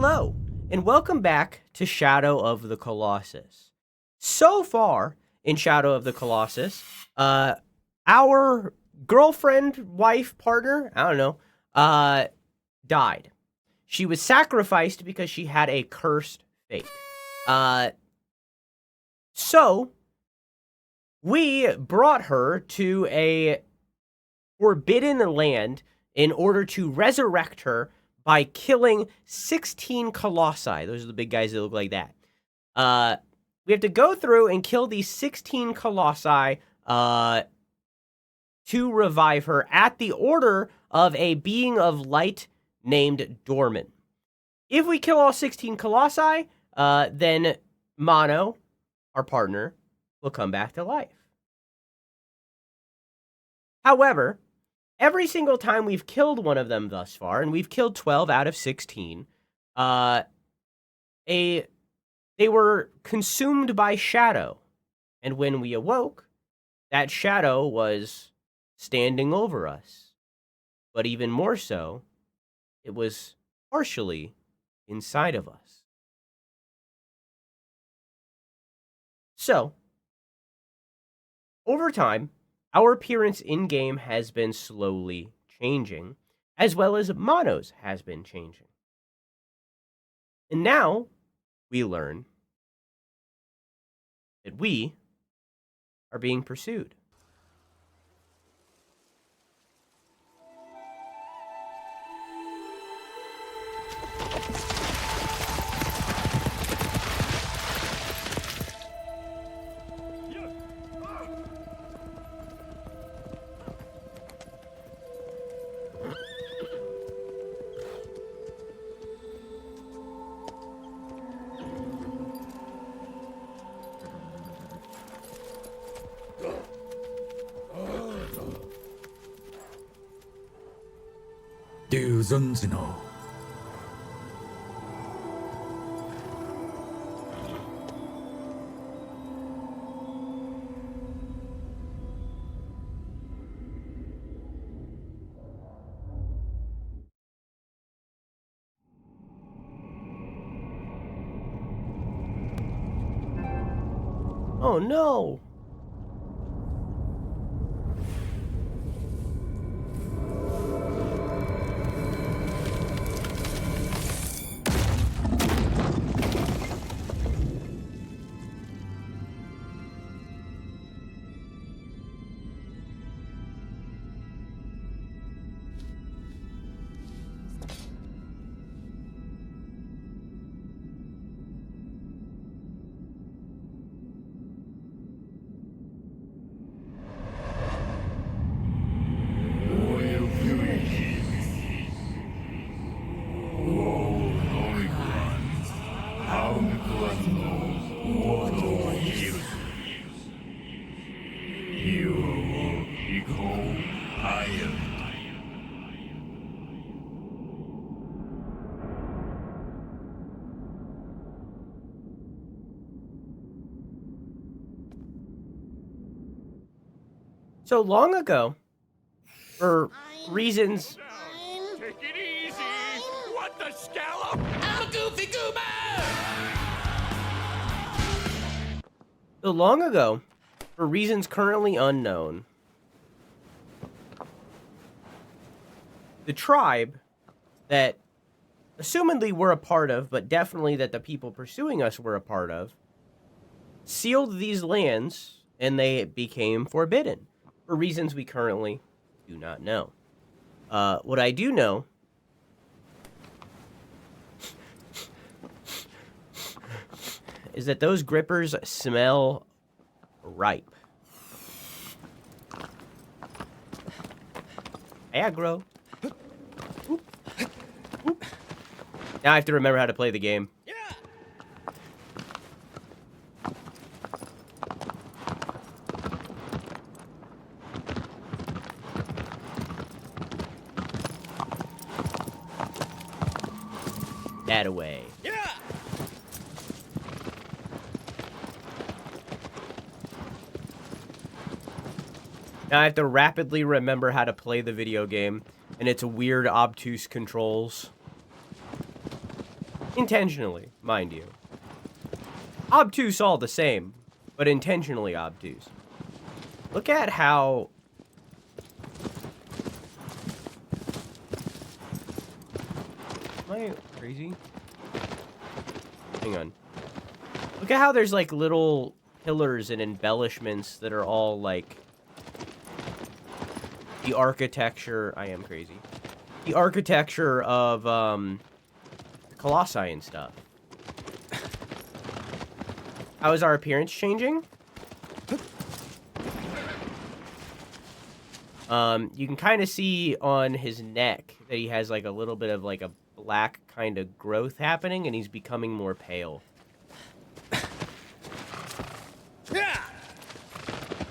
Hello, and welcome back to Shadow of the Colossus. So far in Shadow of the Colossus, our girlfriend, wife, partner, I don't know, died. She was sacrificed because she had a cursed fate. So we brought her to a forbidden land in order to resurrect her by killing 16 colossi. Those are the big guys that look like that. We have to go through and kill these 16 colossi to revive her at the order of a being of light named Dormin. If we kill all 16 colossi, then Mono, our partner, will come back to life. However, every single time we've killed one of them thus far, and we've killed 12 out of 16, they were consumed by shadow. And when we awoke, that shadow was standing over us. But even more so, it was partially inside of us. So, over time, our appearance in-game has been slowly changing, as well as Mono's has been changing. And now, we learn that we are being pursued. Oh no! So long ago, for reasons... Take it easy! What the scallop? I'm a goofy goober! So long ago, for reasons currently unknown, the tribe that assumedly we're a part of, but definitely that the people pursuing us were a part of, sealed these lands and they became forbidden for reasons we currently do not know. What I do know is that those grippers smell ripe. Agro. Now I have to remember how to play the game. Yeah! That away. Yeah! Now I have to rapidly remember how to play the video game and its weird, obtuse controls. Intentionally, mind you. Obtuse all the same, but intentionally obtuse. Look at how... Am I crazy? Hang on. Look at how there's, like, little pillars and embellishments that are all, like... The architecture... I am crazy. The architecture of, the colossi and stuff. How is our appearance changing? You can kind of see on his neck that he has, like, a little bit of, like, a black kind of growth happening, and he's becoming more pale.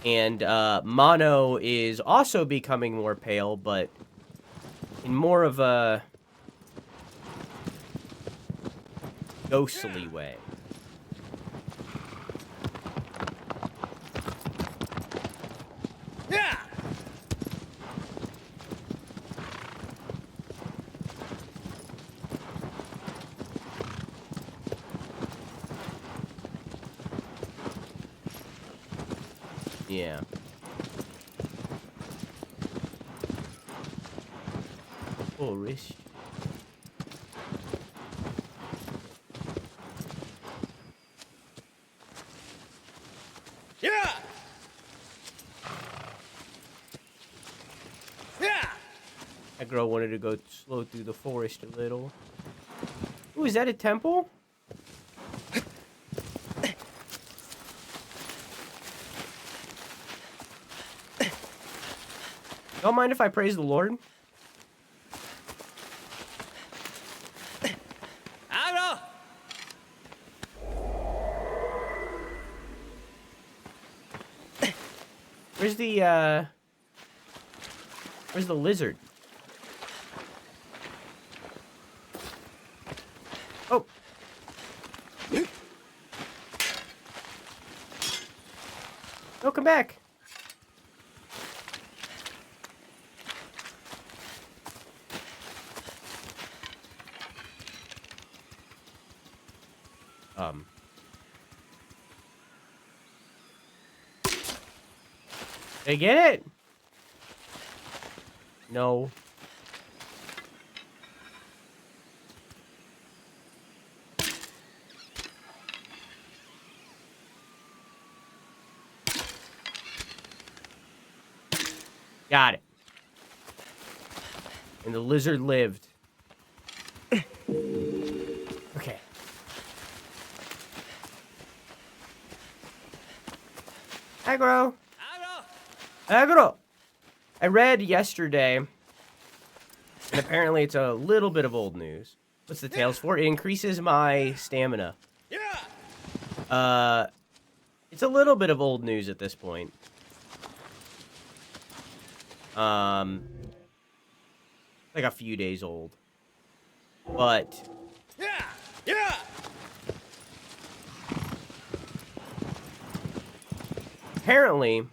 And, Mono is also becoming more pale, but in more of a ghostly way. Yeah. Forest. Yeah. That girl wanted to go slow through the forest a little. Ooh, is that a temple? Don't mind if I praise the Lord? Agro. Where's the lizard? Oh. No, come back. Did I get it? No. Got it. And the lizard lived. Okay. Agro. Agro. I read yesterday, and apparently it's a little bit of old news. What's the tales for? It increases my stamina. It's a little bit of old news at this point. Like a few days old. But apparently,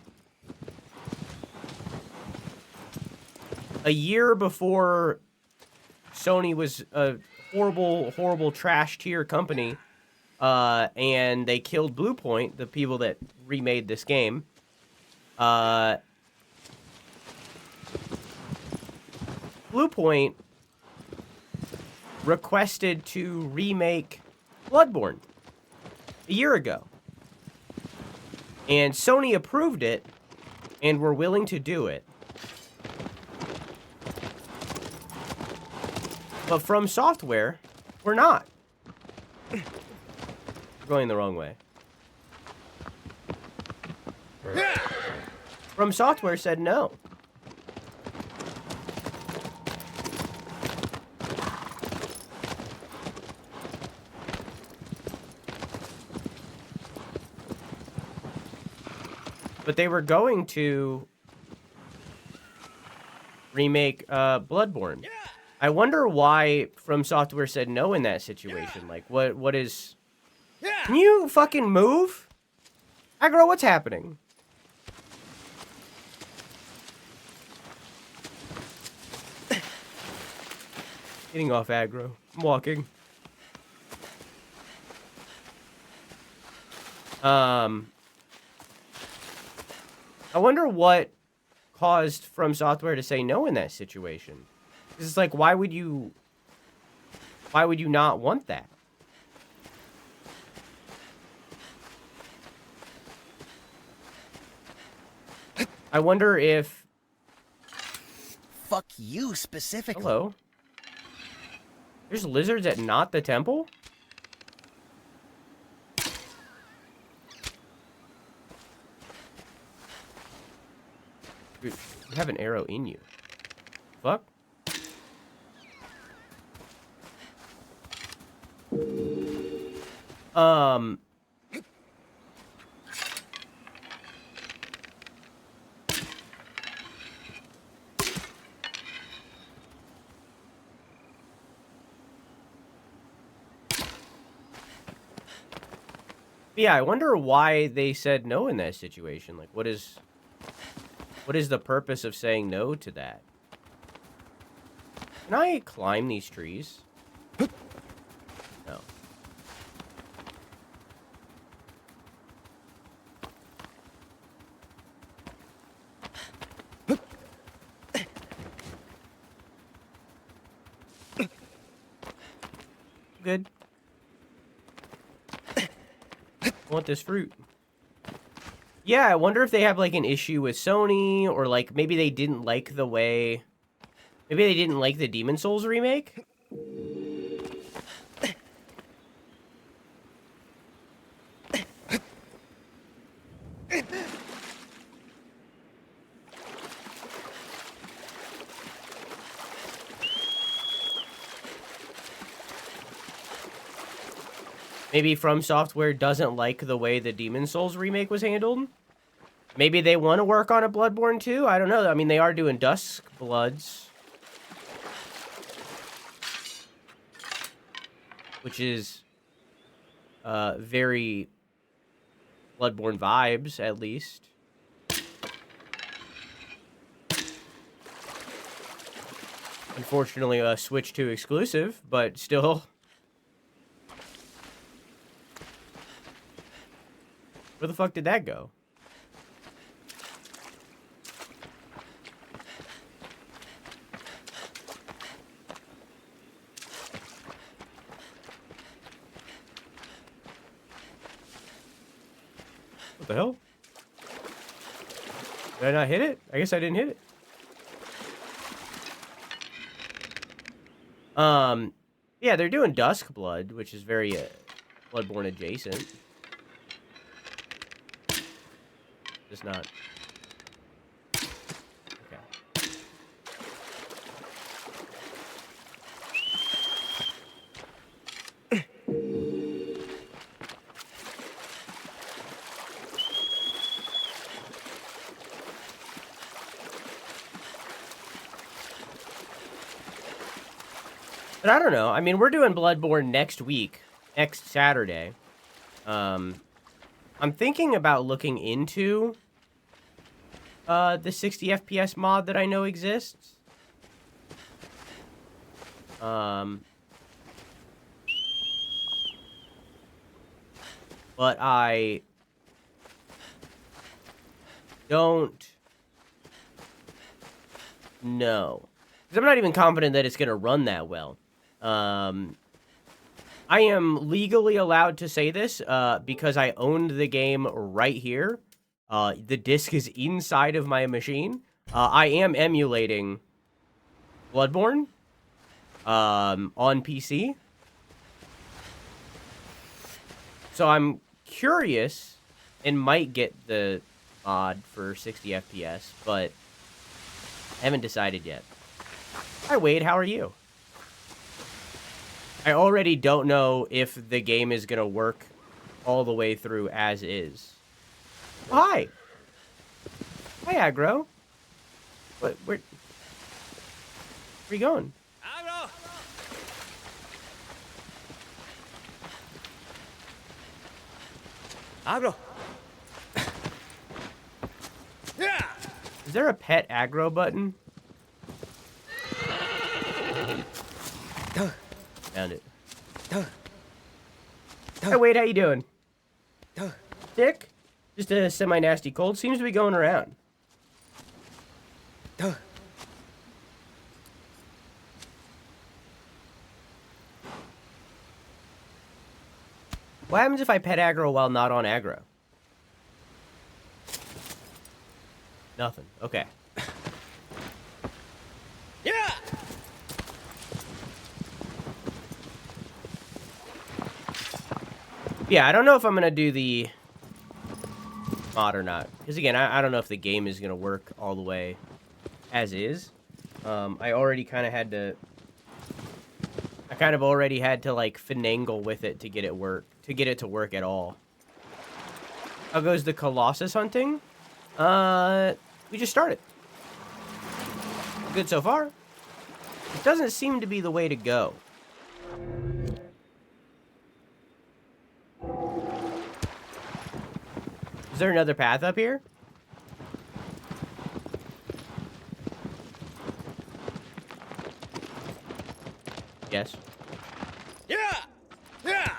a year before Sony was a horrible, horrible trash tier company, and they killed Blue Point, the people that remade this game, Blue Point requested to remake Bloodborne a year ago. And Sony approved it and were willing to do it. But From Software, we're not. We're going the wrong way. From Software said no. But they were going to remake Bloodborne. I wonder why From Software said no in that situation. Like, what is... Can you fucking move? Agro, what's happening? Getting off Agro. I'm walking. I wonder what caused From Software to say no in that situation. It's like, why would you not want that? I wonder if... Fuck you specifically. Hello? There's lizards at not the temple? Dude, you have an arrow in you. Fuck? Yeah, I wonder why they said no in that situation. Like, what is the purpose of saying no to that? Can I climb these trees? No. Good. I want this fruit. Yeah, I wonder if they have, like, an issue with Sony, or, like, maybe they didn't like the way... Maybe they didn't like the Demon Souls remake? Maybe From Software doesn't like the way the Demon Souls remake was handled? Maybe they want to work on a Bloodborne 2? I don't know. I mean, they are doing Dusk Bloods. Which is very Bloodborne vibes, at least. Unfortunately, a Switch 2 exclusive, but still. Where the fuck did that go? What the hell? Did I not hit it? I guess I didn't hit it. Yeah, they're doing Dusk Blood, which is very Bloodborne adjacent. Just not. Okay. But I don't know. I mean, we're doing Bloodborne next week, next Saturday. I'm thinking about looking into the 60 FPS mod that I know exists. But I don't know. Because I'm not even confident that it's going to run that well. I am legally allowed to say this because I owned the game right here. The disc is inside of my machine. I am emulating Bloodborne on PC. So I'm curious and might get the mod for 60 FPS, but I haven't decided yet. Hi, Wade. How are you? I already don't know if the game is going to work all the way through as is. Oh, hi. Hi, Agro. Where are you going? Agro! Agro! Yeah! Is there a pet Agro button? Found it. Hey, Wade, how you doing? stick. Just a semi-nasty cold. Seems to be going around. What happens if I pet aggro while not on aggro? Nothing. Okay. Yeah. Yeah, I don't know if I'm going to do the mod or not. Because, again, I don't know if the game is going to work all the way as is. I already kind of had to... I kind of already had to, like, finagle with it to get it to work at all. How goes the Colossus hunting? We just started. Good so far. It doesn't seem to be the way to go. Is there another path up here? Yes. Yeah. Yeah.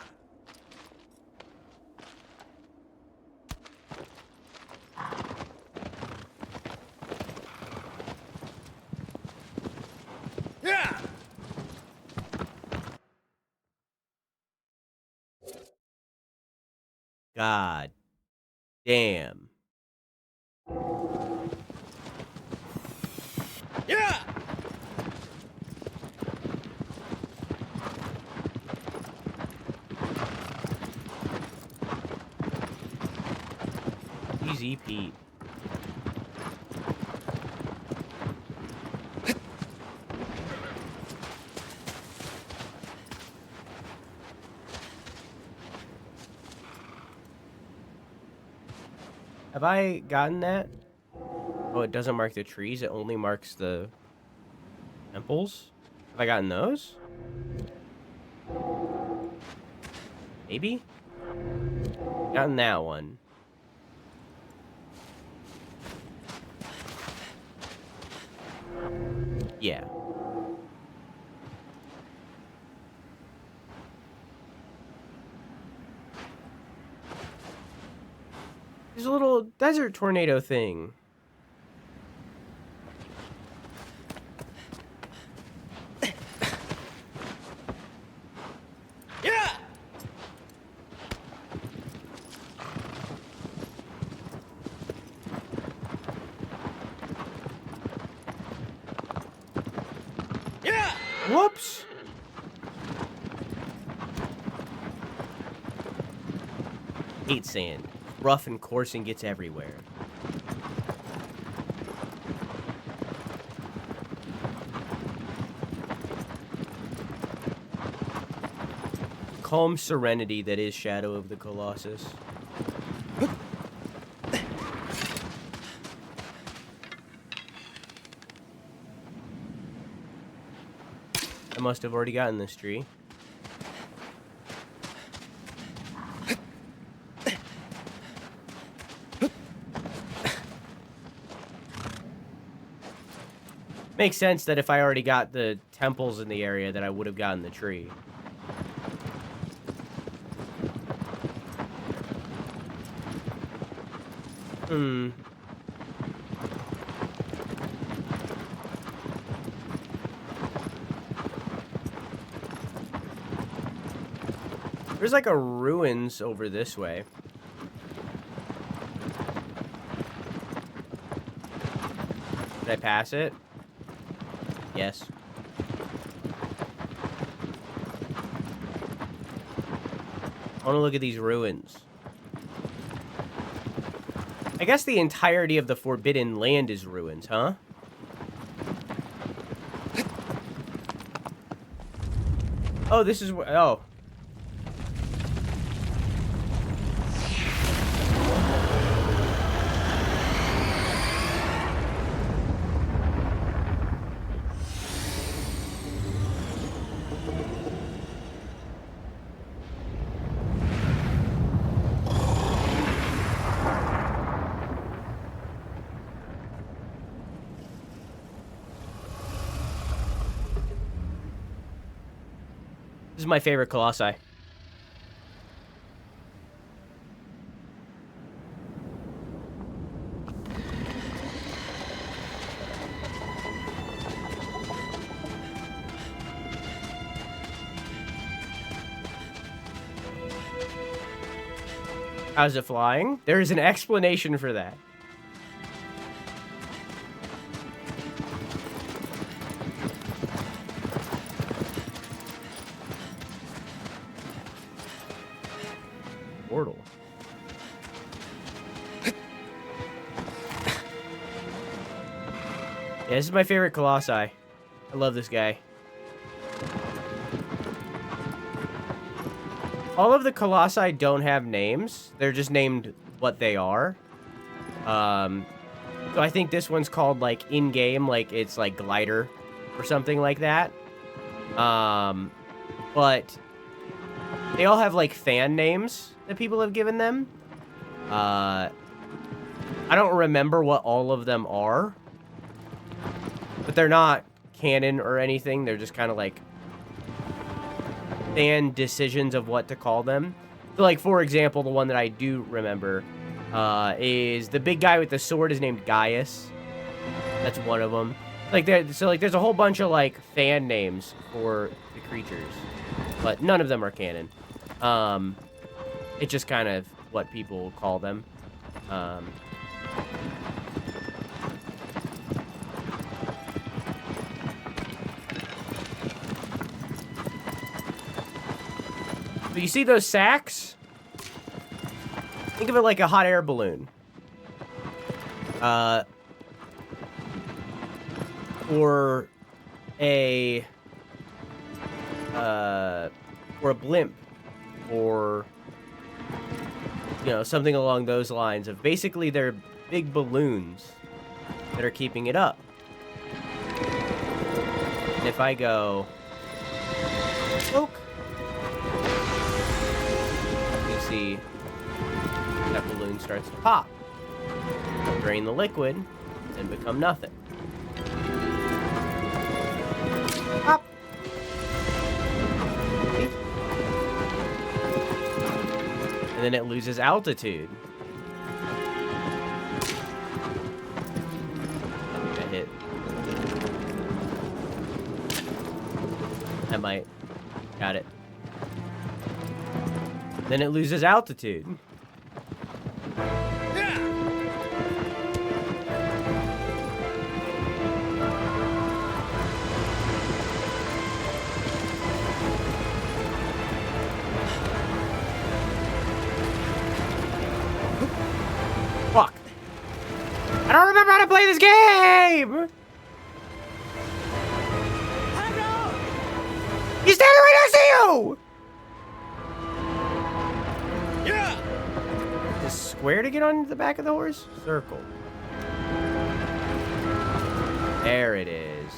Yeah. God damn. Yeah. Easy Pete. Have I gotten that? Oh, it doesn't mark the trees. It only marks the temples. Have I gotten those? Maybe? Gotten that one. Yeah. There's a little desert tornado thing. Yeah. Yeah. Whoops! Hate sand. Rough and coarse and gets everywhere. Calm serenity that is Shadow of the Colossus. I must have already gotten this tree. Makes sense that if I already got the temples in the area that I would have gotten the tree. Hmm. There's like a ruins over this way. Did I pass it? Yes. I want to look at these ruins. I guess the entirety of the Forbidden Land is ruins, huh? Oh, this is where... Oh. This is my favorite colossi. How's it flying? There is an explanation for that. Portal. Yeah, this is my favorite colossi. I love this guy. All of the colossi don't have names. They're just named what they are. So I think this one's called, like, in-game, like, it's, like, glider or something like that. But they all have, like, fan names that people have given them. I don't remember what all of them are. But they're not canon or anything. They're just kind of, like, fan decisions of what to call them. So, like, for example, the one that I do remember is the big guy with the sword is named Gaius. That's one of them. Like, there's a whole bunch of, like, fan names for the creatures, but none of them are canon. It's just kind of what people call them. But you see those sacks? Think of it like a hot air balloon. Or a blimp, or, you know, something along those lines of basically they're big balloons that are keeping it up. And if I go poke, you see that balloon starts to pop, drain the liquid, and become nothing. Pop. And then it loses altitude. I hit. I might. Got it. Then it loses altitude. Fuck. I don't remember how to play this game! Agro! He's standing right next to you! Yeah! Is square to get on the back of the horse? Circle. There it is.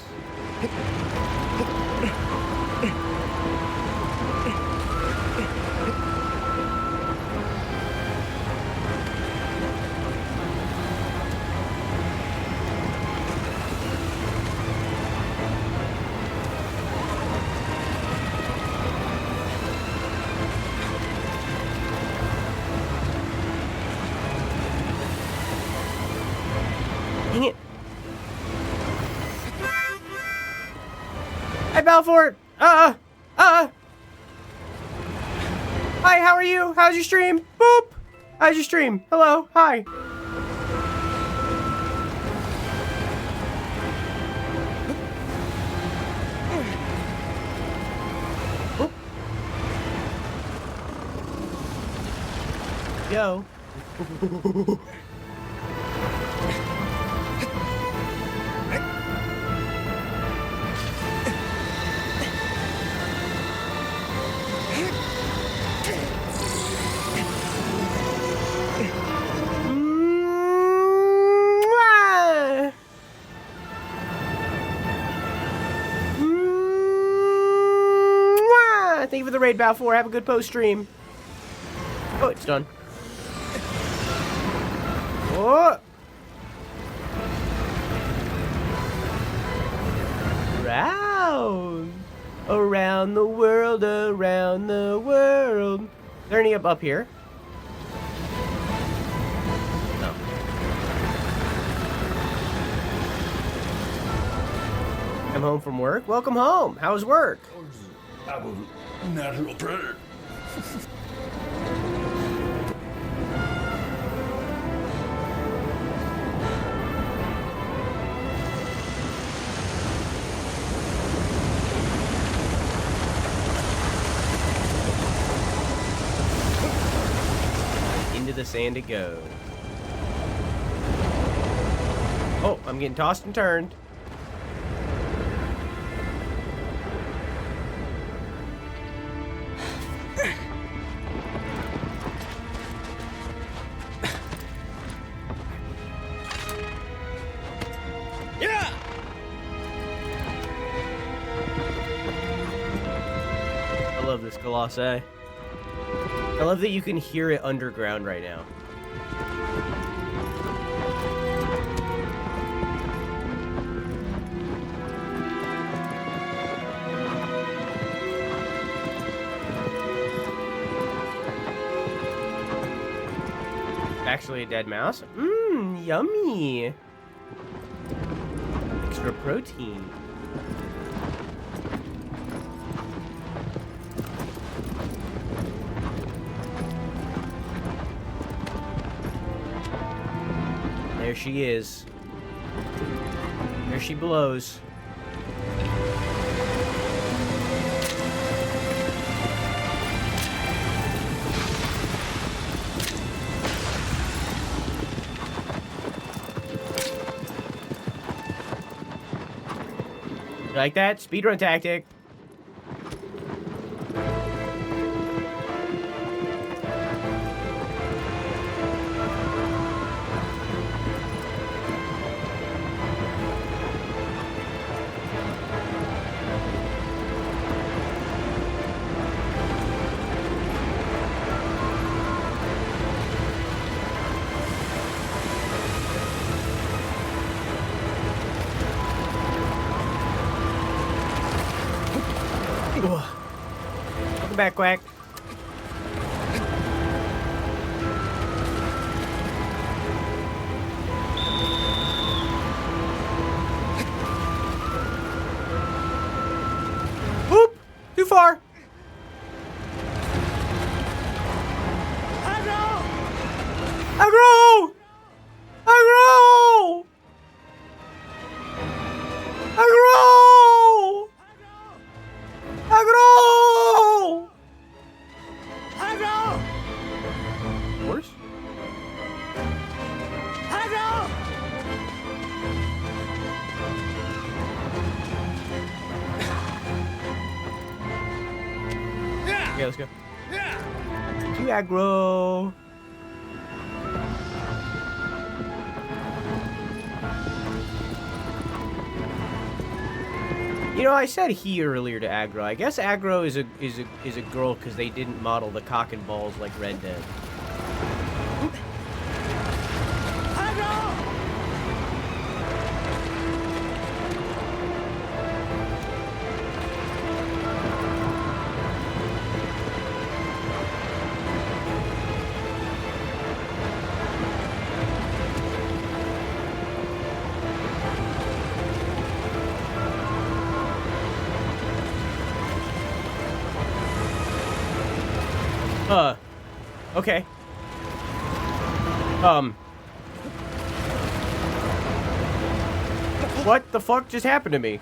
Dang it. Hi, Balfour. Hi, how are you? How's your stream? Boop. How's your stream? Hello. Hi. Boop. Yo. Thank you for the raid, Balfour. Have a good post stream. Oh, it's done. Oh! Around the world, around the world. Is there any up here? No. I'm home from work. Welcome home. How was work? I'm a natural predator. the sand to go. Oh, I'm getting tossed and turned. Yeah! I love this colossi. I love that you can hear it underground right now. Actually a dead mouse? Mmm, yummy. Extra protein. There she is. There she blows. You like that? Speedrun tactic. Welcome back, Quack. Whoop! Too far. Agro! Agro! Agro! Agro! Agro! Agro! Horse? Agro! Yeah! Okay, let's go. Yeah! To Agro. You know, I said he earlier to Agro. I guess Agro is a girl because they didn't model the cock and balls like Red did. Agro! Okay. What the fuck just happened to me?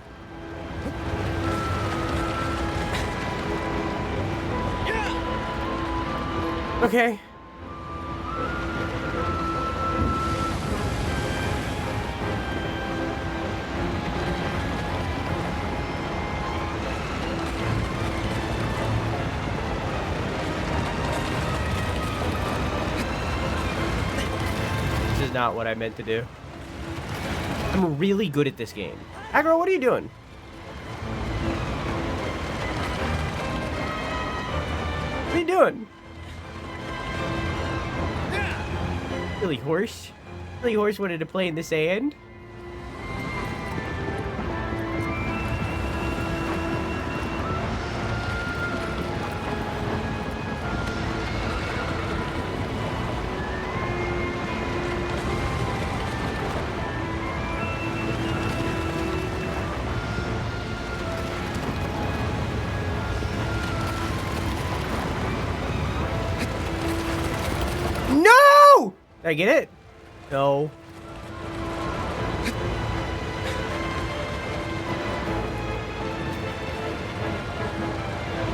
Yeah! Okay. This is not what I meant to do. I'm really good at this game. Agro, what are you doing? What are you doing? Really horse? Really horse wanted to play in the sand? No! Did I get it? No.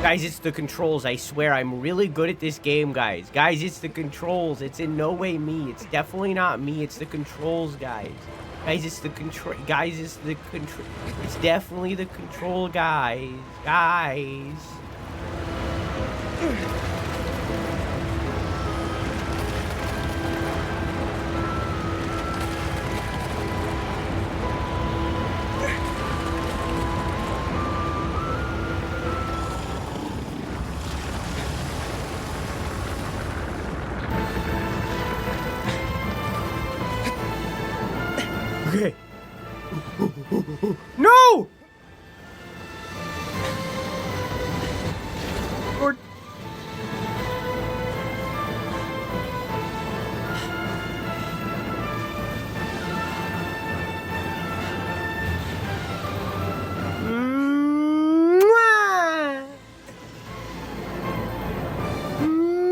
Guys, it's the controls. I swear, I'm really good at this game, guys. Guys, it's the controls. It's in no way me. It's definitely not me. It's the controls, guys. Guys, it's the control. Guys, it's the control. It's definitely the control, guys. Guys. Okay. No! Lord. Mwah! Mwah!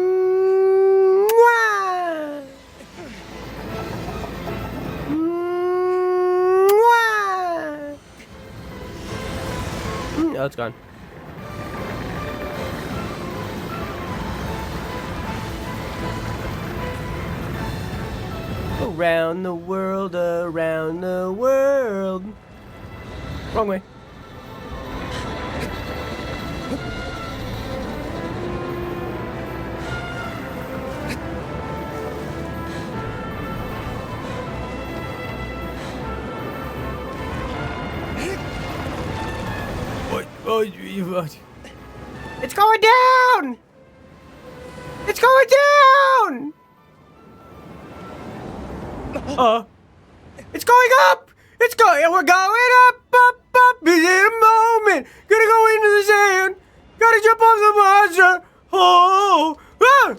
Oh, it's gone. Around the world, around the world. Wrong way. It's going down! It's going down! It's going up! It's going, we're going up, up, up, is it a moment? Gonna go into the sand, gotta jump off the monster, oh, ah!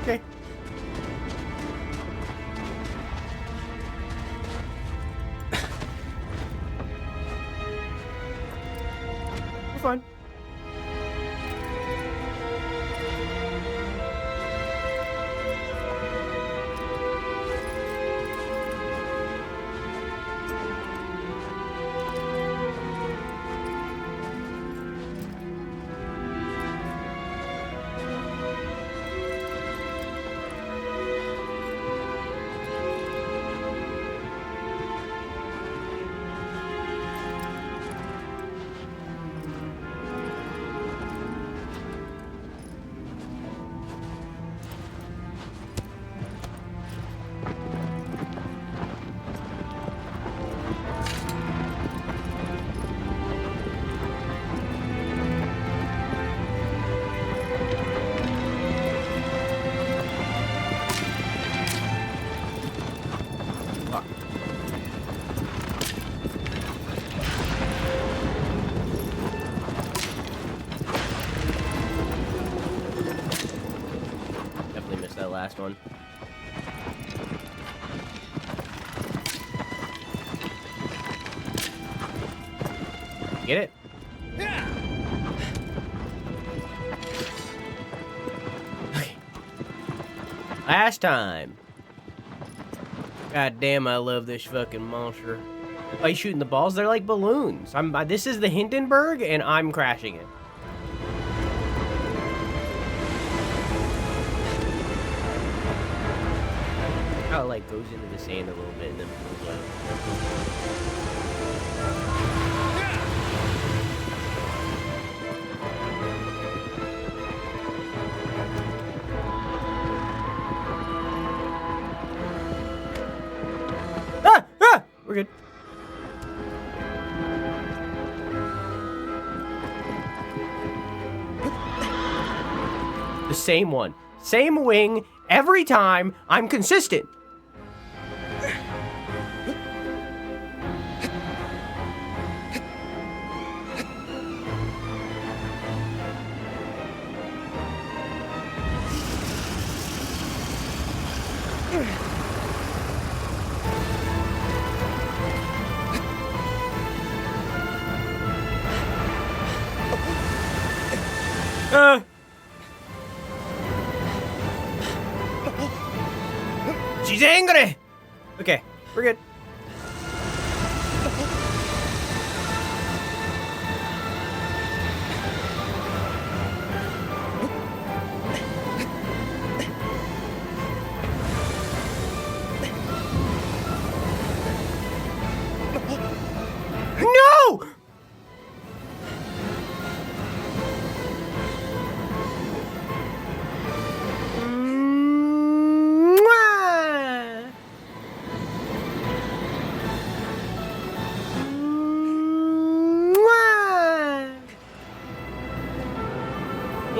Okay. We're fine. Last one. Get it? Okay. Last time. God damn, I love this fucking monster. Why are you shooting the balls? They're like balloons. This is the Hindenburg, and I'm crashing it. How it like goes into the sand a little bit and then pulls out. Ah! Ah! We're good. The same one. Same wing every time. I'm consistent. She's angry! Okay, we're good.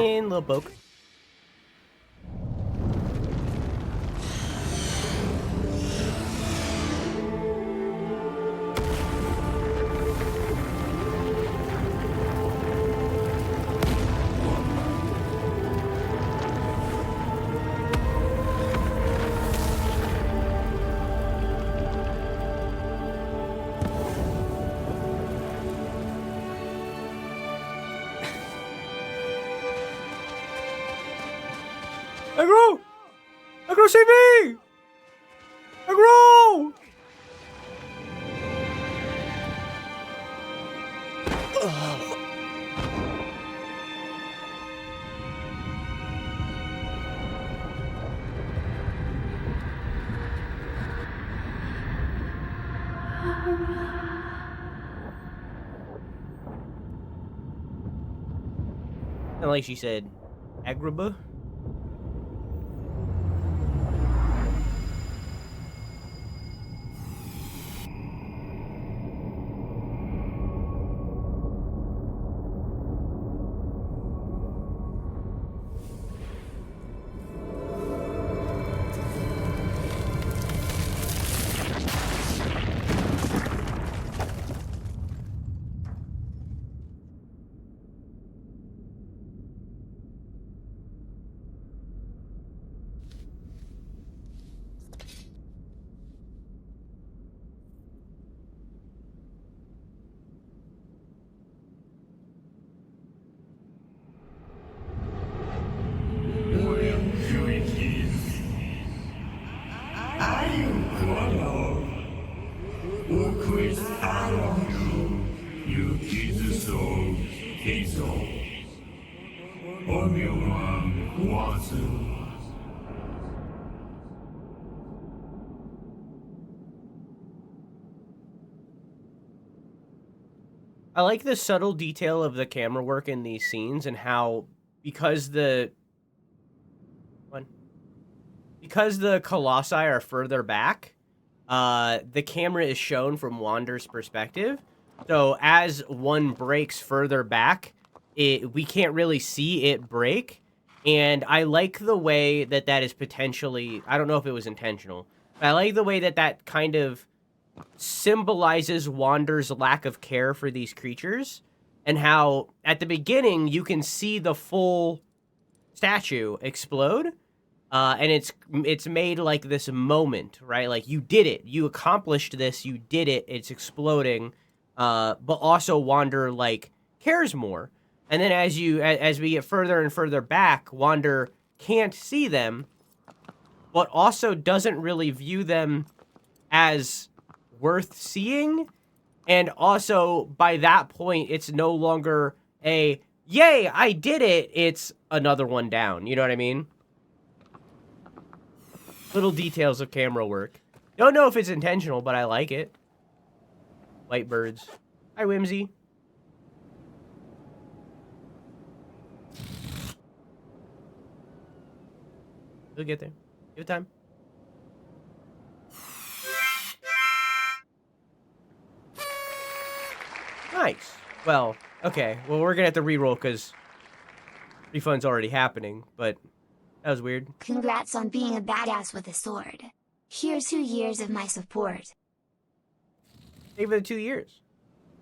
And little poke. Agro! Agro, save me! Agro! And like she said, Agraba? I like the subtle detail of the camera work in these scenes and how because the colossi are further back, the camera is shown from Wander's perspective. So as one breaks further back, we can't really see it break. And I like the way that is potentially, I don't know if it was intentional, but I like the way that kind of symbolizes Wander's lack of care for these creatures, and how at the beginning you can see the full statue explode, and it's made like this moment, right? Like, you did it, you accomplished this, you did it, it's exploding, but also Wander like cares more. And then as we get further and further back, Wander can't see them, but also doesn't really view them as worth seeing. And also, by that point, it's no longer a, yay, I did it, it's another one down. You know what I mean? Little details of camera work. Don't know if it's intentional, but I like it. White birds. Hi, Whimsy. We'll get there. Give it time. Nice. Well, okay. Well, we're gonna have to reroll because refund's already happening, but that was weird. Congrats on being a badass with a sword. Here's 2 years of my support. Thank you for the 2 years.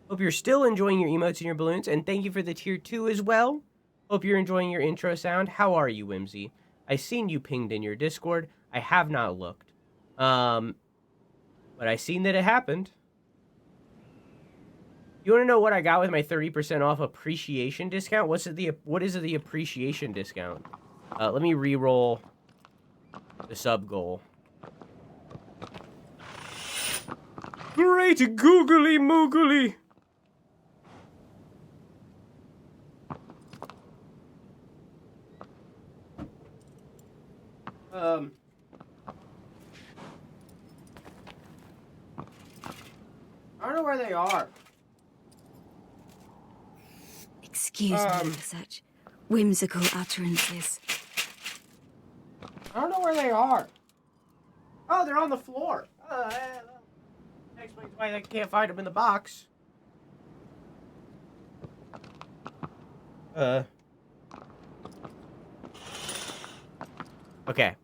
Hope you're still enjoying your emotes and your balloons, and thank you for the tier 2 as well. Hope you're enjoying your intro sound. How are you, Whimsy? I seen you pinged in your Discord. I have not looked. But I seen that it happened. You want to know what I got with my 30% off appreciation discount? What is the appreciation discount? Let me re-roll the sub goal. Great googly moogly. I don't know where they are. Excuse me for such whimsical utterances. I don't know where they are. Oh, they're on the floor. That explains why I can't find them in the box. Okay.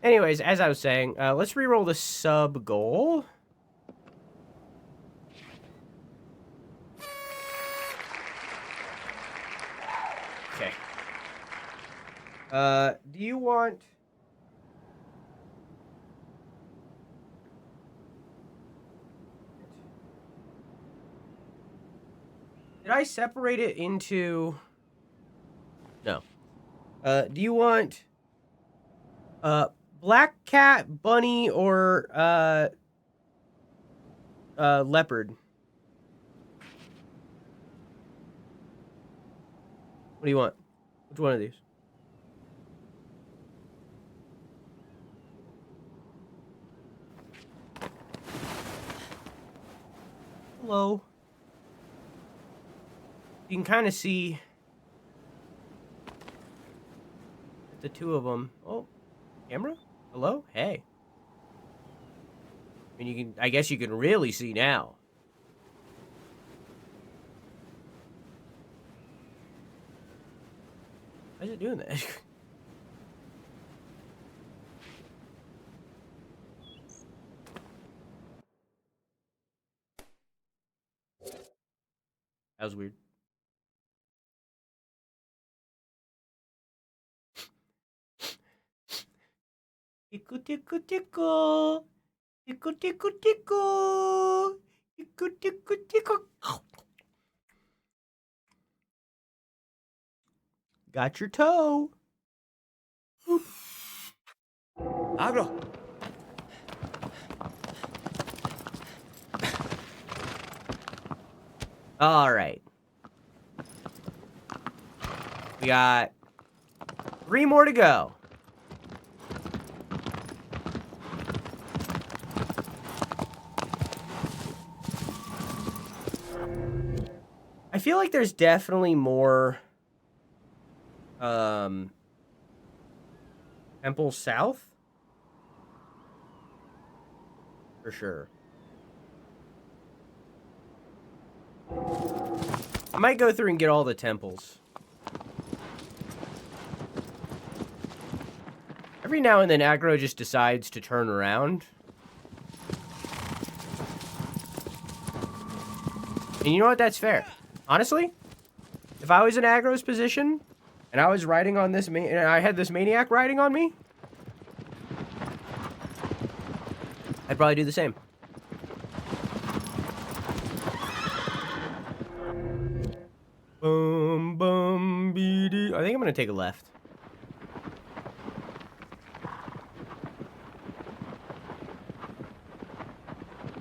Anyways, as I was saying, let's reroll the sub goal. Okay. Do you want... Did I separate it into... No. Do you want... black cat, bunny, or, leopard? What do you want? Which one of these? Hello. You can kind of see the two of them. Oh, camera? Hello? Hey. I mean, you can, I guess you can really see now. Why is it doing that? That was weird. Tickle, tickle, tickle. Tickle, tickle, tickle. Tickle, tickle, tickle. Got your toe. Oop. Agro. All right. We got 3 more to go. I feel like there's definitely more Temple South. For sure. I might go through and get all the temples. Every now and then Agro just decides to turn around. And you know what? That's fair. Honestly, if I was in Agro's position and I was riding on this and I had this maniac riding on me, I'd probably do the same. Boom, boom, beady. I think I'm gonna take a left.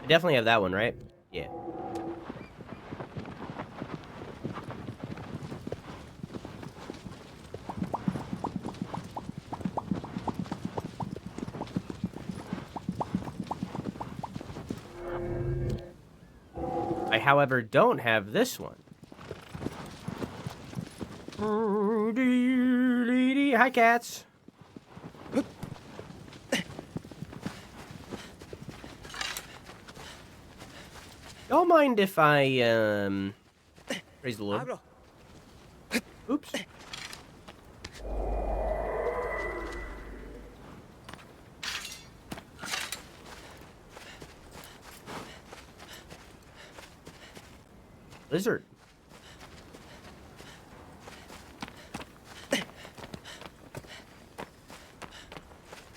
I definitely have that one, right? Yeah. I, however, don't have this one. Hi, cats. Don't mind if I, praise the Lord. Oops. Lizard.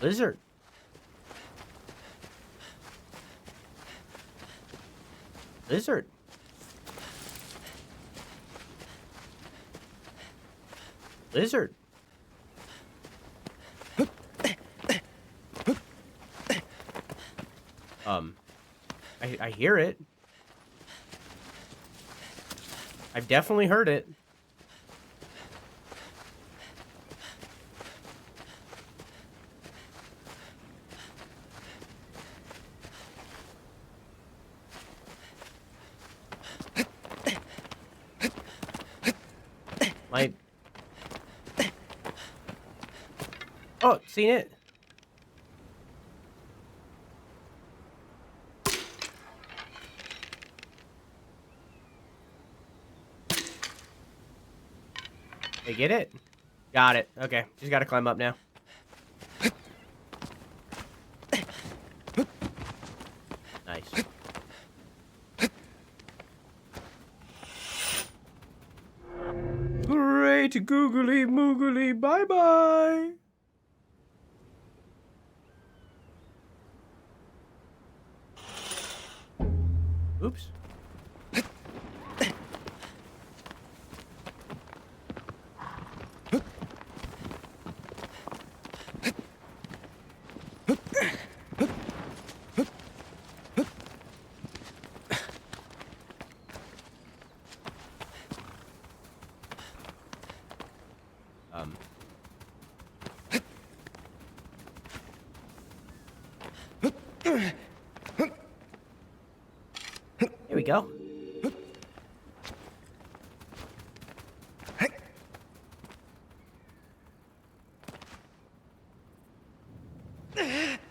Lizard. Lizard. Lizard. I hear it. I've definitely heard it. My... Oh, seen it? They get it? Got it. Okay, just gotta climb up now. right, googly moogly, bye-bye. Oops. Here we go.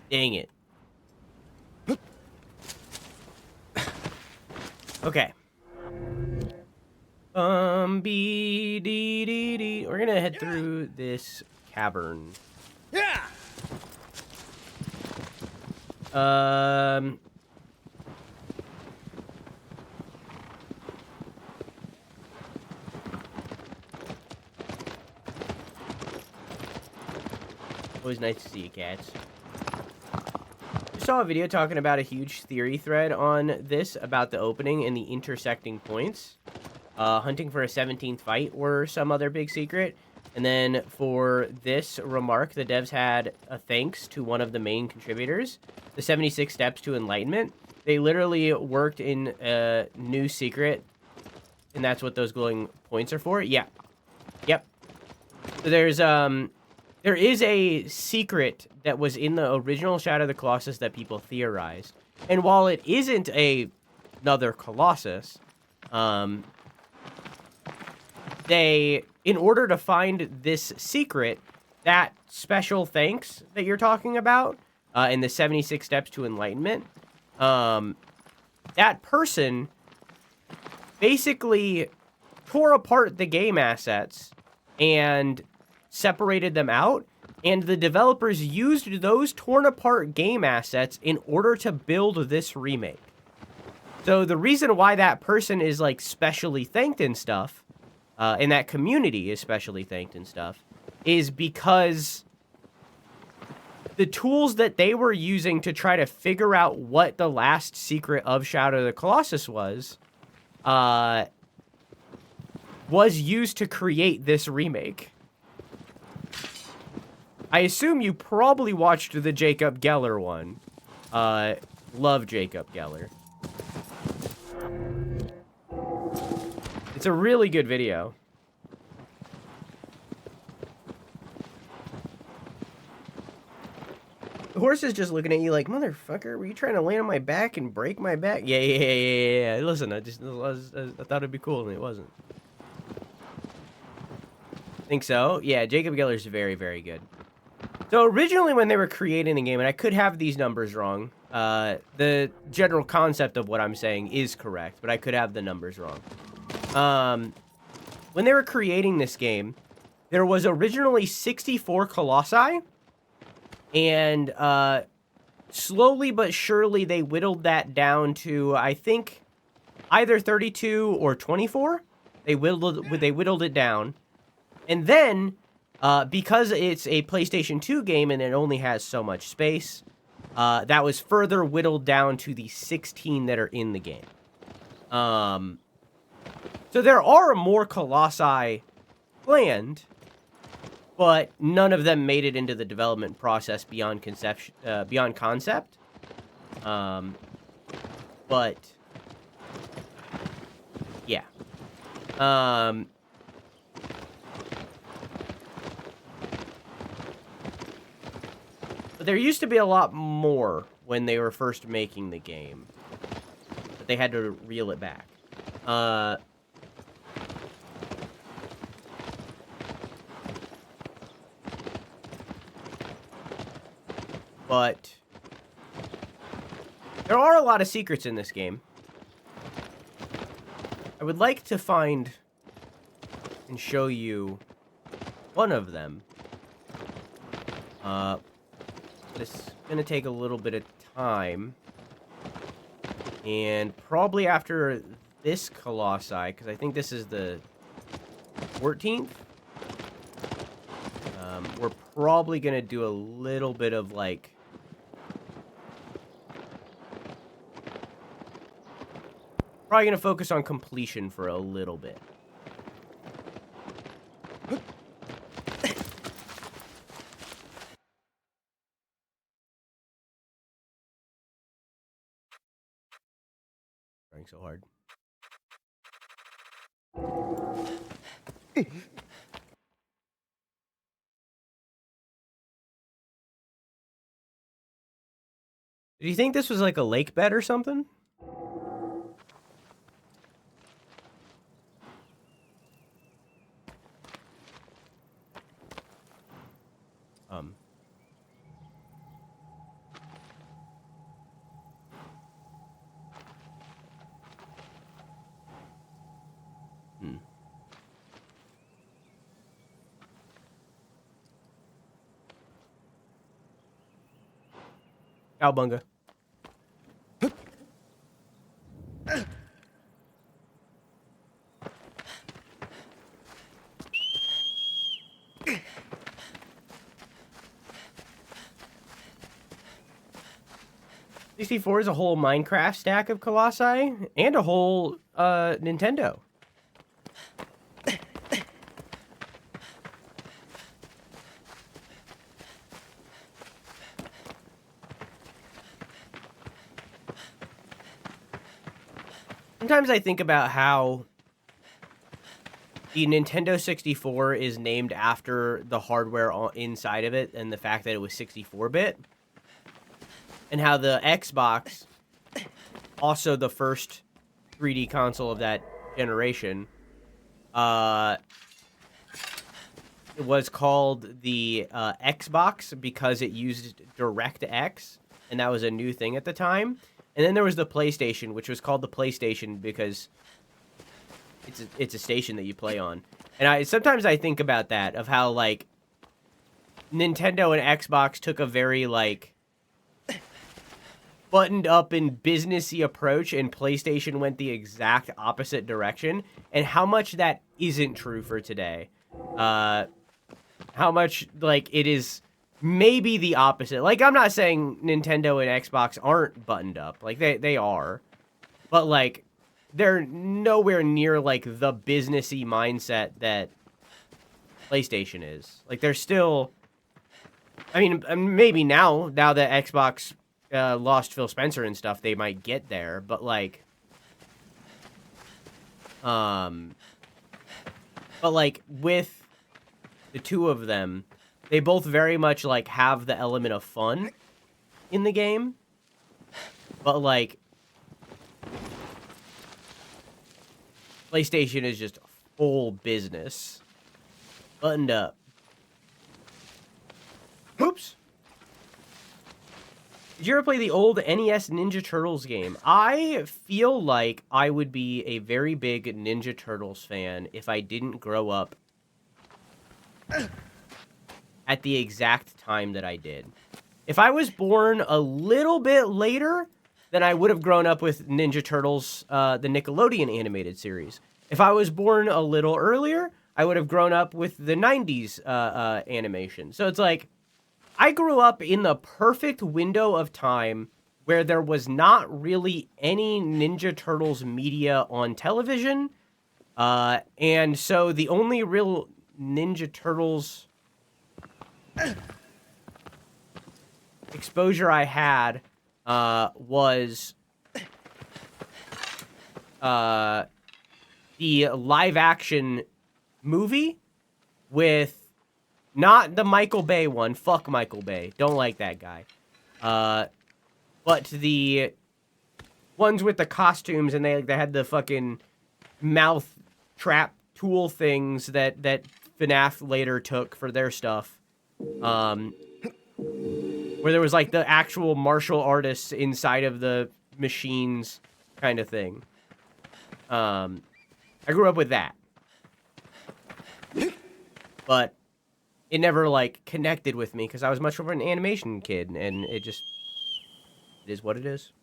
Dang it. Okay. B D D D. We're gonna head through this cavern. Yeah. Always nice to see you, cats. I saw a video talking about a huge theory thread on this about the opening and the intersecting points. Hunting for a 17th fight or some other big secret. And then for this remark, the devs had a thanks to one of the main contributors, the 76 Steps to Enlightenment. They literally worked in a new secret, and that's what those glowing points are for. Yeah. Yep. So there is a secret that was in the original Shadow of the Colossus that people theorized. And while it isn't another Colossus, in order to find this secret, that special thanks that you're talking about, in the 76 Steps to Enlightenment, that person basically tore apart the game assets and separated them out, and the developers used those torn apart game assets in order to build this remake. So the reason why that person is like specially thanked and stuff, and that community is specially thanked and stuff, is because the tools that they were using to try to figure out what the last secret of Shadow of the Colossus was used to create this remake. I assume you probably watched the Jacob Geller one. Love Jacob Geller. It's a really good video. The horse is just looking at you like, motherfucker, were you trying to land on my back and break my back? Yeah. Listen, I thought it'd be cool, and it wasn't. Think so? Yeah, Jacob Geller's very, very good. So originally when they were creating the game, and I could have these numbers wrong, the general concept of what I'm saying is correct, but I could have the numbers wrong. When they were creating this game, there was originally 64 colossi, and slowly but surely they whittled that down to, I think, either 32 or 24. They whittled it down, and then because it's a PlayStation 2 game and it only has so much space, that was further whittled down to the 16 that are in the game. So there are more colossi planned, but none of them made it into the development process beyond concept. But yeah. But there used to be a lot more when they were first making the game, but they had to reel it back. But there are a lot of secrets in this game. I would like to find and show you one of them. It's going to take a little bit of time. And probably after this colossi, because I think this is the 14th. we're probably going to do a little bit of, like... Probably going to focus on completion for a little bit. Trying so hard. Do you think this was like a lake bed or something? Cowbunga. 64 is a whole Minecraft stack of colossi and a whole Nintendo. Sometimes I think about how the Nintendo 64 is named after the hardware inside of it and the fact that it was 64-bit. And how the Xbox, also the first 3D console of that generation, was called the Xbox because it used DirectX, and that was a new thing at the time. And then there was the PlayStation, which was called the PlayStation because it's a station that you play on. And sometimes I think about that, of how, like, Nintendo and Xbox took a very, like, buttoned up and businessy approach, and PlayStation went the exact opposite direction, and how much that isn't true for today. How much, like, it is maybe the opposite. Like, I'm not saying Nintendo and Xbox aren't buttoned up. Like, they are. But, like, they're nowhere near, like, the businessy mindset that PlayStation is. Like, they're still... I mean, maybe now that Xbox lost Phil Spencer and stuff, they might get there. But, like... But, like, with the two of them... They both very much, like, have the element of fun in the game. But, like, PlayStation is just full business. Buttoned up. Oops. Did you ever play the old NES Ninja Turtles game? I feel like I would be a very big Ninja Turtles fan if I didn't grow up at the exact time that I did. If I was born a little bit later, then I would have grown up with Ninja Turtles, the Nickelodeon animated series. If I was born a little earlier, I would have grown up with the 90s animation. So it's like, I grew up in the perfect window of time where there was not really any Ninja Turtles media on television. And so the only real Ninja Turtles exposure I had was the live action movie with not the Michael Bay one. Fuck Michael Bay. Don't like that guy. But the ones with the costumes, and they had the fucking mouth trap tool things that FNAF later took for their stuff. Where there was, like, the actual martial artists inside of the machines kind of thing. I grew up with that. But it never, like, connected with me because I was much more of an animation kid, and it is what it is.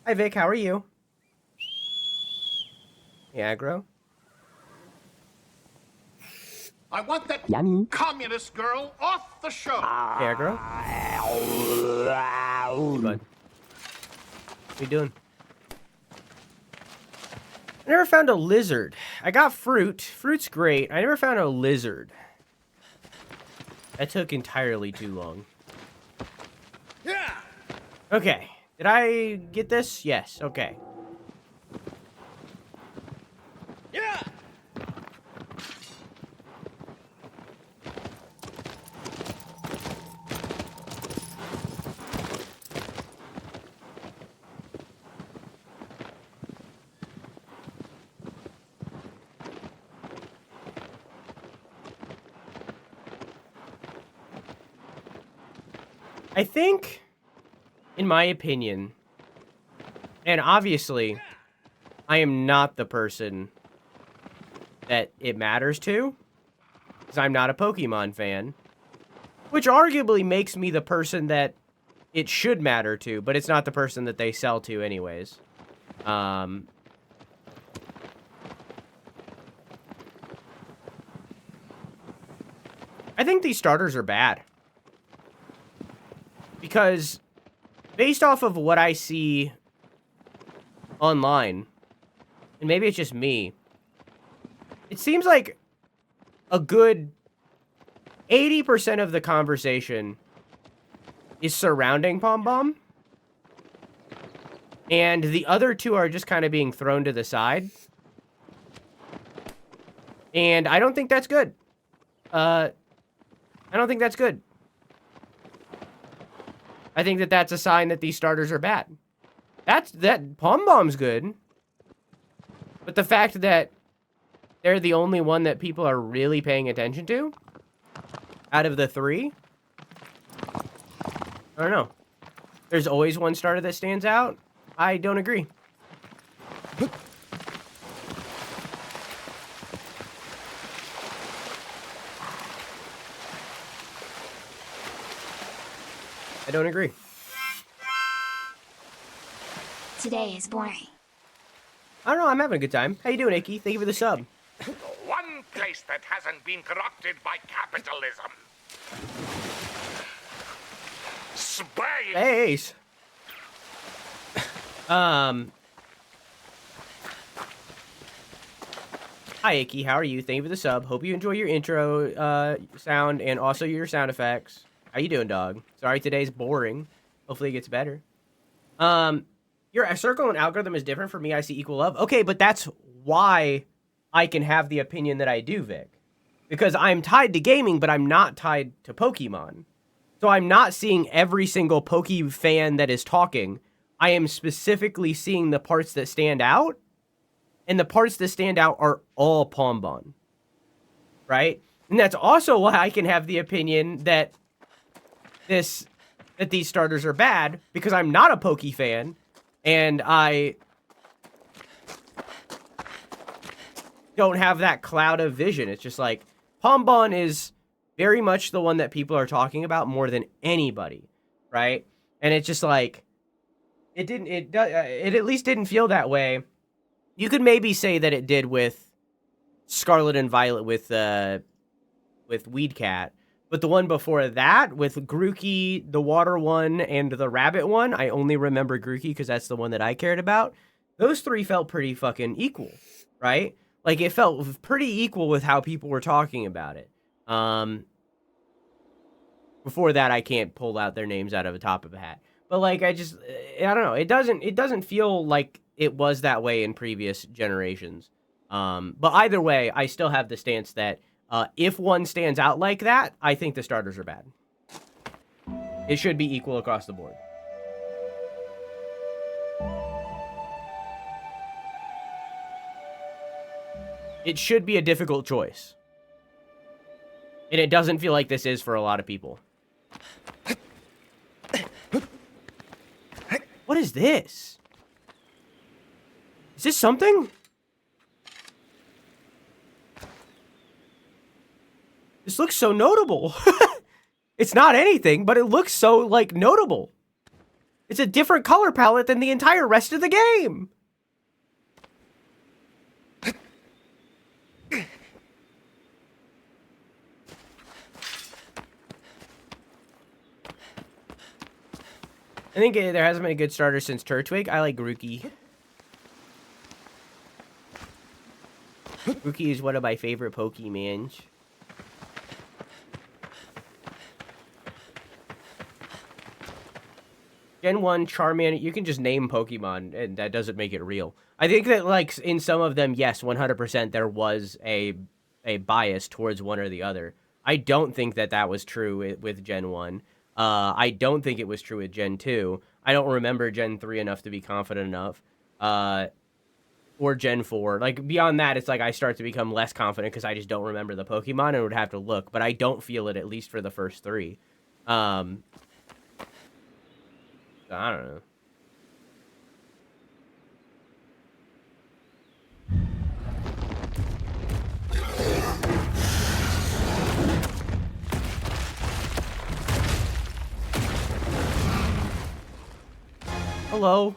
Hi, Vic. How are you? Hey, Agro. I want that Yummy. communist girl off the show. Hey, Agro. Hey, bud. What you doing? I never found a lizard. I got fruit. Fruit's great. I never found a lizard. That took entirely too long. Yeah. Okay. Did I get this? Yes. Okay. Yeah. I think, in my opinion, and obviously, I am not the person that it matters to, because I'm not a Pokemon fan, which arguably makes me the person that it should matter to, but it's not the person that they sell to anyways. I think these starters are bad. Because, based off of what I see online, and maybe it's just me, it seems like a good 80% of the conversation is surrounding Pom Bomb, and the other two are just kind of being thrown to the side. And I don't think that's good. I don't think that's good. I think that that's a sign that these starters are bad. That Pom Bomb's good. But the fact that they're the only one that people are really paying attention to out of the three, I don't know. There's always one starter that stands out. I don't agree. I don't agree. Today is boring. I don't know, I'm having a good time. How you doing, Icky? Thank you for the sub. One place that hasn't been corrupted by capitalism. Space. Space. Hi, Icky. How are you? Thank you for the sub. Hope you enjoy your intro sound and also your sound effects. How you doing, dog? Sorry today's boring. Hopefully it gets better. Your circle and algorithm is different for me. I see equal love. Okay, but that's why I can have the opinion that I do, Vic. Because I'm tied to gaming, but I'm not tied to Pokemon. So I'm not seeing every single Poke fan that is talking. I am specifically seeing the parts that stand out. And the parts that stand out are all Pom Bomb. Right? And that's also why I can have the opinion that these starters are bad, because I'm not a Poke fan, and I don't have that cloud of vision. It's just like, Pom Bomb is very much the one that people are talking about more than anybody, right? And it's just like, it at least didn't feel that way. You could maybe say that it did with Scarlet and Violet with Weedcat. But the one before that, with Grookey, the water one, and the rabbit one, I only remember Grookey because that's the one that I cared about. Those three felt pretty fucking equal, right? Like, it felt pretty equal with how people were talking about it. Before that, I can't pull out their names out of the top of a hat. But, like, I don't know. It doesn't feel like it was that way in previous generations. But either way, I still have the stance that if one stands out like that, I think the starters are bad. It should be equal across the board. It should be a difficult choice. And it doesn't feel like this is for a lot of people. What is this? Is this something? This looks so notable. It's not anything, but it looks so, like, notable. It's a different color palette than the entire rest of the game. I think there hasn't been a good starter since Turtwig. I like Grookey. Grookey is one of my favorite Pokemons. Gen 1, Charmander, you can just name Pokemon, and that doesn't make it real. I think that, like, in some of them, yes, 100% there was a bias towards one or the other. I don't think that was true with Gen 1. I don't think it was true with Gen 2. I don't remember Gen 3 enough to be confident enough. Or Gen 4. Like, beyond that, it's like I start to become less confident because I just don't remember the Pokemon and would have to look. But I don't feel it, at least for the first 3. I don't know. Hello.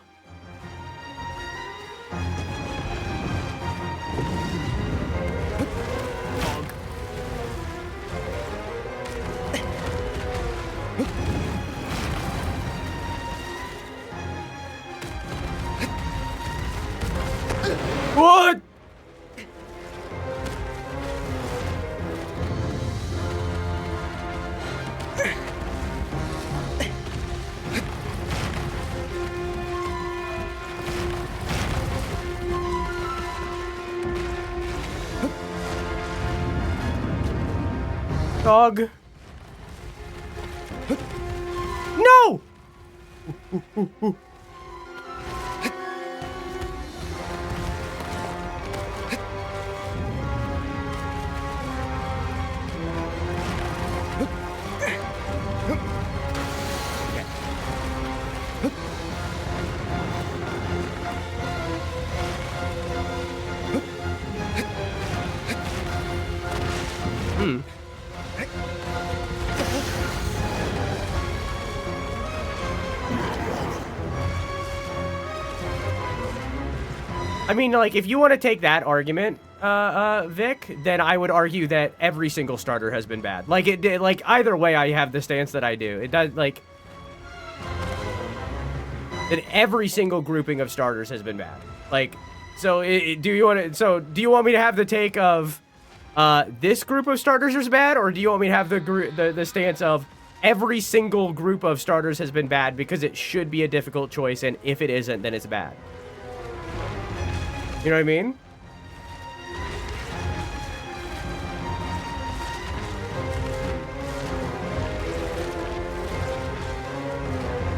What? Dog. No! I mean, like, if you want to take that argument, Vic, then I would argue that every single starter has been bad. Like, like, either way, I have the stance that I do. It does, like, that every single grouping of starters has been bad. Like, so, do you want me to have the take of, this group of starters is bad, or do you want me to have the stance of every single group of starters has been bad because it should be a difficult choice, and if it isn't, then it's bad? You know what I mean?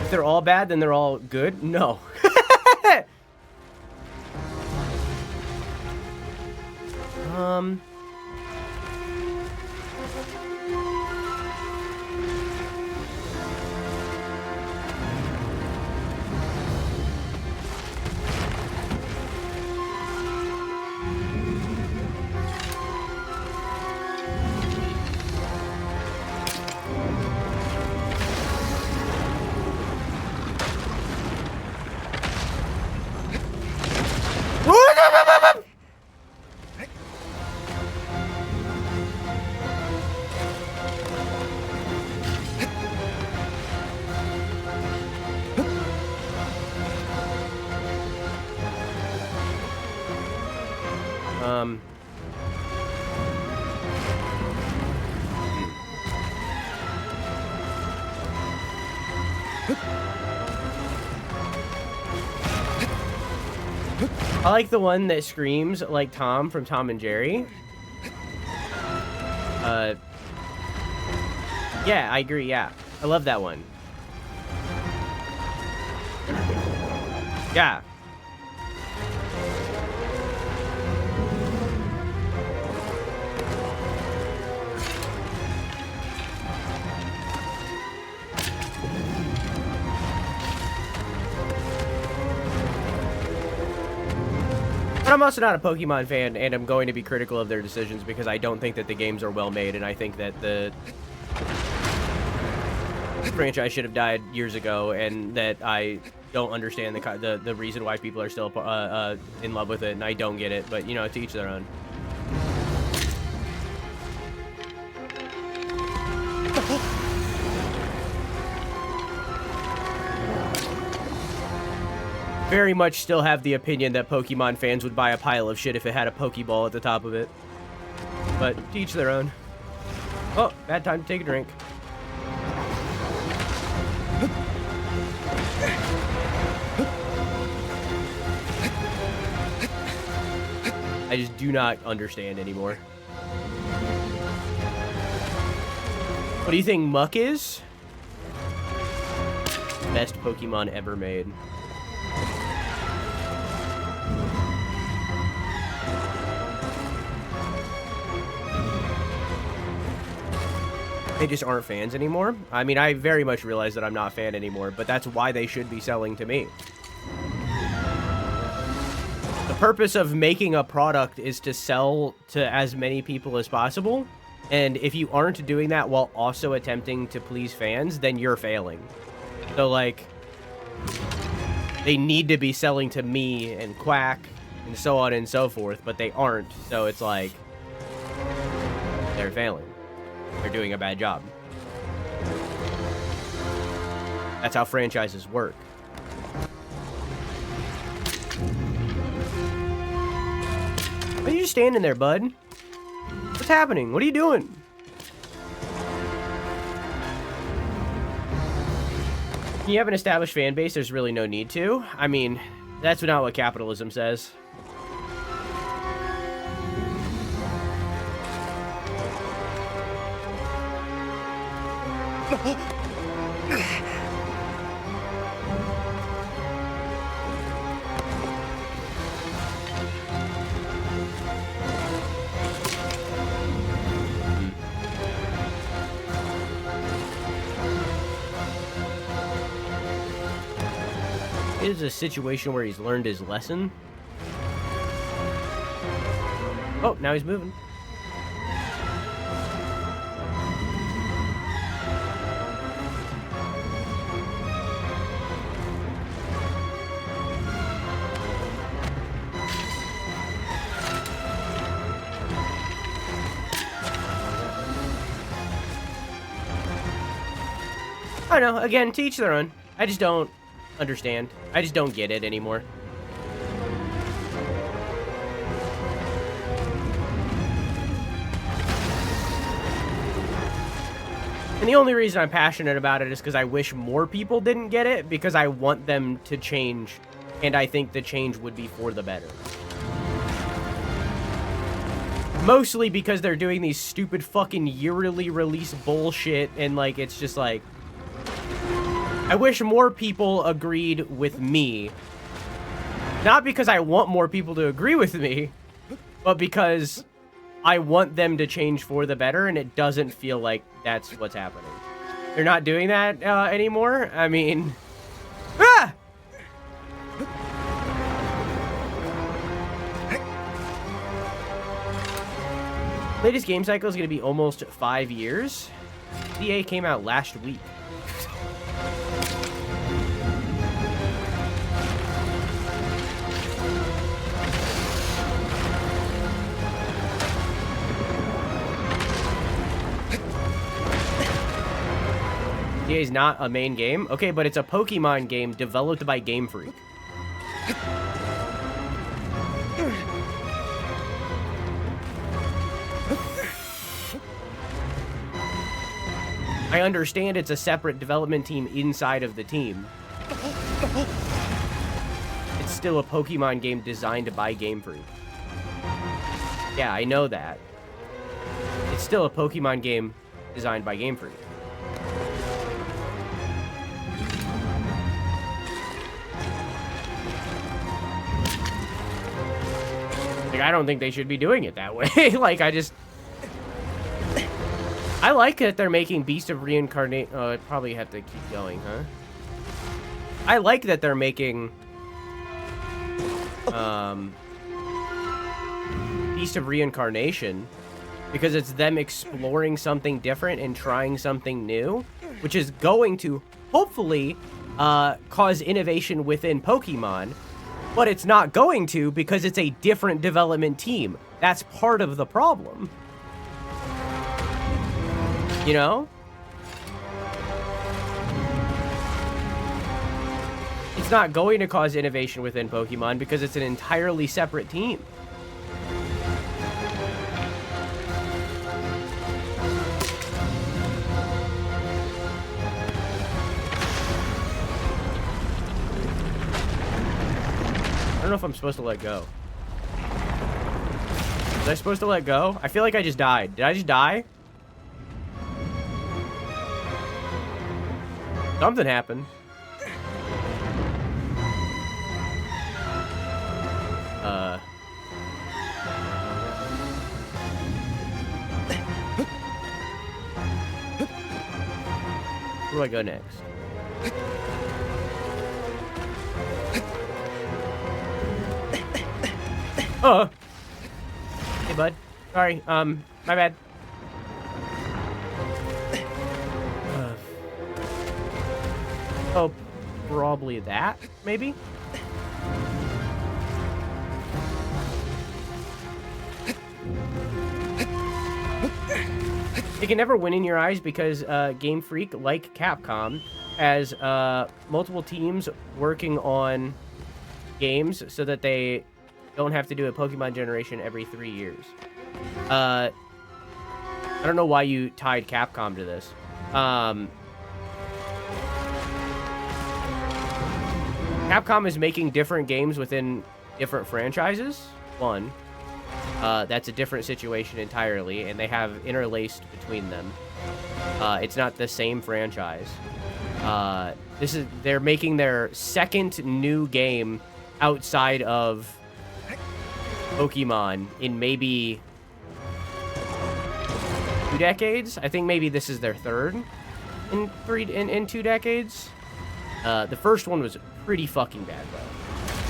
If they're all bad, then they're all good? No. I like the one that screams like Tom from Tom and Jerry. Yeah, I agree, yeah. I love that one. Yeah. But I'm also not a Pokemon fan, and I'm going to be critical of their decisions because I don't think that the games are well made, and I think that the franchise should have died years ago, and that I don't understand the reason why people are still in love with it, and I don't get it. But, you know, to each their own. very much still have the opinion that Pokemon fans would buy a pile of shit if it had a Pokeball at the top of it. But to each their own. Oh, bad time to take a drink. I just do not understand anymore. What do you think Muck is? Best Pokemon ever made. They just aren't fans anymore. I mean, I very much realize that I'm not a fan anymore, but that's why they should be selling to me. The purpose of making a product is to sell to as many people as possible. And if you aren't doing that while also attempting to please fans, then you're failing. So, like, they need to be selling to me and Quack and so on and so forth, but they aren't. So it's like, they're failing. They're doing a bad job. That's how franchises work. Why are you just standing there, bud? What's happening? What are you doing? When you have an established fan base, there's really no need to. I mean, that's not what capitalism says. It is a situation where he's learned his lesson. Oh, now he's moving. I know, again, to each their own. I just don't understand. I just don't get it anymore. And the only reason I'm passionate about it is because I wish more people didn't get it, because I want them to change, and I think the change would be for the better. Mostly because they're doing these stupid fucking yearly release bullshit, and, like, it's just like, I wish more people agreed with me. Not because I want more people to agree with me, but because I want them to change for the better, and it doesn't feel like that's what's happening. They're not doing that anymore? I mean... Ah! Latest game cycle is going to be almost 5 years. EA came out last week. EA is not a main game. Okay, but it's a Pokemon game developed by Game Freak. I understand it's a separate development team inside of the team. It's still a Pokemon game designed by Game Freak. Yeah, I know that. It's still a Pokemon game designed by Game Freak. Like, I don't think they should be doing it that way. Like, I like that they're making Beast of Reincarnation. Oh, I probably have to keep going, huh? I like that they're making Beast of Reincarnation, because it's them exploring something different and trying something new, which is going to hopefully cause innovation within Pokemon, but it's not going to because it's a different development team. That's part of the problem. You know? it's not going to cause innovation within Pokemon because it's an entirely separate team. I don't know if I'm supposed to let go. Was I supposed to let go? I feel like I just died. Did I just die? Something happened. Where do I go next? Oh. Hey, bud. Sorry. My bad. Oh, probably that, maybe? It can never win in your eyes because Game Freak, like Capcom, has multiple teams working on games so that they don't have to do a Pokemon generation every 3 years. I don't know why you tied Capcom to this. Capcom is making different games within different franchises. One. That's a different situation entirely, and they have interlaced between them. It's not the same franchise. They're making their second new game outside of Pokemon in maybe 2 decades. I think maybe this is their third in 2 decades. The first one was pretty fucking bad,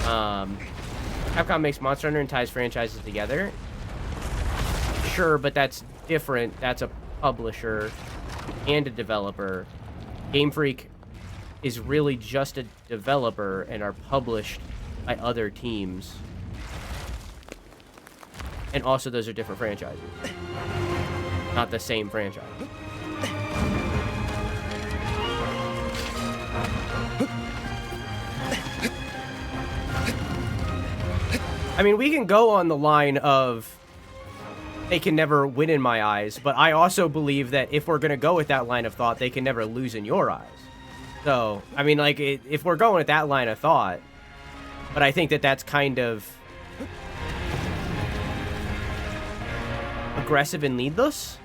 though. Capcom makes Monster Hunter and ties franchises together. Sure, but that's different. That's a publisher and a developer. Game Freak is really just a developer and are published by other teams. And also, those are different franchises. Not the same franchise. I mean, we can go on the line of they can never win in my eyes, but I also believe that if we're going to go with that line of thought, they can never lose in your eyes. So, I mean, like, if we're going with that line of thought, but I think that that's kind of aggressive and needless.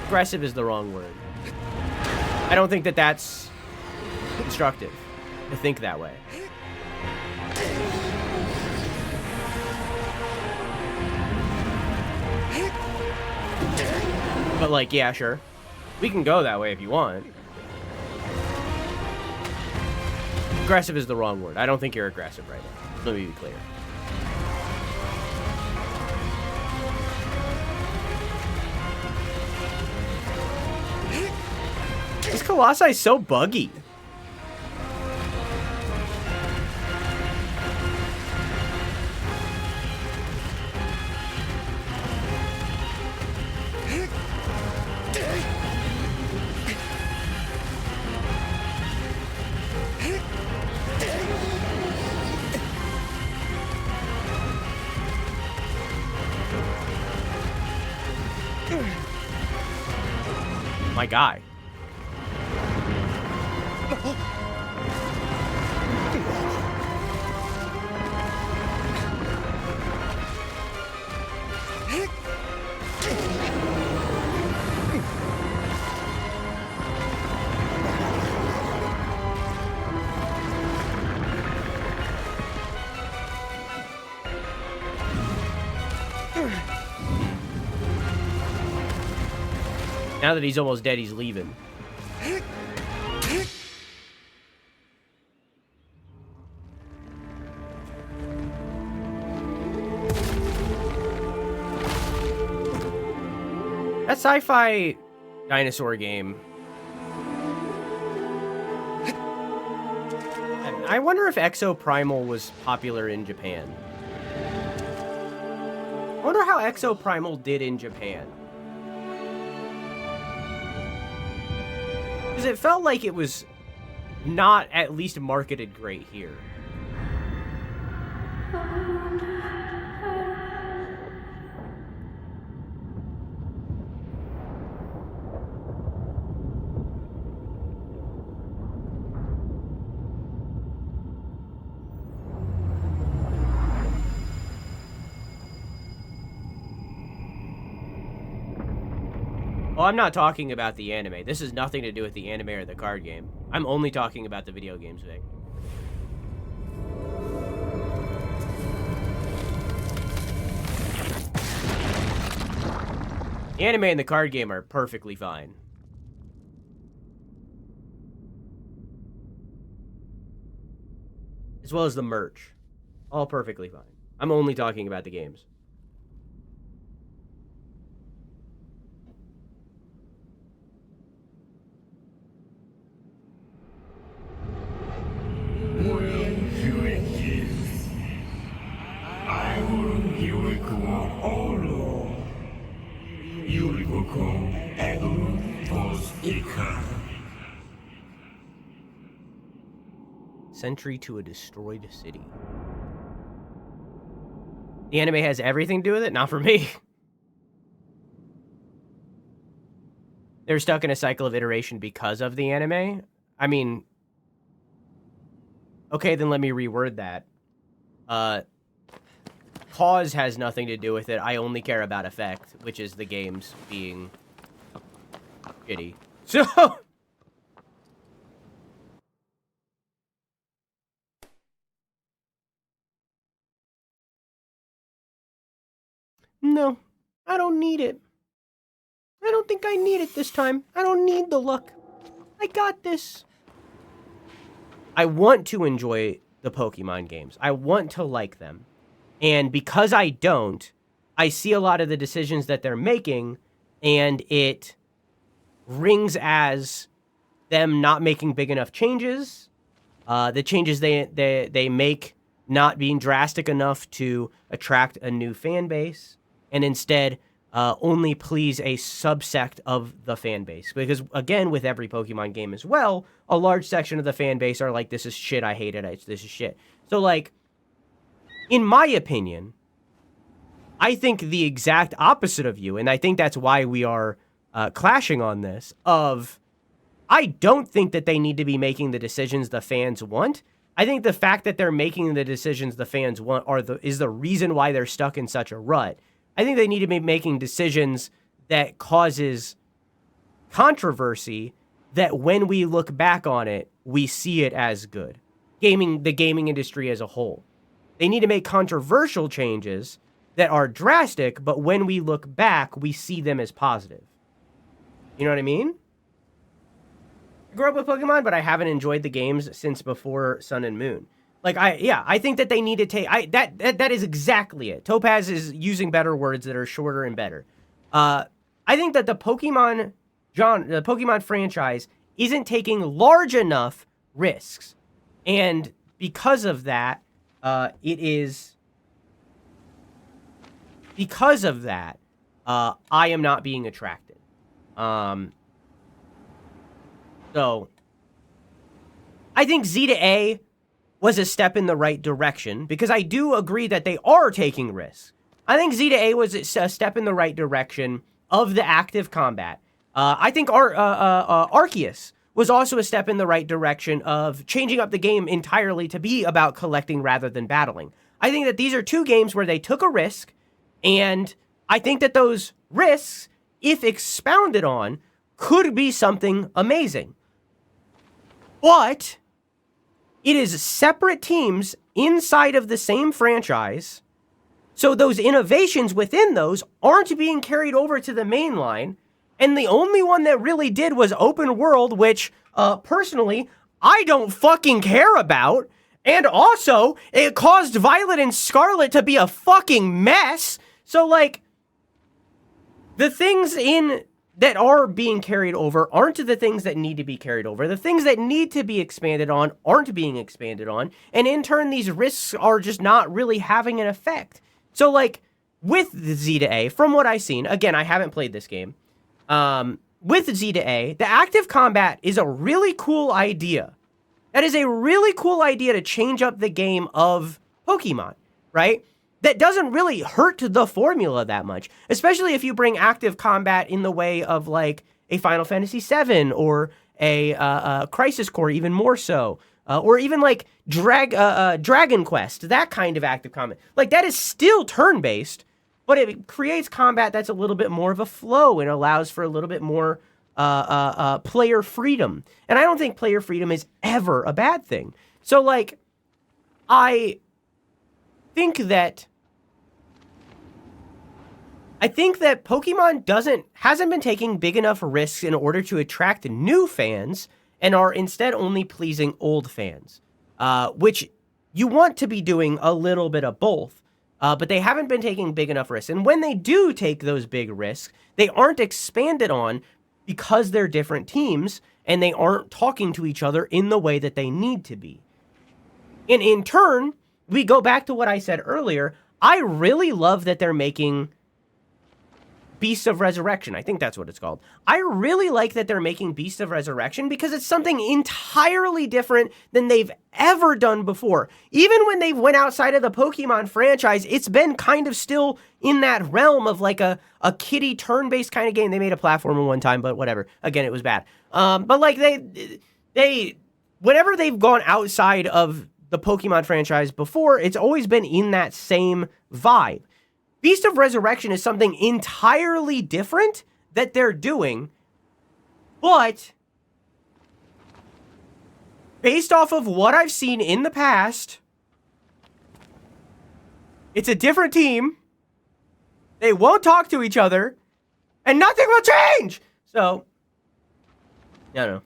Aggressive is the wrong word. I don't think that that's constructive to think that way. But, like, yeah, sure. We can go that way if you want. Aggressive is the wrong word. I don't think you're aggressive right now. Let me be clear. This Colossi is so buggy. My guy. Now that he's almost dead, he's leaving. That sci-fi dinosaur game. I wonder if Exoprimal was popular in Japan. I wonder how Exoprimal did in Japan. Because it felt like it was not at least marketed great here. Oh, I'm not talking about the anime. This has nothing to do with the anime or the card game. I'm only talking about the video games, Vic. The anime and the card game are perfectly fine. As well as the merch. All perfectly fine. I'm only talking about the games. Sentry to a destroyed city. The anime has everything to do with it? Not for me. They're stuck in a cycle of iteration because of the anime? I mean... Okay, then let me reword that. Cause has nothing to do with it. I only care about effect, which is the games being... shitty. So... No, I don't need it. I don't think I need it this time. I don't need the luck. I got this. I want to enjoy the Pokemon games. I want to like them. And because I don't, I see a lot of the decisions that they're making, and it rings as them not making big enough changes. The changes they make not being drastic enough to attract a new fan base. And instead, only please a subsect of the fan base. Because, again, with every Pokemon game as well, a large section of the fan base are like, this is shit, I hate it, this is shit. So, like, in my opinion, I think the exact opposite of you, and I think that's why we are clashing on this, I don't think that they need to be making the decisions the fans want. I think the fact that they're making the decisions the fans want is the reason why they're stuck in such a rut. I think they need to be making decisions that causes controversy, that when we look back on it, we see it as good. The gaming industry as a whole. They need to make controversial changes that are drastic, but when we look back, we see them as positive. You know what I mean? I grew up with Pokemon, but I haven't enjoyed the games since before Sun and Moon. Like, I think that they need to take... That is exactly it. Topaz is using better words that are shorter and better. I think that the Pokemon franchise isn't taking large enough risks. And because of that, I am not being attracted. So, I think Z to A was a step in the right direction, because I do agree that they are taking risks. I think Z to A was a step in the right direction of the active combat. I think Arceus was also a step in the right direction of changing up the game entirely to be about collecting rather than battling. I think that these are two games where they took a risk, and I think that those risks, if expounded on, could be something amazing. But it is separate teams inside of the same franchise, so those innovations within those aren't being carried over to the main line, and the only one that really did was open world, which, personally, I don't fucking care about, and also, it caused Violet and Scarlet to be a fucking mess, so, like, the things that are being carried over aren't the things that need to be carried over. The things that need to be expanded on aren't being expanded on. And in turn, these risks are just not really having an effect. So, like, with the Z to A, from what I've seen, again, I haven't played this game. With Z to A, the active combat is a really cool idea. That is a really cool idea to change up the game of Pokemon, right? That doesn't really hurt the formula that much, especially if you bring active combat in the way of like a Final Fantasy VII or a Crisis Core, even more so, or even like Dragon Quest, that kind of active combat. Like that is still turn-based, but it creates combat that's a little bit more of a flow and allows for a little bit more player freedom. And I don't think player freedom is ever a bad thing. So like, I think that Pokemon hasn't been taking big enough risks in order to attract new fans and are instead only pleasing old fans, which you want to be doing a little bit of both, but they haven't been taking big enough risks. And when they do take those big risks, they aren't expanded on because they're different teams and they aren't talking to each other in the way that they need to be. And in turn, we go back to what I said earlier. I really love that they're making Beast of Resurrection. I think that's what it's called. I really like that they're making Beast of Resurrection because it's something entirely different than they've ever done before. Even when they went outside of the Pokemon franchise, it's been kind of still in that realm of like a kiddie turn-based kind of game. They made a platformer one time, but whatever. Again, it was bad. But like they whenever they've gone outside of the Pokemon franchise before, it's always been in that same vibe. Beast of Resurrection is something entirely different that they're doing, but based off of what I've seen in the past, it's a different team. They won't talk to each other, and nothing will change. So, I don't know.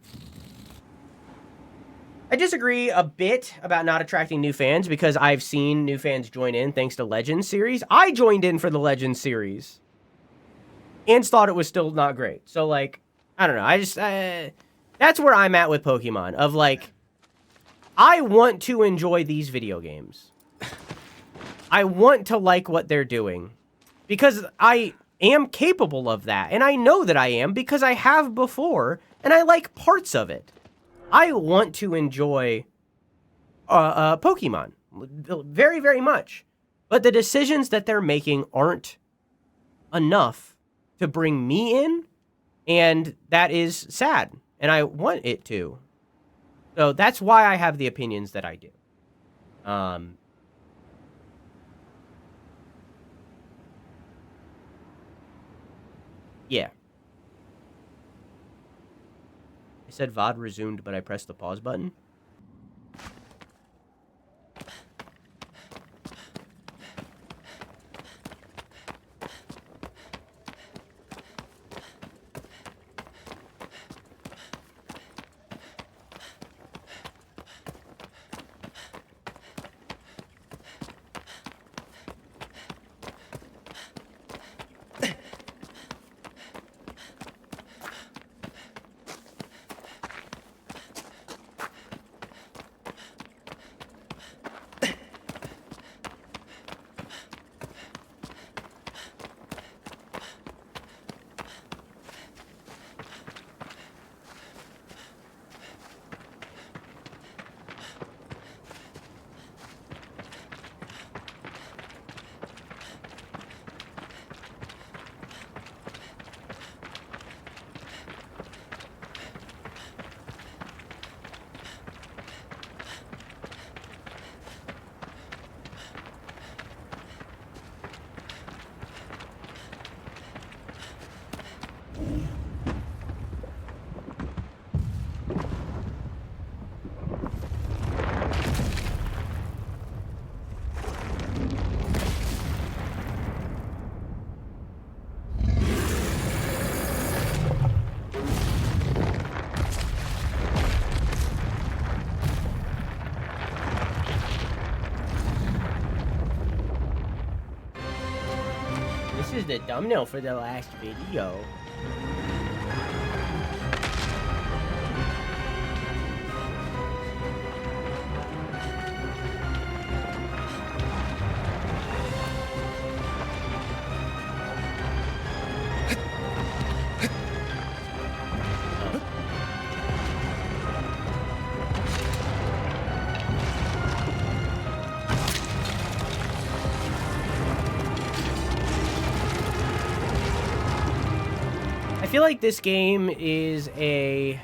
I disagree a bit about not attracting new fans because I've seen new fans join in thanks to Legends series. I joined in for the Legends series and thought it was still not great. So, like, I don't know. I just, that's where I'm at with Pokemon. Of, like, I want to enjoy these video games. I want to like what they're doing because I am capable of that. And I know that I am because I have before, and I like parts of it. I want to enjoy Pokemon very, very much. But the decisions that they're making aren't enough to bring me in, and that is sad, and I want it to. So that's why I have the opinions that I do. Yeah. I said VOD resumed, but I pressed the pause button. This is the thumbnail for the last video. feel like this game is a...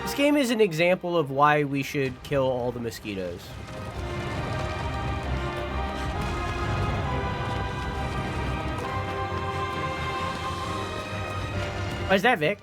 This game is an example of why we should kill all the mosquitoes. Why is that, Vic?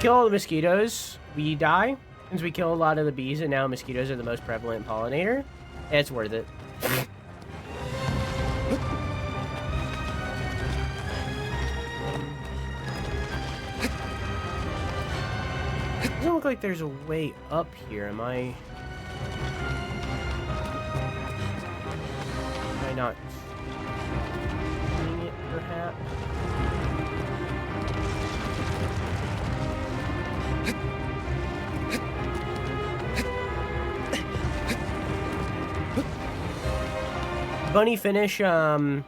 Kill all the mosquitoes, we die. Since we kill a lot of the bees, and now mosquitoes are the most prevalent pollinator, it's worth it. Doesn't look like there's a way up here. Am I not seeing it, perhaps? Bunny finish, Requiem?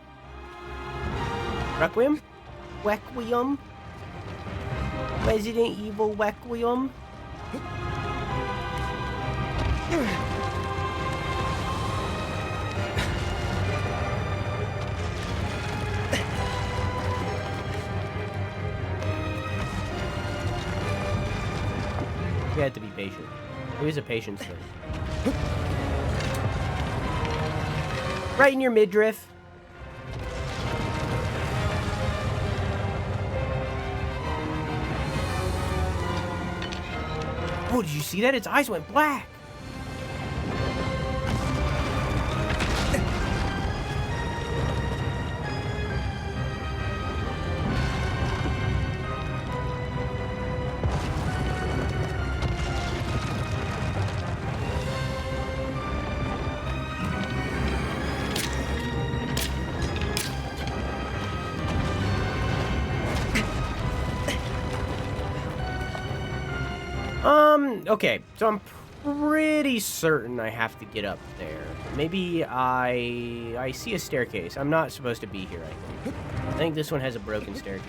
Requiem? Resident Evil Requiem? You have to be patient. It is a patience thing. Right in your midriff. Oh, did you see that? Its eyes went black. Okay, so I'm pretty certain I have to get up there. Maybe I see a staircase. I'm not supposed to be here, I think. I think this one has a broken staircase.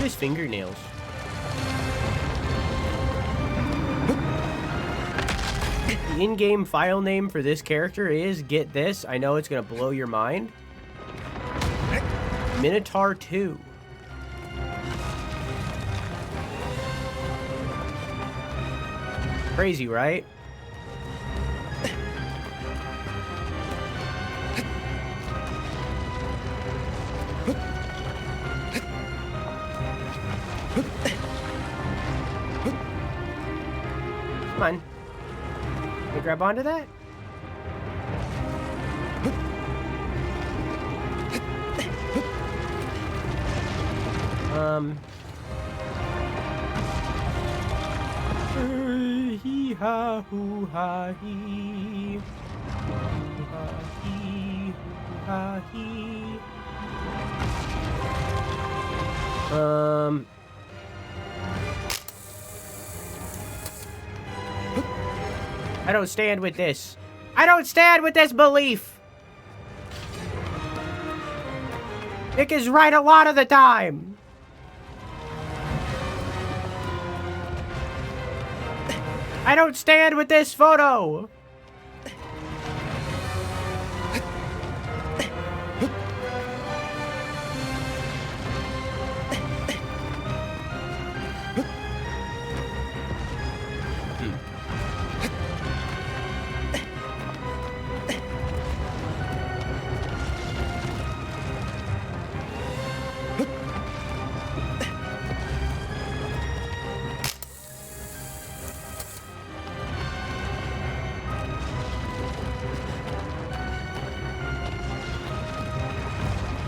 His fingernails. The in-game file name for this character is, get this, I know it's gonna blow your mind, Minotaur 2. Crazy, right? Come on. Can you grab onto that? Hee ha hoo ha hee. Hoo ha hee. Hoo ha hee. I don't stand with this. I don't stand with this belief. Nick is right a lot of the time. I don't stand with this photo.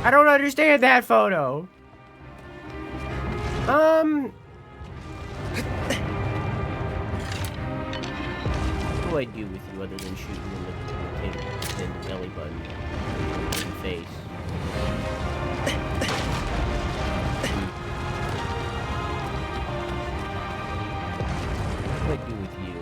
I don't understand that photo. What do I do with you other than shoot you in the belly button and face? What do I do with you?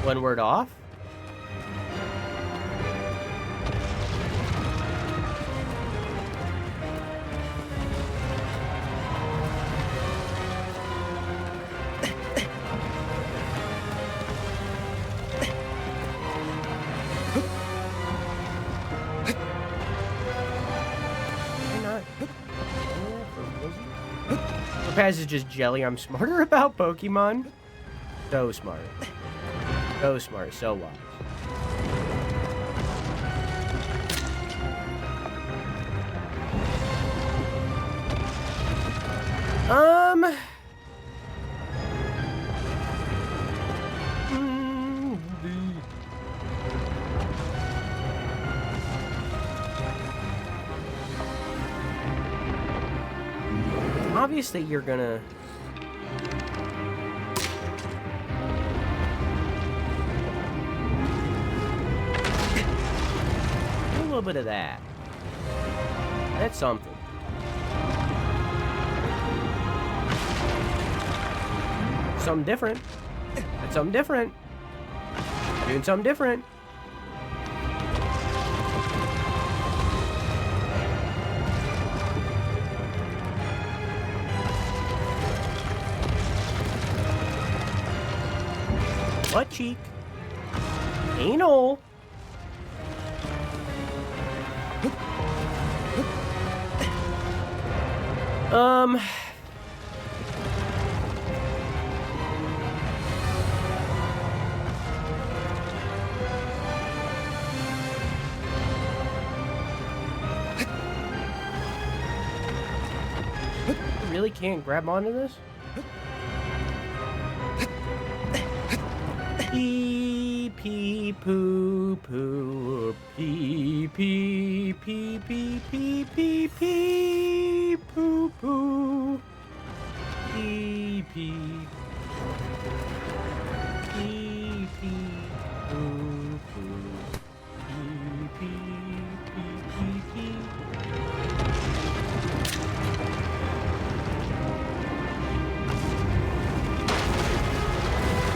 One word off? Topaz is just jelly. I'm smarter about Pokemon. So smart. So smart, so wise. Obviously, you're gonna... A little bit of that. That's something. Something different. That's something different. Doing something different. Butt cheek. Anal. Really can't grab onto this? Pee pee poo poo pee pee pee pee pee pee pee poo poo pee pee pee pee poo poo pee pee pee pee.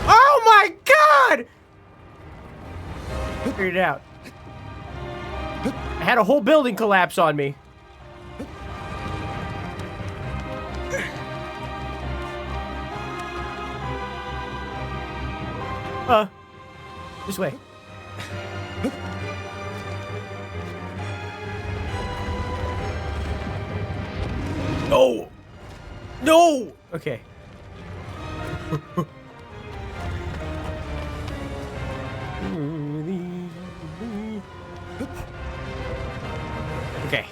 Oh my God! Figured it out. I had a whole building collapse on me. This way. No! No! Okay. Okay.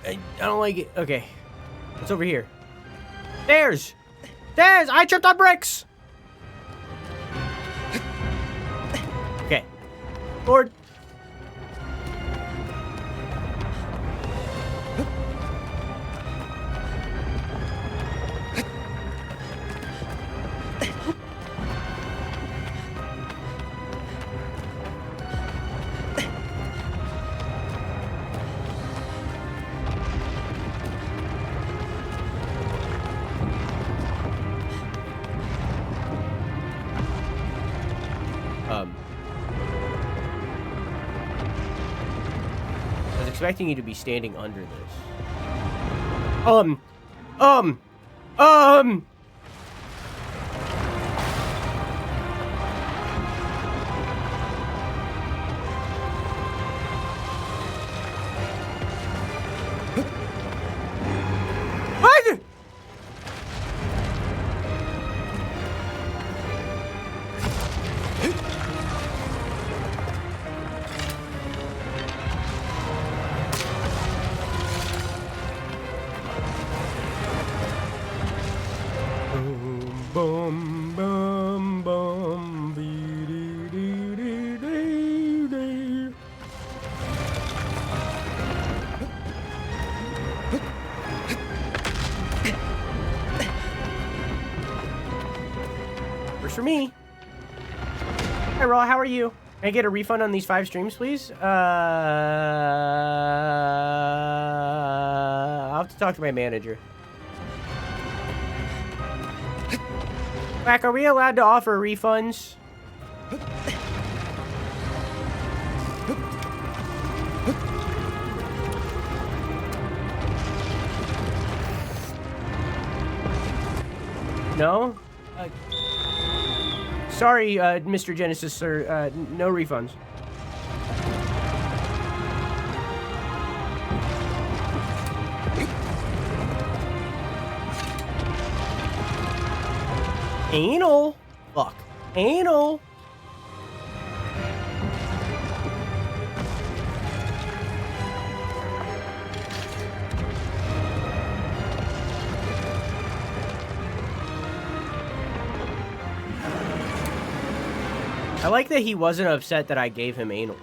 I don't like it. Okay. What's over here? Stairs! Stairs! I tripped on bricks! Okay. Lord. expecting you to be standing under this. Um. What? Boom, boom, boom, be-dee-dee-dee-dee-dee. First for me. Hi, Raw, how are you? Can I get a refund on these 5 streams, please? I'll have to talk to my manager. Quack, are we allowed to offer refunds? No? Sorry, Mr. Genesis, sir. No refunds. Anal. Fuck. Anal. I like that he wasn't upset that I gave him anal.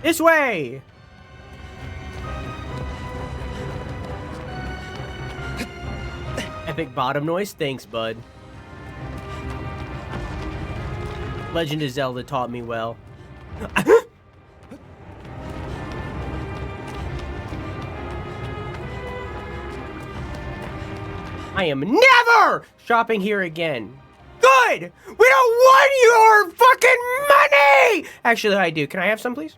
This way! Epic bottom noise? Thanks, bud. Legend of Zelda taught me well. I am never shopping here again. Good! We don't want your fucking money! Actually, I do. Can I have some, please?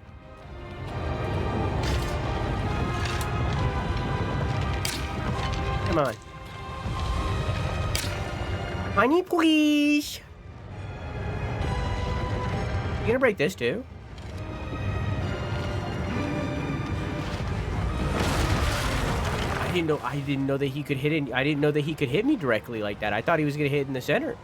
Come on. Money, please. You gonna break this too? I didn't know that he could hit it. I didn't know that he could hit me directly like that. I thought he was gonna hit in the center.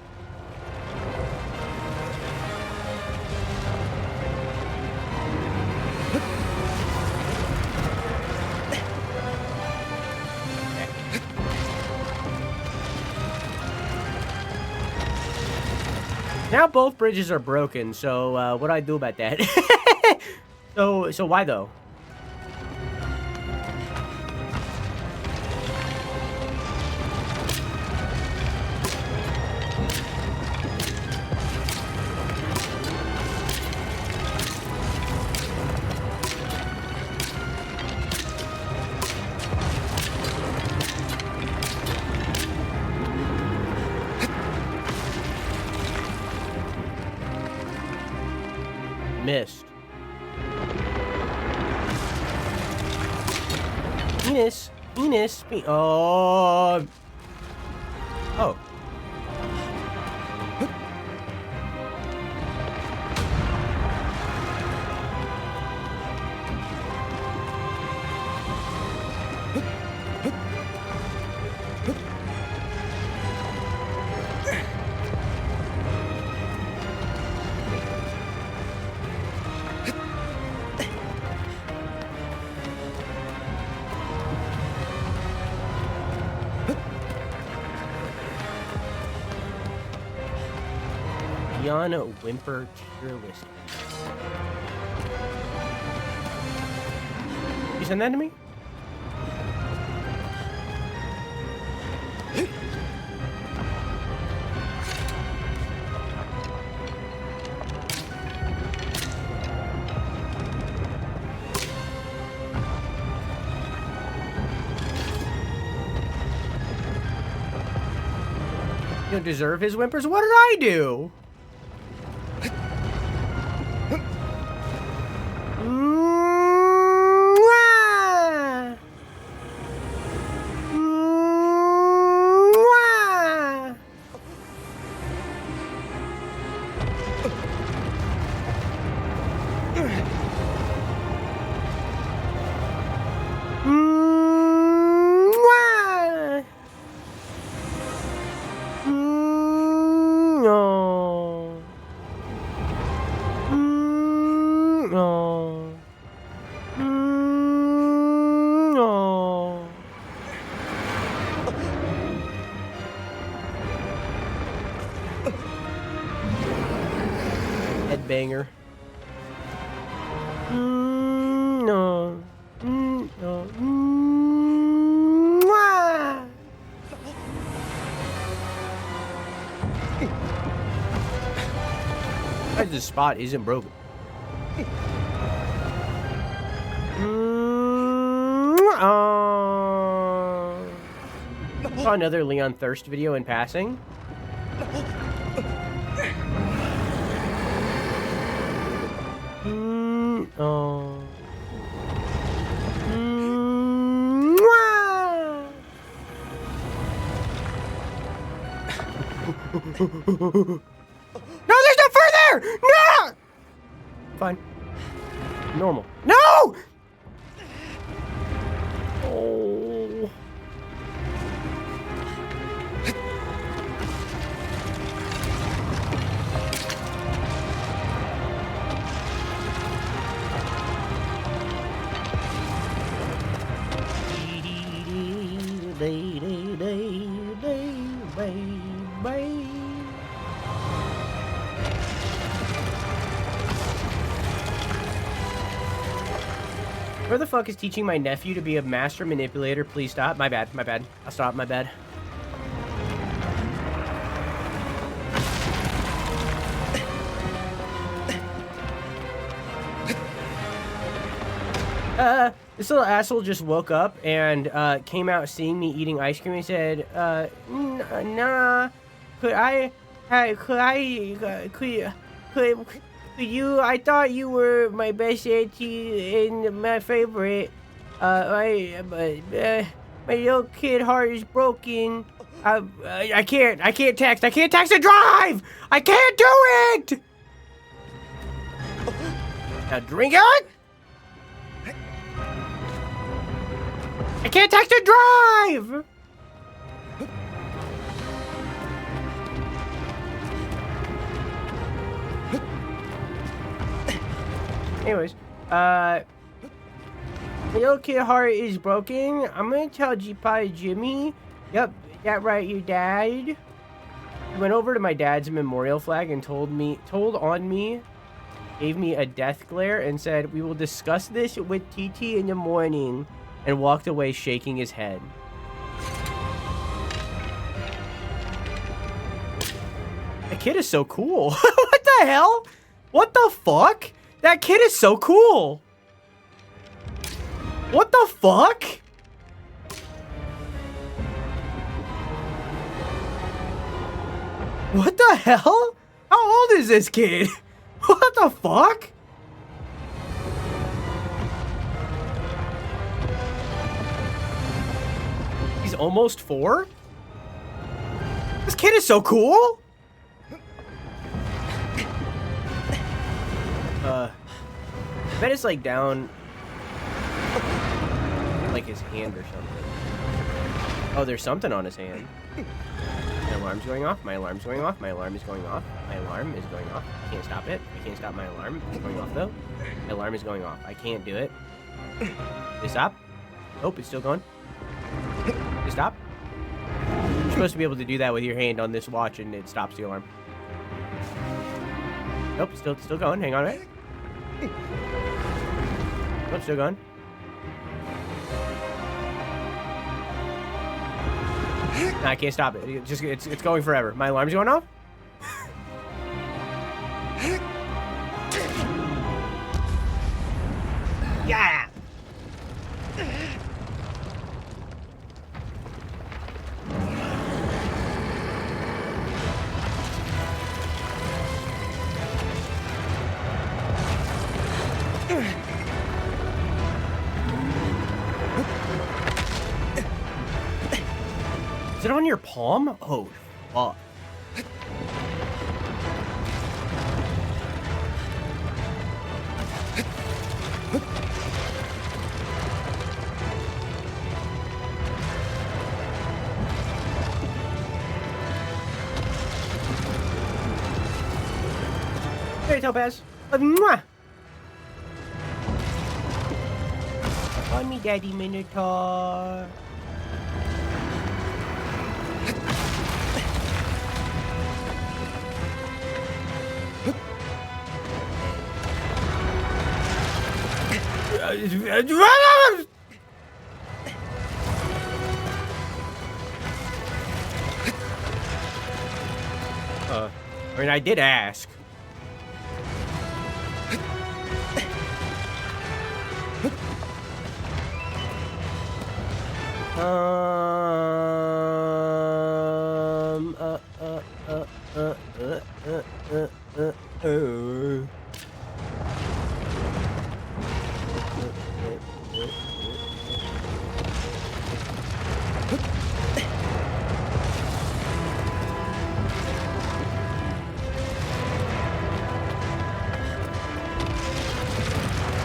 Now both bridges are broken, so what do I do about that? so why though? Missed. Enos. Oh. Beyond a whimper tier list. send that to me? You don't deserve his whimpers? What did I do? Mwah! Mwah! Mwah! No. No. No. Headbanger. No. No. Mwah! This spot isn't broken. Saw another Leon Thirst video in passing. No, there's no further! No! Fine. Normal. No! Oh. Where the fuck is teaching my nephew to be a master manipulator? Please stop. My bad. My bad. I'll stop. My bad. This little asshole just woke up and came out seeing me eating ice cream and said, nah, could you, I thought you were my best auntie and my favorite. My little kid heart is broken. I can't text and drive! I can't do it! Now drink it! I can't text and drive! Anyways, the little kid heart is broken. I'm gonna tell G-Pod Jimmy. Yep, that right, your dad. He went over to my dad's memorial flag and told on me, gave me a death glare and said, "We will discuss this with TT in the morning," and walked away shaking his head. That kid is so cool. What the hell? What the fuck? That kid is so cool. What the fuck? What the hell? How old is this kid? What the fuck? He's almost 4? This kid is so cool. I bet it's like down, like his hand or something. Oh, there's something on his hand. My alarm's going off. My alarm's going off. My alarm is going off. My alarm is going off. I can't stop it. I can't stop my alarm. It's going off though. My alarm is going off. I can't do it. Did it stop? Nope, it's still going. Did it stop? You're supposed to be able to do that with your hand on this watch and it stops the alarm. Nope, still going. Hang on, right? Nope, still going. No, I can't stop it. It's going forever. My alarm's going off? Yeah! Is it on your palm? Oh, fuck. Hey, Topaz. Mwah! On me, Daddy Minotaur. I mean, I did ask.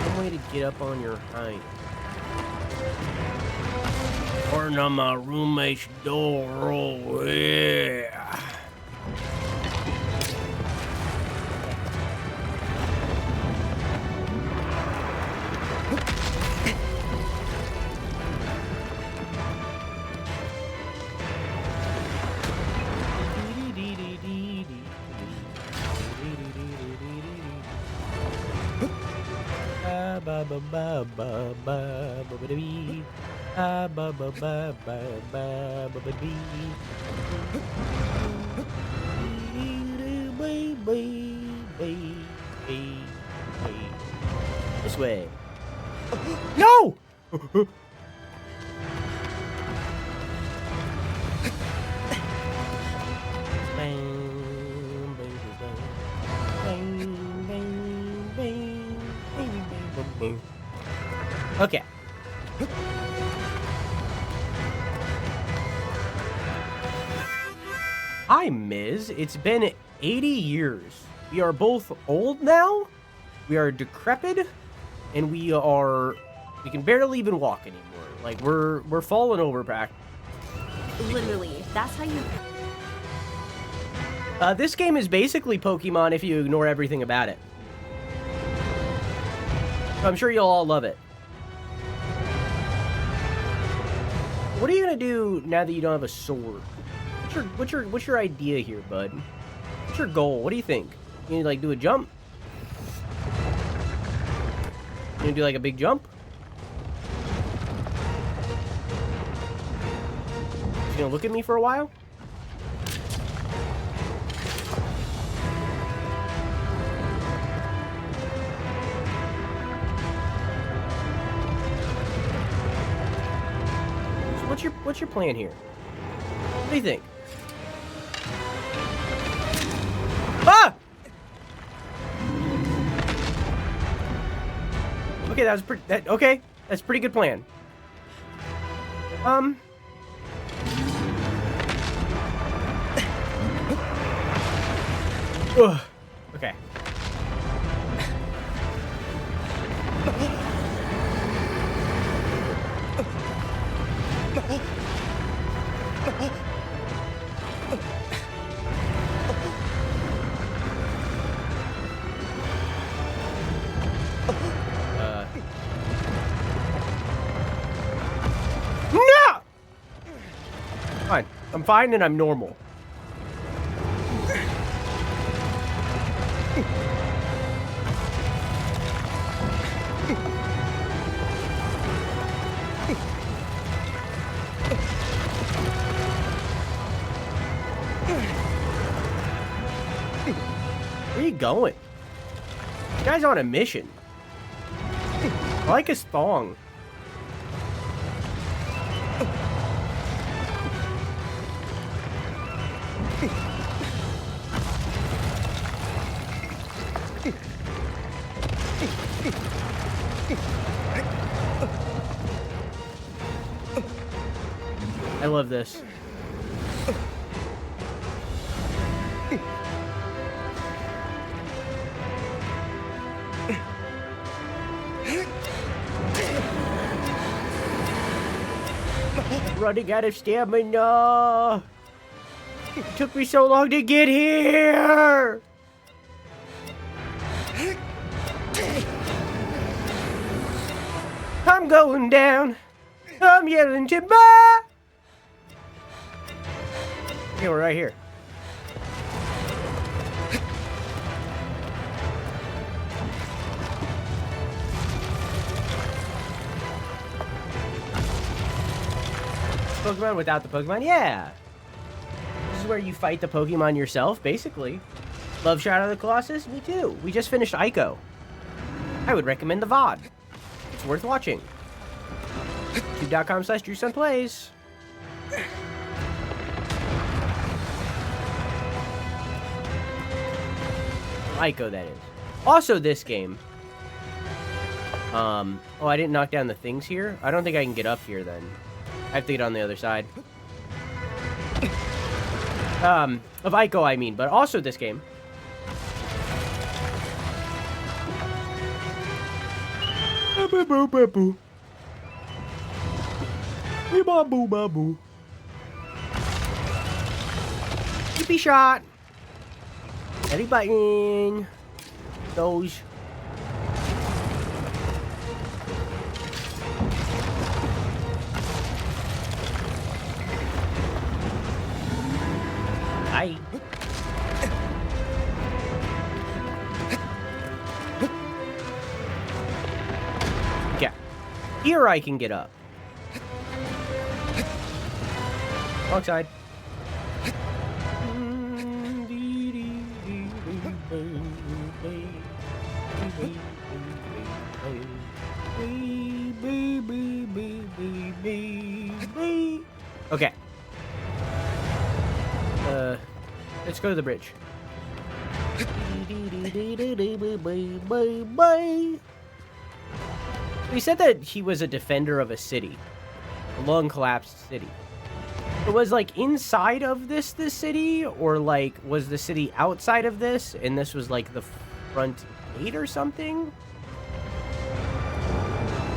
Some way to get up on your hind. Turn on my roommate's door, oh yeah. Ba ba ba ba ba ba ba dee. Ba ba ba ba ba ba ba dee. This way. No! Okay. Hi, Ms. It's been 80 years. We are both old now. We are decrepit, and we can barely even walk anymore. Like we're falling over back. Literally, that's how you... This game is basically Pokemon if you ignore everything about it. So I'm sure you'll all love it. What are you gonna do now that you don't have a sword? What's your idea here, bud? What's your goal? What do you think? You need like do a jump? You gonna do like a big jump? You gonna look at me for a while? So what's your plan here? What do you think? Ah! Okay, that was pretty. Okay, that's a pretty good plan. Ugh. Okay. No! Fine. I'm fine and I'm normal. going? This guy's on a mission. I like his thong. I love this. Running out of stamina. It took me so long to get here. I'm going down. I'm yelling timber. Okay, we're right here. Pokemon without the Pokemon? Yeah. This is where you fight the Pokemon yourself, basically. Love Shadow of the Colossus? Me too. We just finished Ico. I would recommend the VOD. It's worth watching. YouTube.com/DrewSunPlays. Ico, that is. Also, this game. Oh, I didn't knock down the things here. I don't think I can get up here then. I have to get on the other side. Of Ico, I mean, but also this game. Yippee shot. Eddie biting. Those. Hi. Okay. Here I can get up. Wrong side. Okay. Let's go to the bridge. He said that he was a defender of a city. A long collapsed city. It was like inside of this city, or like was the city outside of this and this was like the front gate or something?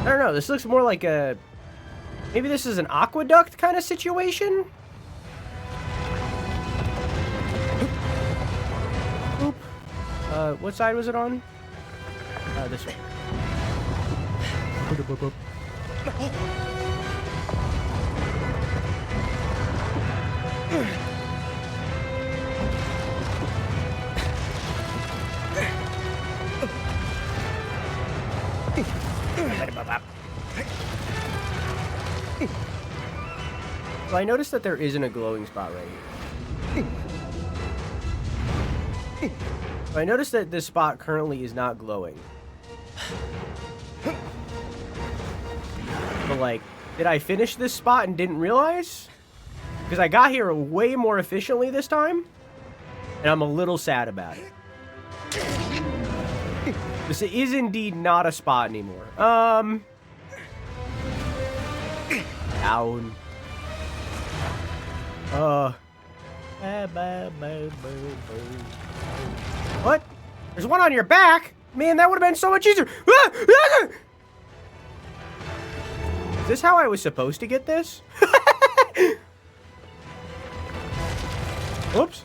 I don't know. This looks more like a... Maybe this is an aqueduct kind of situation? Oop. What side was it on? This way. So I noticed that there isn't a glowing spot right here. So I noticed that this spot currently is not glowing. But like, did I finish this spot and didn't realize? Because I got here way more efficiently this time, and I'm a little sad about it. This is indeed not a spot anymore. Down. What? There's one on your back? Man, that would have been so much easier. Is this how I was supposed to get this? Whoops.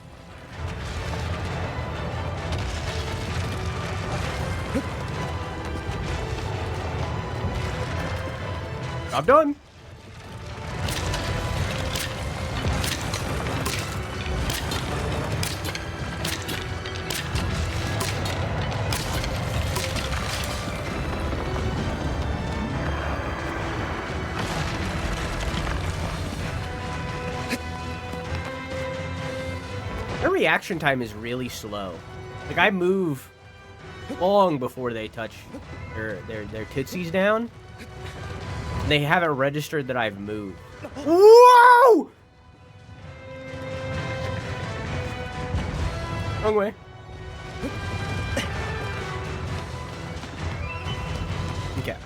I'm done. Their reaction time is really slow. Like, I move long before they touch their tootsies down. And they haven't registered that I've moved. Whoa! Wrong way. Okay.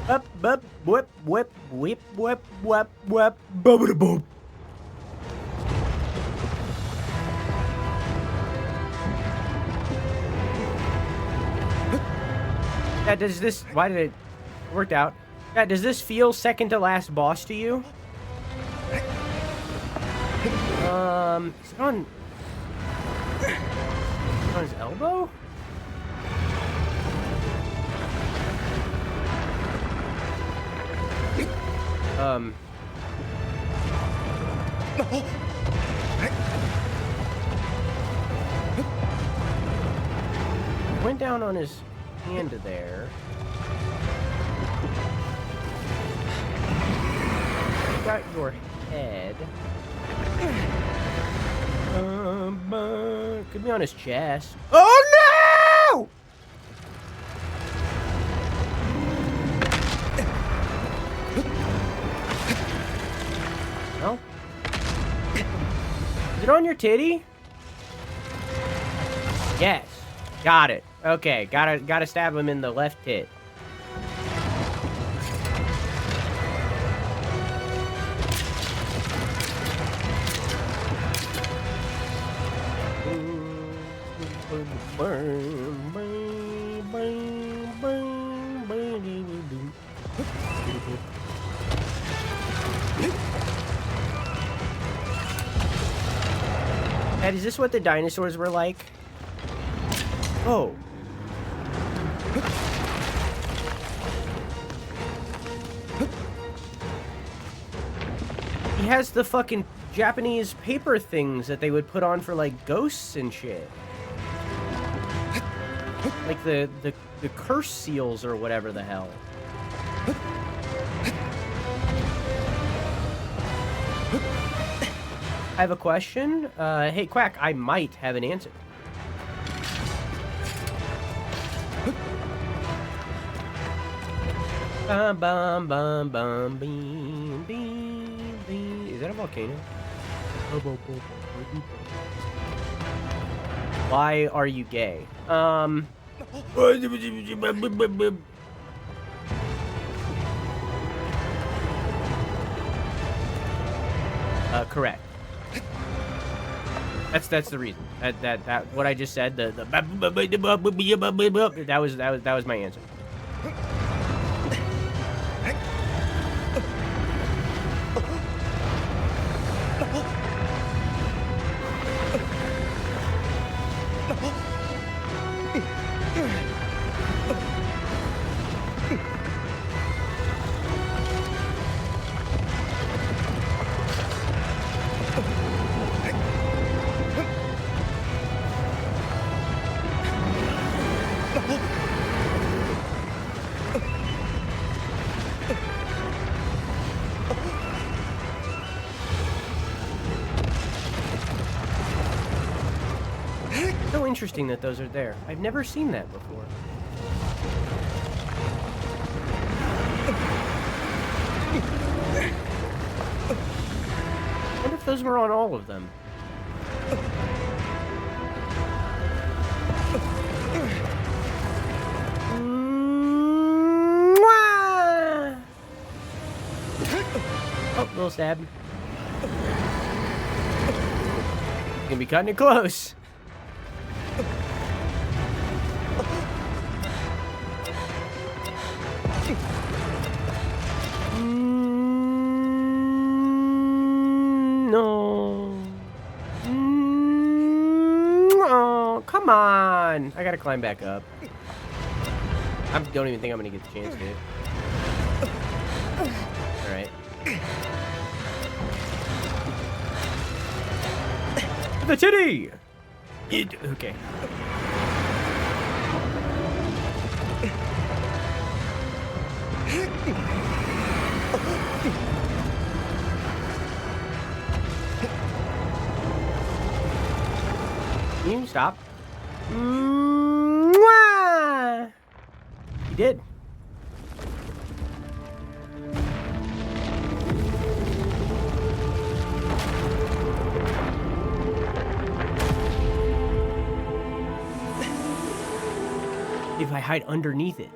Up, up, whip, whip, whip, whip, whip, whip, bubba boop. Yeah, does this, why did it worked out? Yeah, does this feel second to last boss to you? Is it on his elbow? Went down on his hand there. Got your head. Could be on his chest. Oh no! No? Is it on your titty? Yes. Got it. Okay, gotta stab him in the left tit. Dad, is this what the dinosaurs were like? Oh. He has the fucking Japanese paper things that they would put on for, like, ghosts and shit. Like the curse seals or whatever the hell. I have a question. Hey, Quack, I might have an answer. Bum, bum, bum, bum, beam, beam, beam. Is that a volcano? Why are you gay? Correct. That's the reason. That what I just said. That was my answer. So interesting that those are there. I've never seen that before. I wonder if those were on all of them. Oh, little stab. Gonna be cutting it close. No. Oh, come on. I gotta climb back up. I don't even think I'm gonna get the chance to. Alright. The titty! Okay. you stop? Mwah! He did. If I hide underneath it.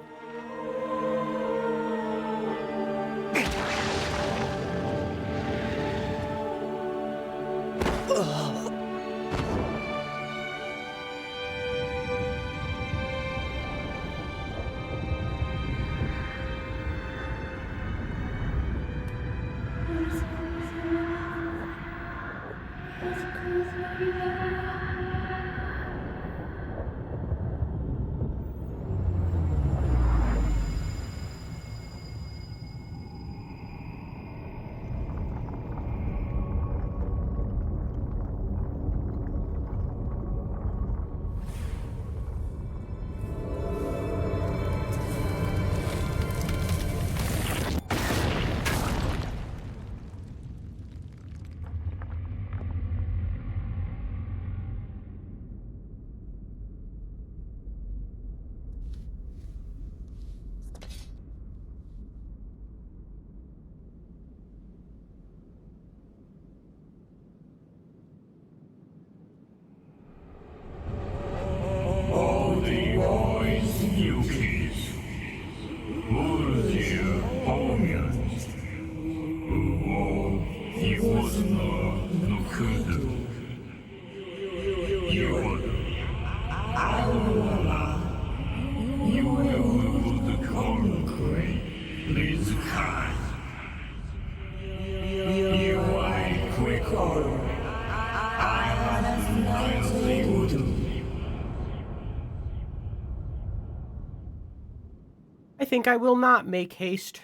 I think I will not make haste.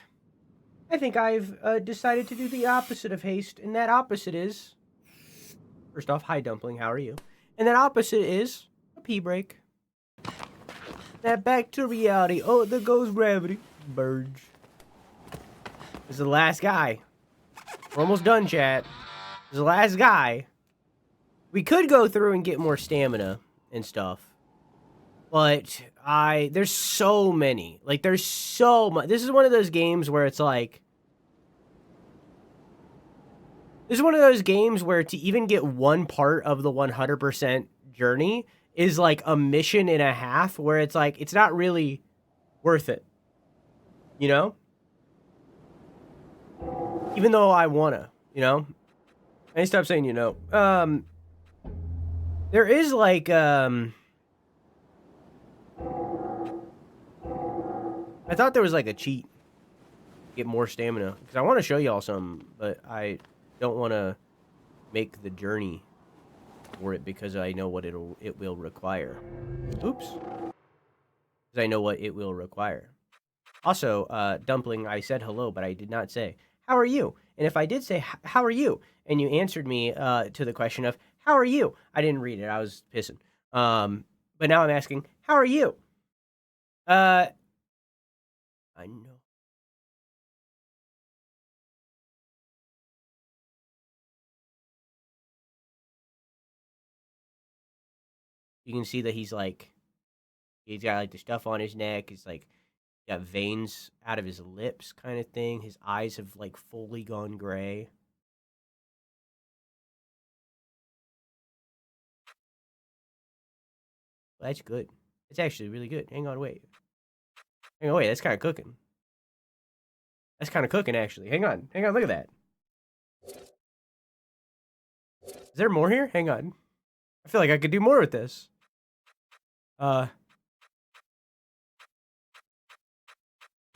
I think I've decided to do the opposite of haste, and that opposite is... First off, hi Dumpling, how are you? And that opposite is a pee break. Now back to reality. Oh, there goes gravity. Burge. This is the last guy. We're almost done, chat. This is the last guy. We could go through and get more stamina and stuff. But there's so many. Like, there's so much. This is one of those games where it's like... This is one of those games where to even get one part of the 100% journey is like a mission and a half, where it's like, it's not really worth it. You know? Even though I wanna, you know? I need to stop saying you know. There is like, I thought there was like a cheat. Get more stamina. Because I want to show y'all some, but I don't want to make the journey for it because I know what it will require. Oops. Because I know what it will require. Also, Dumpling, I said hello, but I did not say, how are you? And if I did say, how are you? And you answered me to the question of, how are you? I didn't read it. I was pissing. But now I'm asking, how are you? I know. You can see that he's got like the stuff on his neck. He's like got veins out of his lips kind of thing. His eyes have like fully gone gray. Well, that's good. It's actually really good. Hang on, wait. That's kind of cooking. That's kind of cooking, actually. Hang on, look at that. Is there more here? Hang on. I feel like I could do more with this. Look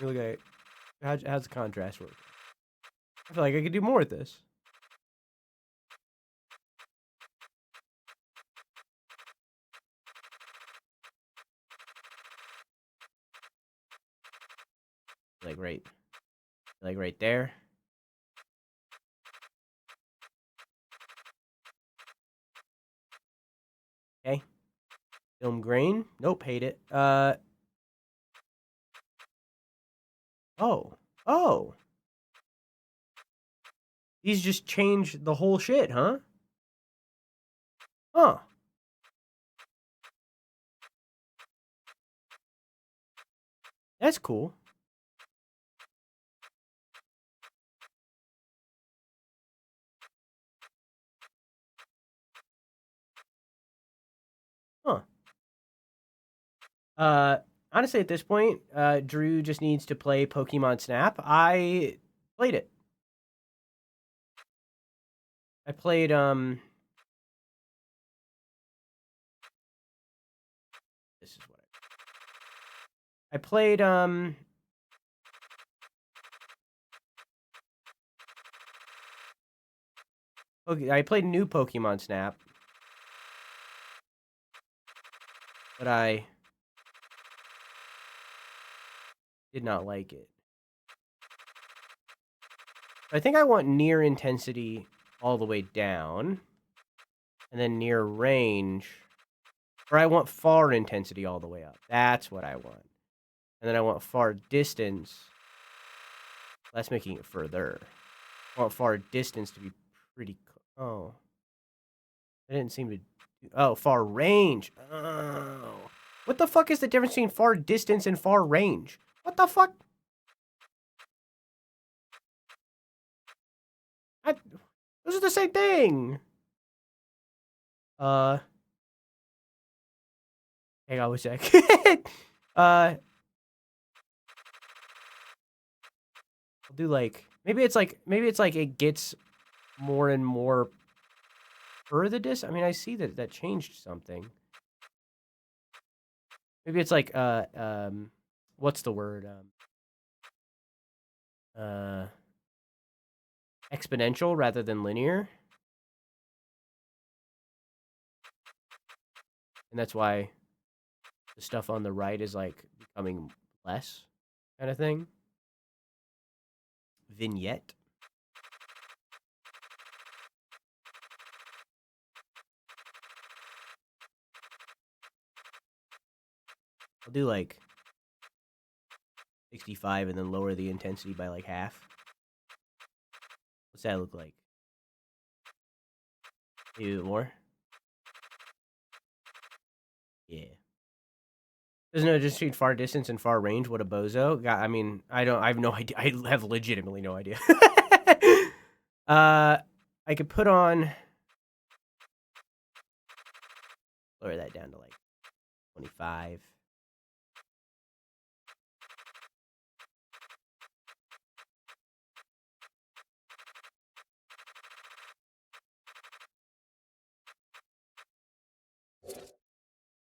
at it. How's the contrast work? I feel like I could do more with this. Like right there. Okay. Film grain. Nope, hate it. Oh. These just changed the whole shit, huh? Huh. That's cool. Huh. Honestly, at this point, Drew just needs to play Pokemon Snap. I played it. I played, this is what I played, okay, I played new Pokemon Snap. But I did not like it. I think I want near intensity all the way down. And then near range. Or I want far intensity all the way up. That's what I want. And then I want far distance. That's making it further. I want far distance to be pretty... Oh. I didn't seem to... Oh, far range. Oh. What the fuck is the difference between far distance and far range? What the fuck? Those are the same thing. Hang on a sec. I'll do like maybe it's like it gets more and more per the dis. I mean, I see that changed something. Maybe it's like what's the word? Exponential rather than linear. And that's why the stuff on the right is like becoming less kind of thing. Vignette. I'll do like 65 and then lower the intensity by like half. What's that look like? Maybe a bit more? Yeah. Doesn't know just between far distance and far range. What a bozo. God, I mean, I have no idea. I have legitimately no idea. I could put on... Lower that down to like 25.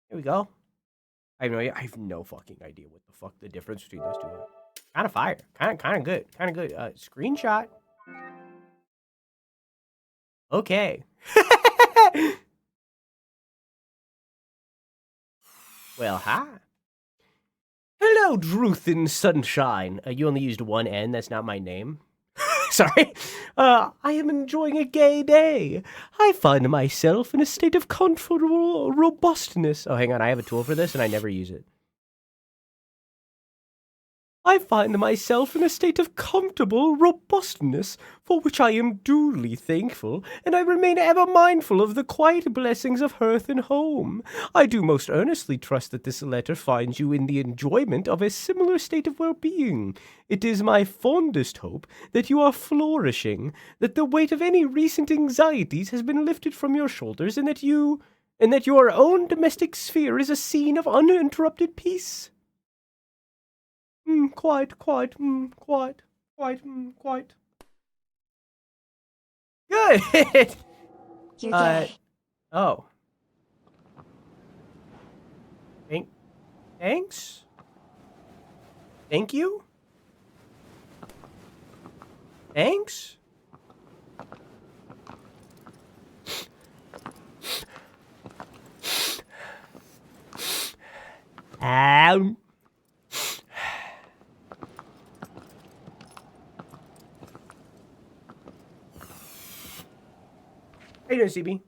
Here we go. I have no fucking idea what the fuck the difference between those two are. Kind of fire. Kind of good. Kind of good. Screenshot. Okay. Well, hi. Hello, Druthin Sunshine. You only used one N. That's not my name. Sorry. I am enjoying a gay day. I find myself in a state of comfortable robustness. Oh, hang on. I have a tool for this, and I never use it. I find myself in a state of comfortable robustness, for which I am duly thankful, and I remain ever mindful of the quiet blessings of hearth and home. I do most earnestly trust that this letter finds you in the enjoyment of a similar state of well-being. It is my fondest hope that you are flourishing, that the weight of any recent anxieties has been lifted from your shoulders, and that your own domestic sphere is a scene of uninterrupted peace. Quite. Good! You're gay. Oh. Thanks? Thank you? Thanks? How you doing, CB?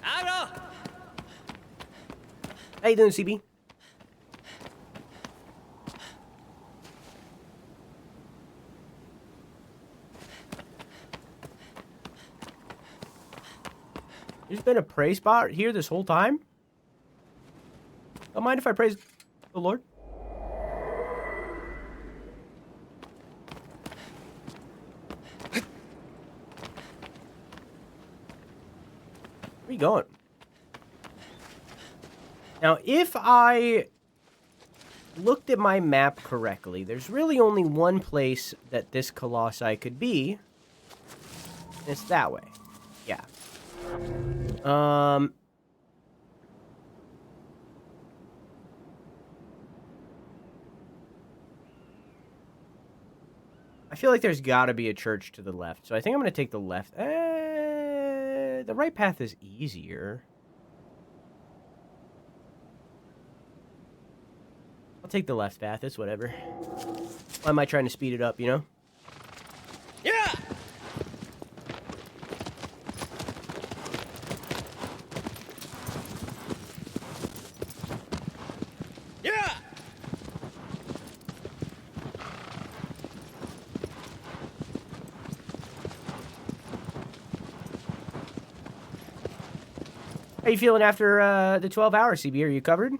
Agro! How you doing, CB? There's been a pray spot here this whole time? Don't mind if I praise the Lord. Where are you going? Now, if I looked at my map correctly, there's really only one place that this colossi could be. And it's that way. Yeah. I feel like there's got to be a church to the left, so I think I'm going to take the left. The right path is easier. I'll take the left path. It's whatever. Why am I trying to speed it up, you know? Yeah! Yeah! How you feeling after the 12 hours, CB? Are you covered?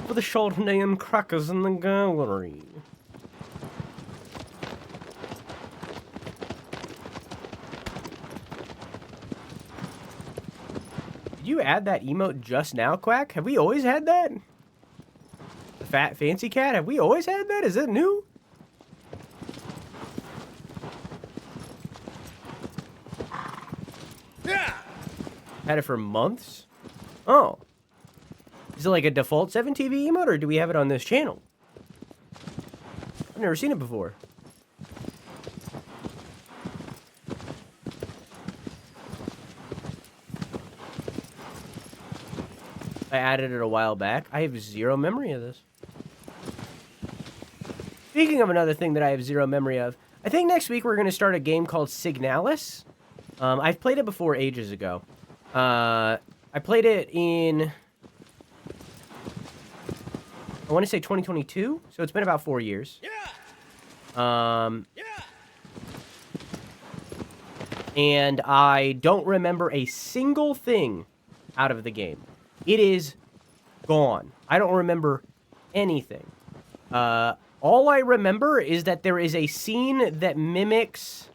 For the Chardonnay and crackers in the gallery. Did you add that emote just now, Quack? Have we always had that? The fat fancy cat? Have we always had that? Is that new? Yeah! Had it for months? Oh. Is it like a default 7TV emote, or do we have it on this channel? I've never seen it before. I added it a while back. I have zero memory of this. Speaking of another thing that I have zero memory of, I think next week we're going to start a game called Signalis. I've played it before ages ago. I played it in, I want to say 2022, so it's been about 4 years. Yeah! Yeah! And I don't remember a single thing out of the game. It is gone. I don't remember anything. All I remember is that there is a scene that mimics,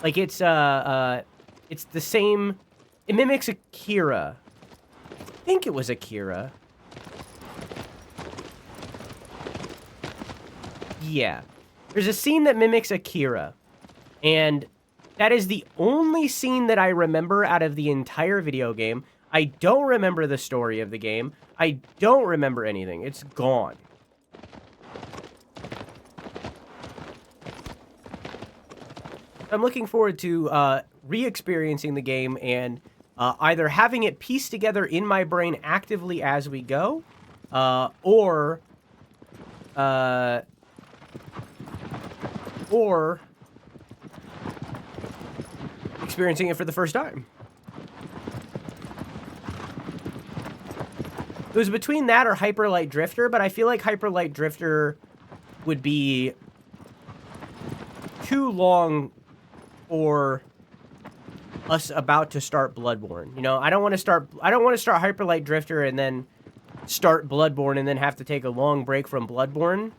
like it's the same. It mimics Akira. I think it was Akira. Yeah. There's a scene that mimics Akira. And that is the only scene that I remember out of the entire video game. I don't remember the story of the game. I don't remember anything. It's gone. I'm looking forward to re-experiencing the game and either having it pieced together in my brain actively as we go, or experiencing it for the first time. It was between that or Hyper Light Drifter, but I feel like Hyper Light Drifter would be too long for us about to start Bloodborne. You know, I don't want to start Hyper Light Drifter and then start Bloodborne and then have to take a long break from Bloodborne.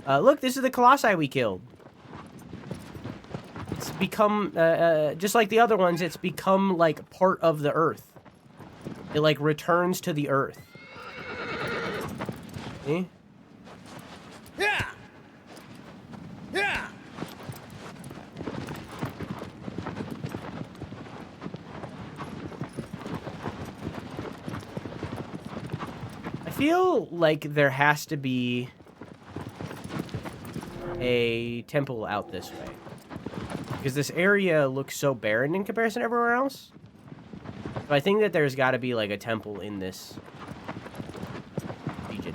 Look, this is the Colossi we killed. It's become just like the other ones, it's become like part of the earth. It like returns to the earth. See? Yeah! Yeah! I feel like there has to be a temple out this way. Because this area looks so barren in comparison to everywhere else. So I think that there's got to be like a temple in this region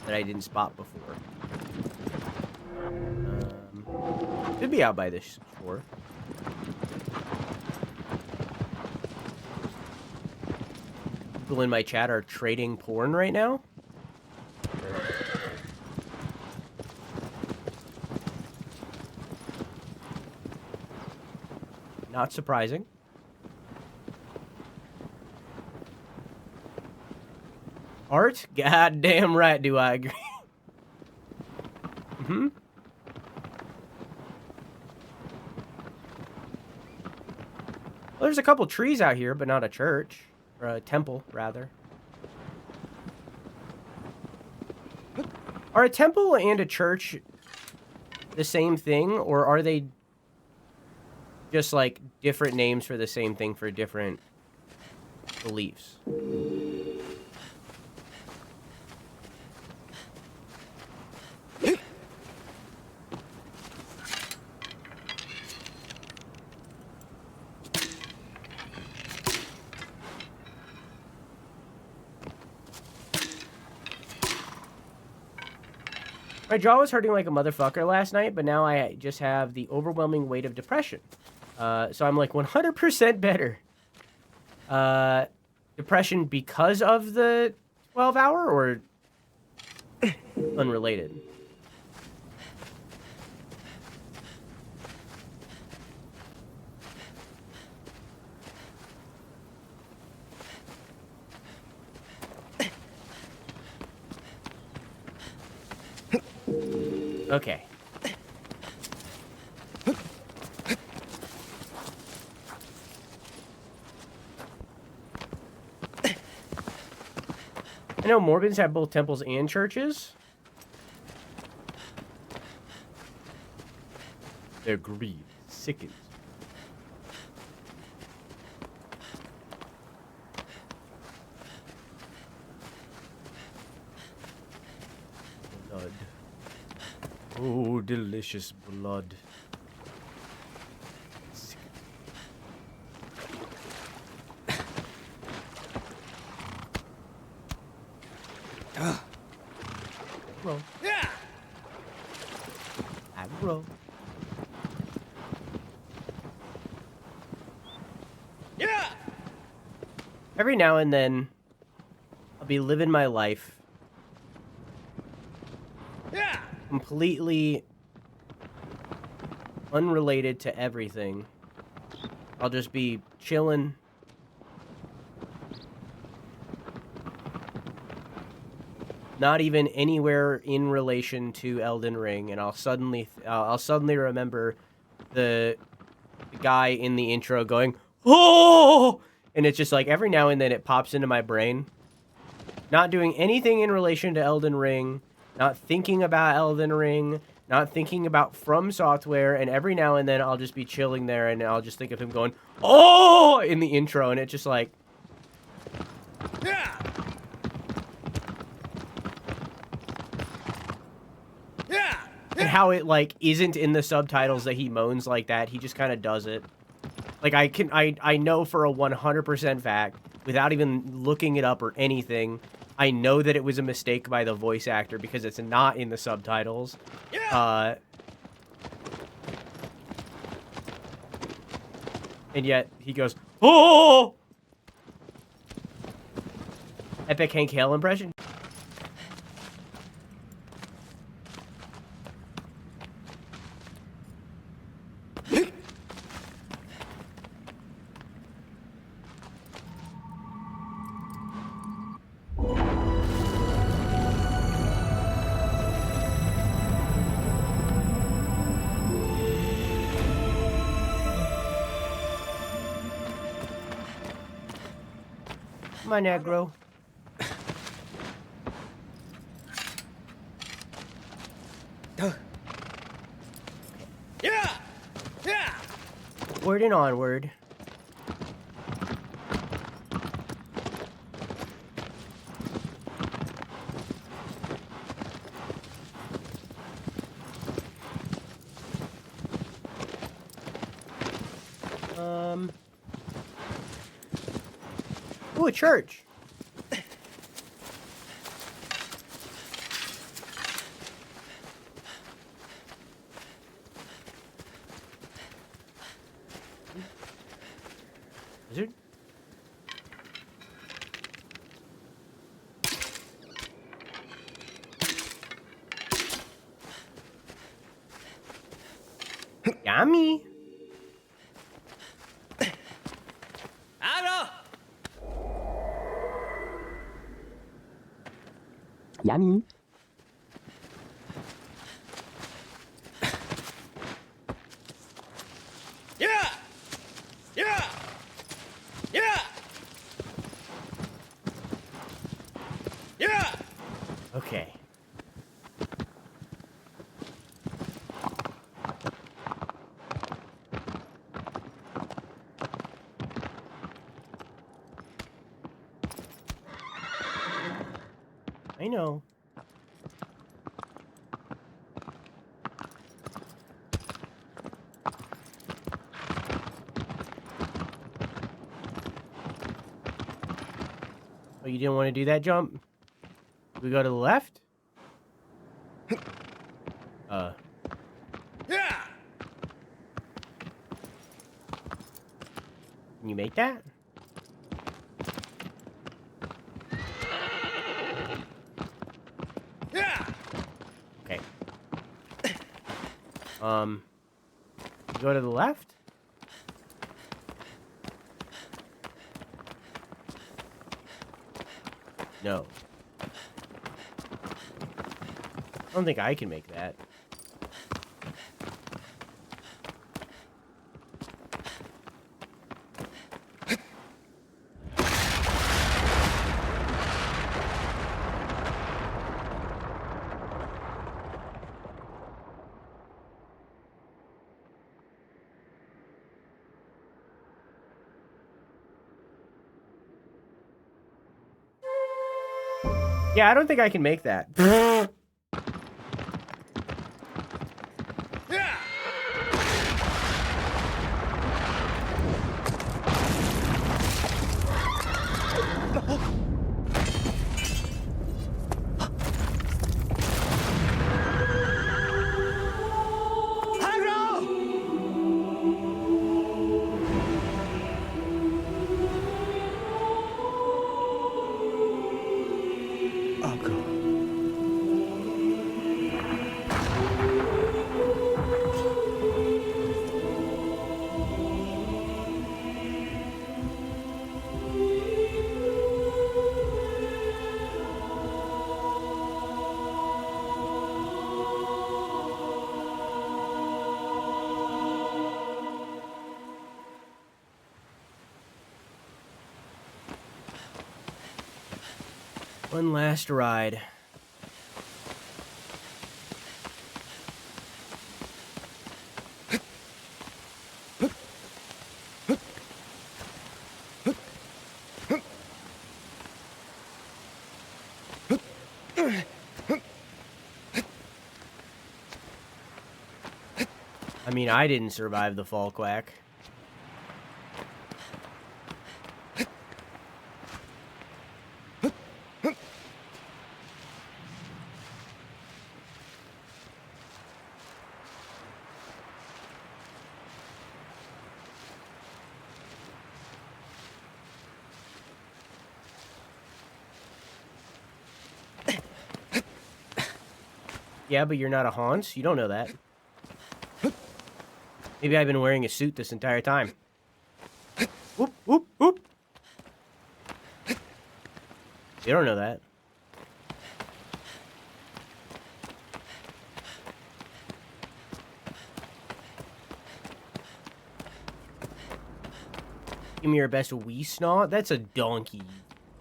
that I didn't spot before. Could be out by this shore. People in my chat are trading porn right now. Not surprising. Art? Goddamn right do I agree. Mm-hmm. Well, there's a couple trees out here, but not a church. Or a temple, rather. Are a temple and a church the same thing, or are they just, like, different names for the same thing for different beliefs? My jaw was hurting like a motherfucker last night, but now I just have the overwhelming weight of depression. So I'm like 100% better. Depression because of the 12-hour or unrelated? Okay. I know Morbins have both temples and churches. Their greed sickens. Blood. Oh, delicious blood. Agro. Yeah. Agro. Yeah. Every now and then, I'll be living my life Yeah. completely unrelated to everything. I'll just be chilling. Not even anywhere in relation to Elden Ring, and I'll suddenly remember the guy in the intro going, "Oh!" And it's just like every now and then it pops into my brain. Not doing anything in relation to Elden Ring, not thinking about Elden Ring, not thinking about From Software, and every now and then I'll just be chilling there and I'll just think of him going, "Oh!" in the intro, and it's just like, Yeah. Yeah. and how it like isn't in the subtitles that he moans like that. He just kind of does it. Like I know for a 100% fact, without even looking it up or anything, I know that it was a mistake by the voice actor because it's not in the subtitles. Yeah. And yet he goes, "Oh!" Epic Hank Hill impression. Come on, Agro. Yeah. Yeah. Word and onward. Ooh, a church. Wizard? Yummy. Yummy. Yeah! Yeah! Yeah! Yeah! Okay. I know. Oh, you didn't want to do that jump? We go to the left? Yeah! Can you make that? Yeah! Okay. Go to the left? No. I don't think I can make that. Yeah, I don't think I can make that. Yeah! Agro! Agro. One last ride. I mean, I didn't survive the fall quack. Yeah, but you're not a Hans. You don't know that. Maybe I've been wearing a suit this entire time. Whoop, whoop, whoop. You don't know that. Give me your best wee snot? That's a donkey,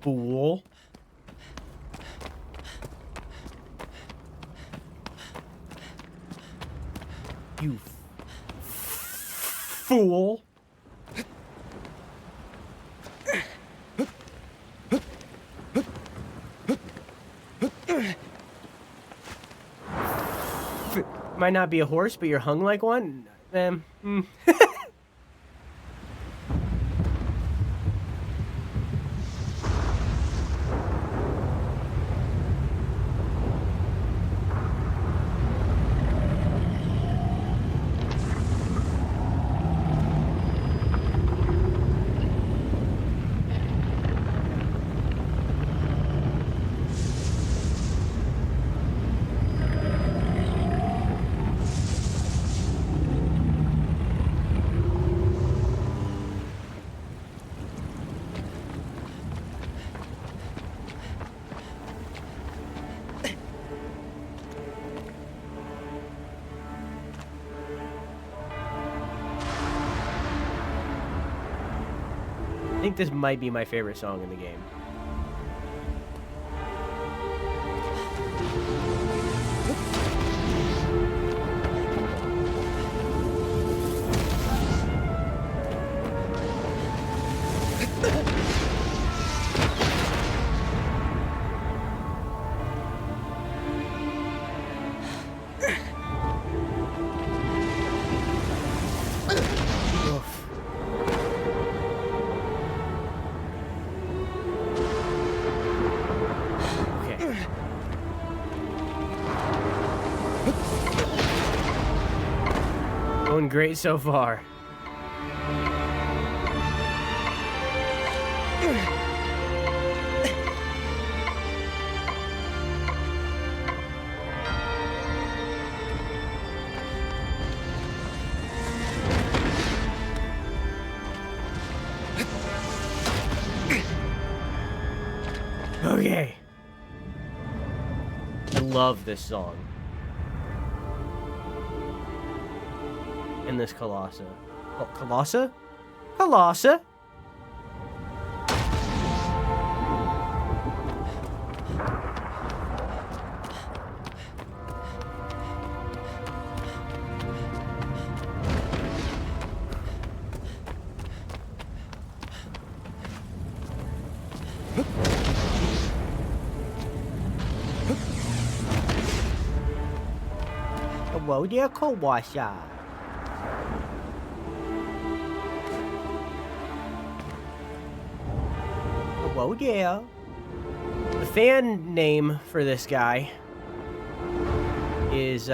fool. You fool. Might not be a horse, but you're hung like one? I think this might be my favorite song in the game. Going great so far. Okay. I love this song. And this Colossus. Oh, Colossus? Colossus? Hello there, Colossus. Hello there. The fan name for this guy is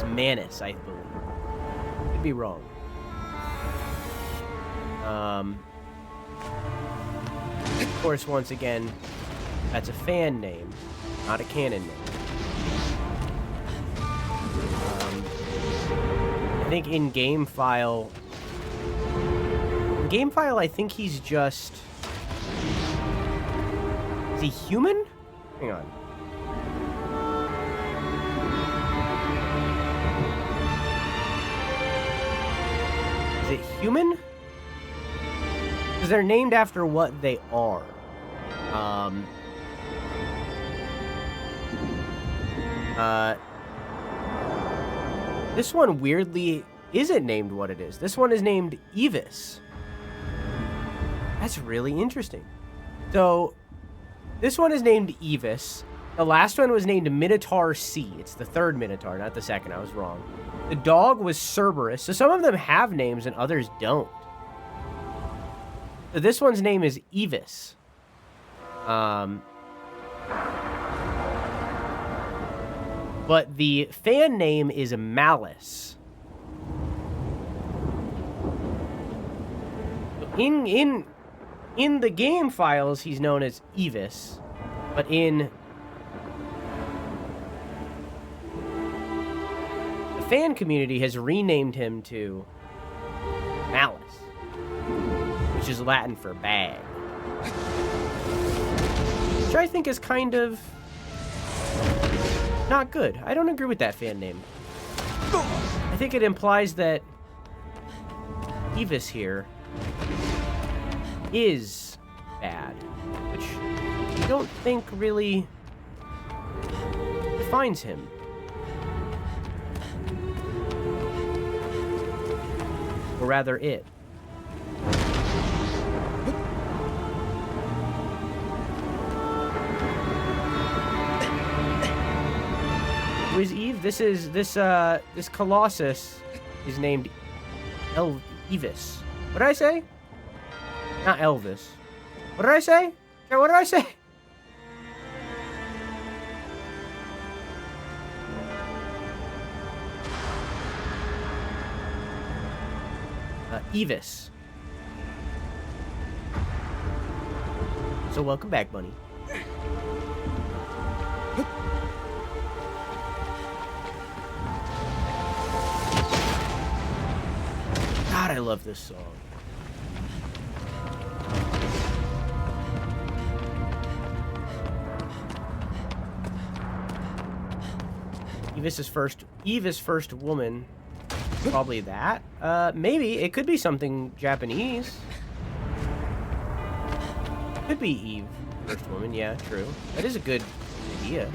Manus, I believe. Could be wrong. Of course, once again, that's a fan name, not a canon name. I think in game file, I think he's just... Is he human? Hang on. Is it human? Because they're named after what they are. This one weirdly isn't named what it is. This one is named Evis. That's really interesting. So, this one is named Evis. The last one was named Minotaur C. It's the third Minotaur, not the second. I was wrong. The dog was Cerberus. So some of them have names and others don't. So this one's name is Evis. But the fan name is Malice. In the game files, he's known as Evis, but in the fan community has renamed him to Malice, which is Latin for bad. Which I think is kind of not good. I don't agree with that fan name. I think it implies that Evis here is bad, which I don't think really defines him. Or rather, it. Who is Eve? This Colossus is named Evis. What did I say? Not Elvis. What did I say? Okay, what did I say? Evis. So welcome back, Bunny. God, I love this song. Eva's first woman Probably that. Maybe. It could be something Japanese. Could be Eve, first woman. Yeah, true. That is a good idea.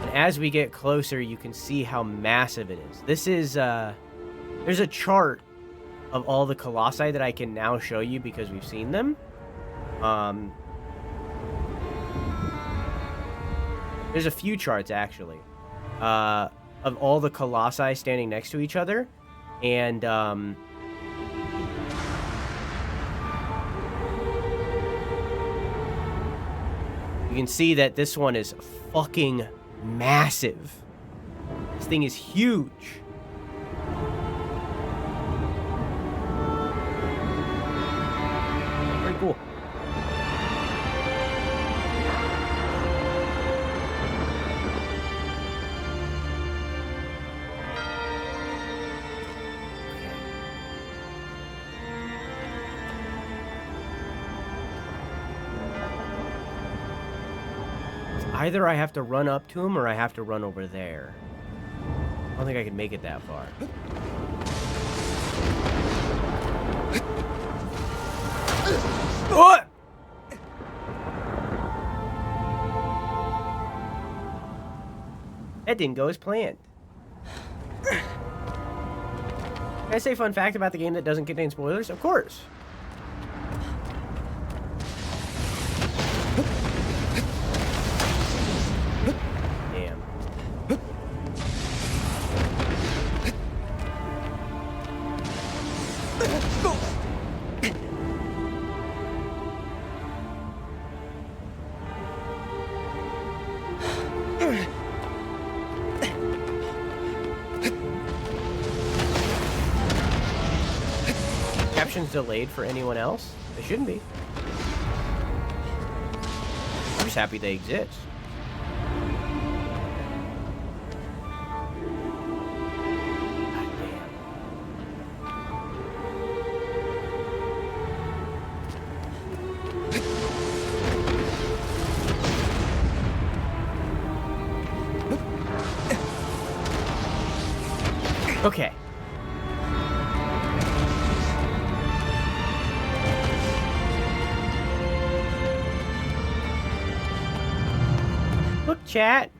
And as we get closer, you can see how massive it is. This is, there's a chart of all the colossi that I can now show you because we've seen them. There's a few charts, actually, of all the colossi standing next to each other. And, you can see that this one is fucking massive. This thing is huge. Very cool. Either I have to run up to him or I have to run over there. I don't think I can make it that far. What? That didn't go as planned. Can I say a fun fact about the game that doesn't contain spoilers? Of course. Damn. Captions delayed for anyone else? They shouldn't be. I'm just happy they exist. God damn. Okay. Look, chat.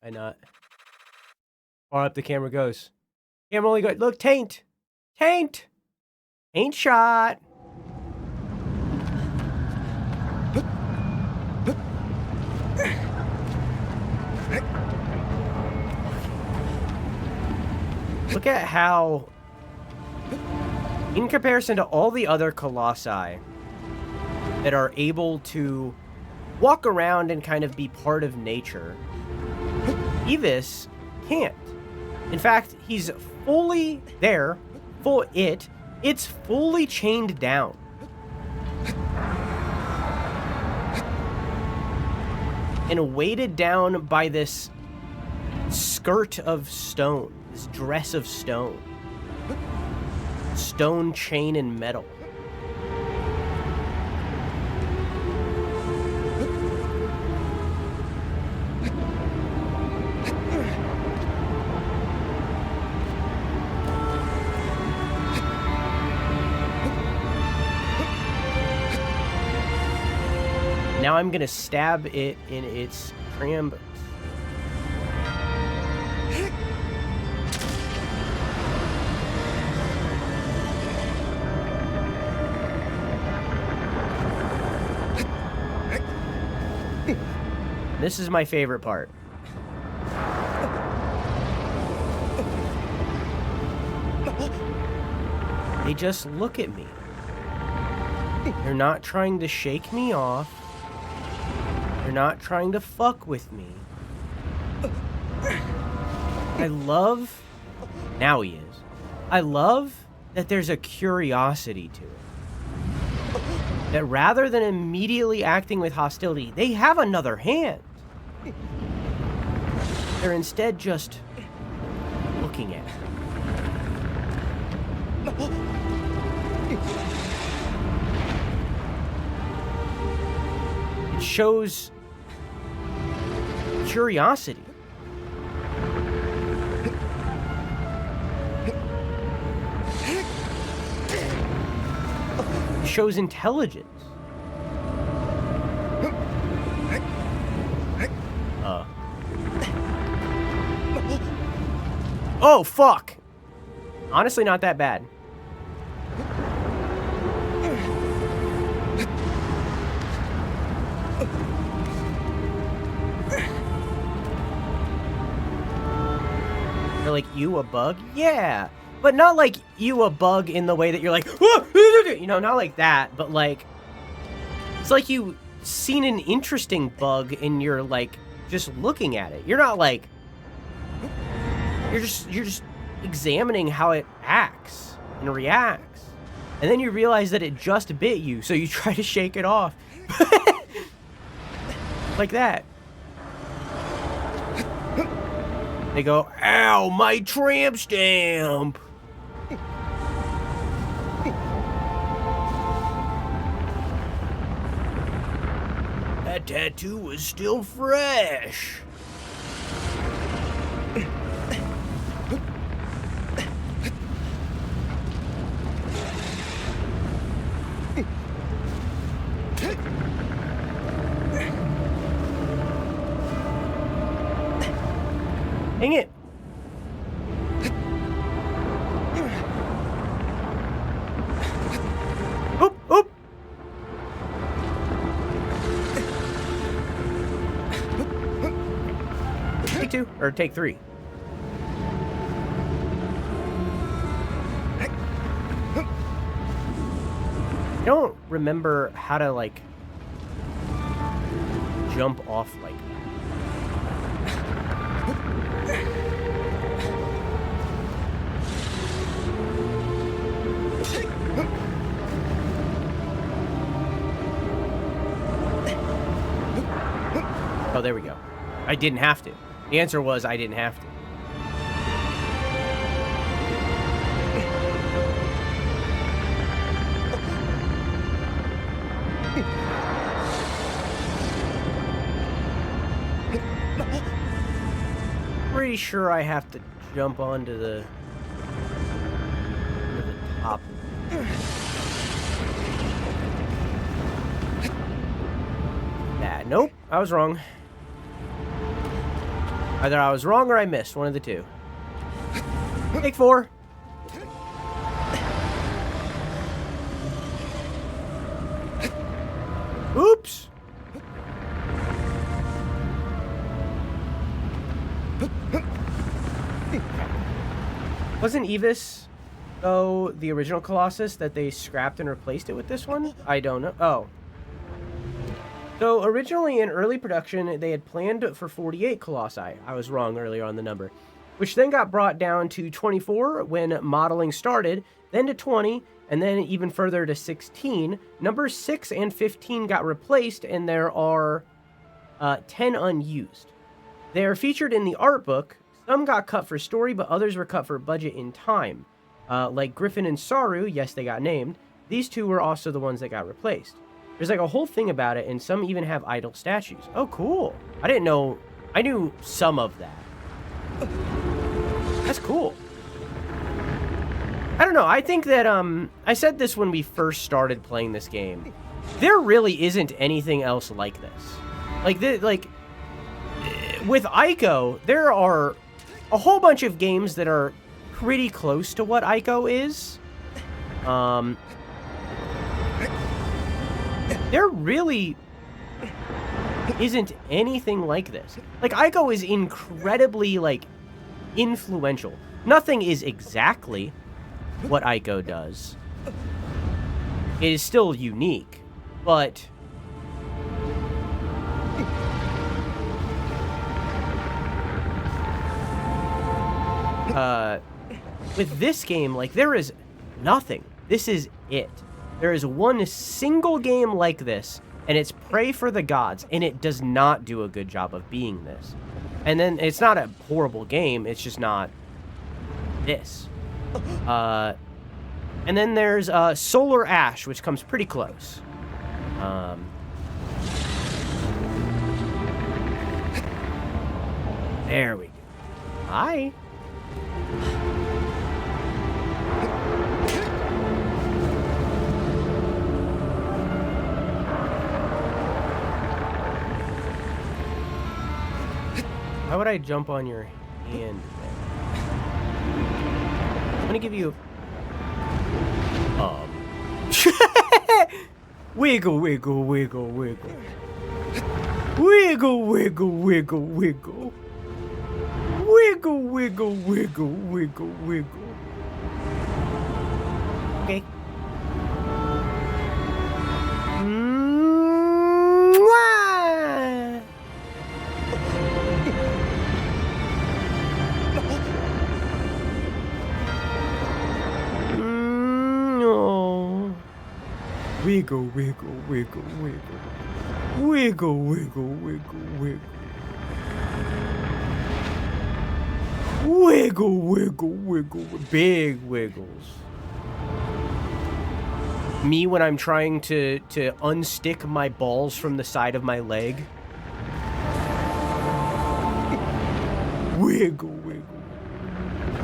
Why not? Far up the camera goes. Camera only goes. Look, taint. Taint. Taint shot. Look at how, in comparison to all the other colossi that are able to walk around and kind of be part of nature, Evis can't. In fact, he's fully there, it's fully chained down. And weighted down by this skirt of stone. This dress of stone. Stone, chain, and metal. Now I'm gonna stab it in its cram. This is my favorite part. They just look at me. They're not trying to shake me off. They're not trying to fuck with me. I love... Now he is. I love that there's a curiosity to it. That rather than immediately acting with hostility, they have another hand. They're instead just looking at it. It shows curiosity. It shows intelligence. Oh, fuck! Honestly, not that bad. They're like, you a bug? Yeah! But not like you a bug in the way that you're like, you know, not like that, but like, it's like you seen an interesting bug and you're like, just looking at it. You're not like, you're just examining how it acts and reacts. And then you realize that it just bit you, so you try to shake it off. Like that. They go, ow, my tramp stamp! That tattoo was still fresh. Dang it. Oop, oop. Take two, or take three. I don't remember how to, like, jump off like that. Oh, there we go. I didn't have to. The answer was I didn't have to. Pretty sure I have to jump onto the top. Nah, nope, I was wrong. Either I was wrong or I missed, one of the two. Take four. Oops. Wasn't Evis, though, the original Colossus that they scrapped and replaced it with this one? I don't know. Oh. So originally in early production, they had planned for 48 Colossi. I was wrong earlier on the number. Which then got brought down to 24 when modeling started, then to 20, and then even further to 16. Numbers 6 and 15 got replaced, and there are 10 unused. They are featured in the art book. Some got cut for story, but others were cut for budget in time. Like Griffin and Saru, yes, they got named. These two were also the ones that got replaced. There's like a whole thing about it, and some even have idle statues. Oh, cool. I didn't know. I knew some of that. That's cool. I don't know. I think that, I said this when we first started playing this game. There really isn't anything else like this. With Ico, there are a whole bunch of games that are pretty close to what Ico is. There really isn't anything like this. Like, Ico is incredibly, like, influential. Nothing is exactly what Ico does. It is still unique, but with this game, like, there is nothing. This is it. There is one single game like this and it's prey for the gods, and it does not do a good job of being this. And then it's not a horrible game, it's just not this. And then there's Solar Ash, which comes pretty close. There we go. Hi. Why would I jump on your hand there? I'm gonna give you... Wiggle, wiggle, wiggle, wiggle. Wiggle, wiggle, wiggle, wiggle. Wiggle, wiggle, wiggle, wiggle, wiggle. Okay. Mwah! No. Wiggle, wiggle, wiggle, wiggle. Wiggle, wiggle, wiggle, wiggle. Wiggle, wiggle, wiggle. Big wiggles. Me when I'm trying to unstick my balls from the side of my leg. Wiggle, wiggle.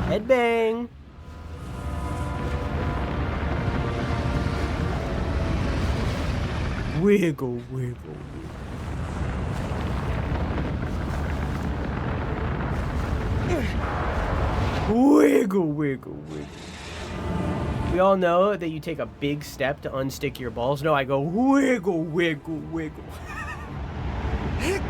Headbang. Wiggle, wiggle, wiggle. Wiggle, wiggle, wiggle. We all know that you take a big step to unstick your balls. No, I go wiggle, wiggle, wiggle. These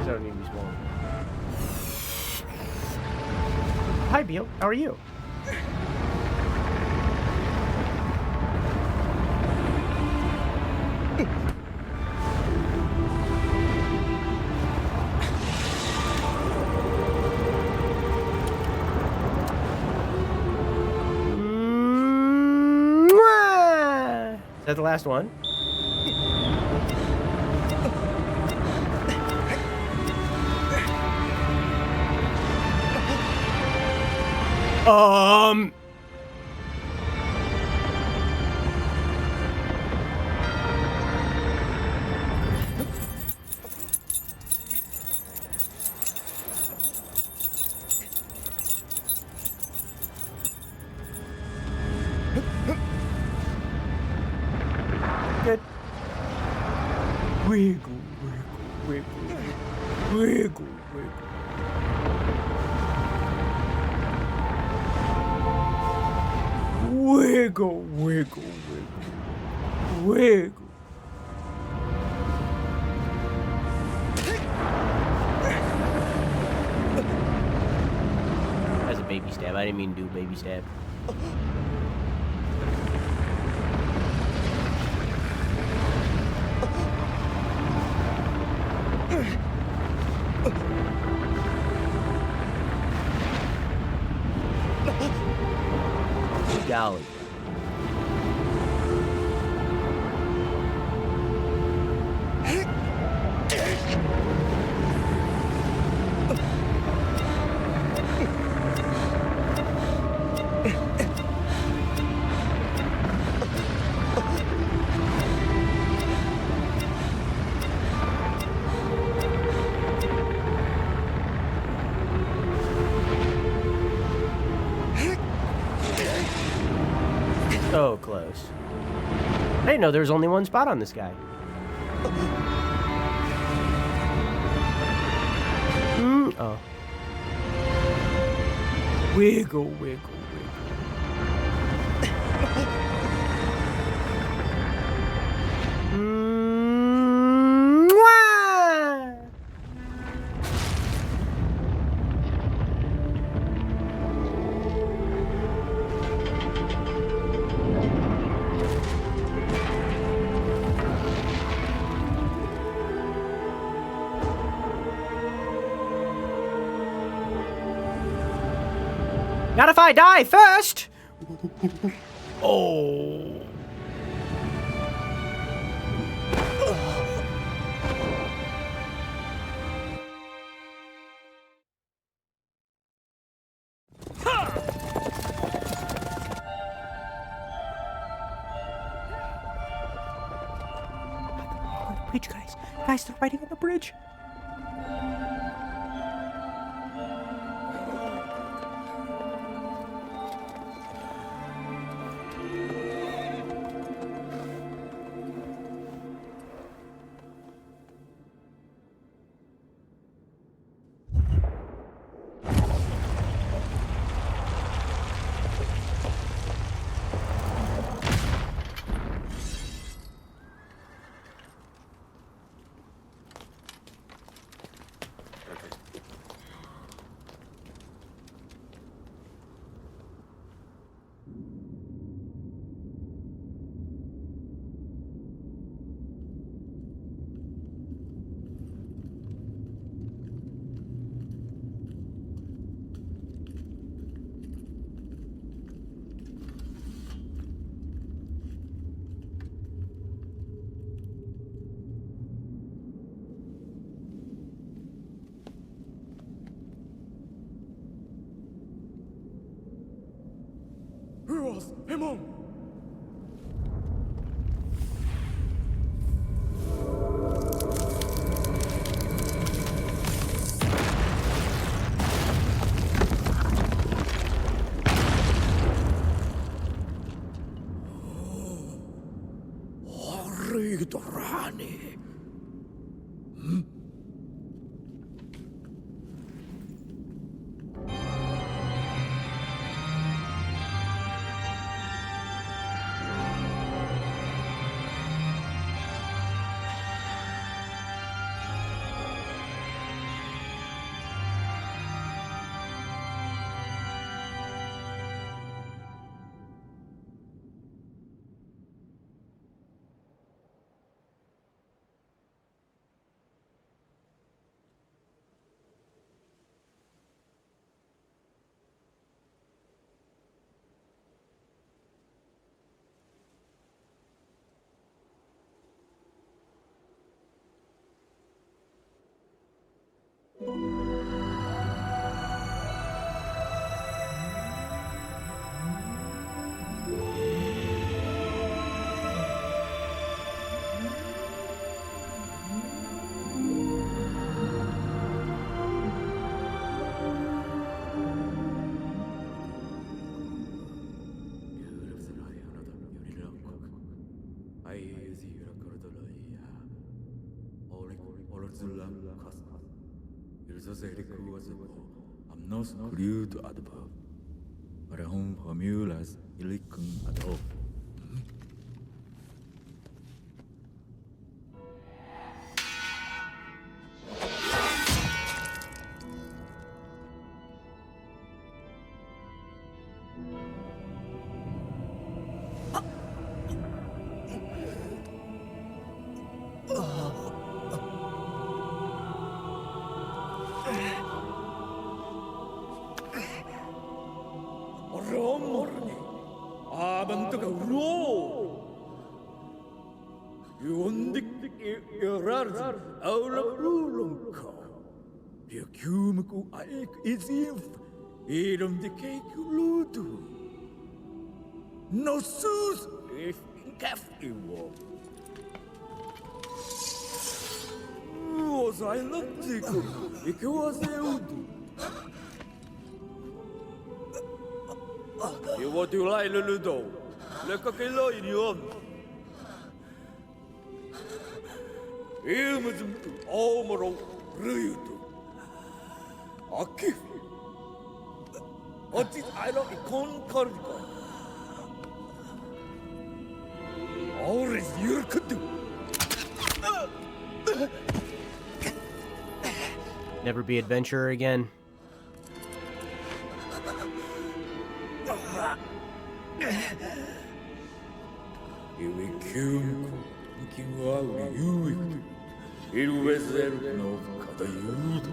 don't need to be small. Hi, Beal. How are you? Is that the last one? Good. Wiggle, wiggle, wiggle. Wiggle, wiggle. Wiggle, wiggle, wiggle. Wiggle. That's a baby stab. I didn't mean to do a baby stab. Golly. So close. I didn't know there was only one spot on this guy. Oh. Wiggle, wiggle, wiggle. Mwah! Not if I die first! Oh. Bridge, guys. Guys, they're riding on the bridge. Amnos crude adverb. Parahum formulas illicum adho. Irom de cake ludo. No sus if café wo. Was I not tickle? It was eudu. You what you like ludo? Look at the in you. Ilmazum omoro rudo. Akif. 어찌 알아 이건 거리고 어레스 유르크도 Never be adventurer again. 이위 키우고 우리 유익도 이루베스에르 노 가다 유도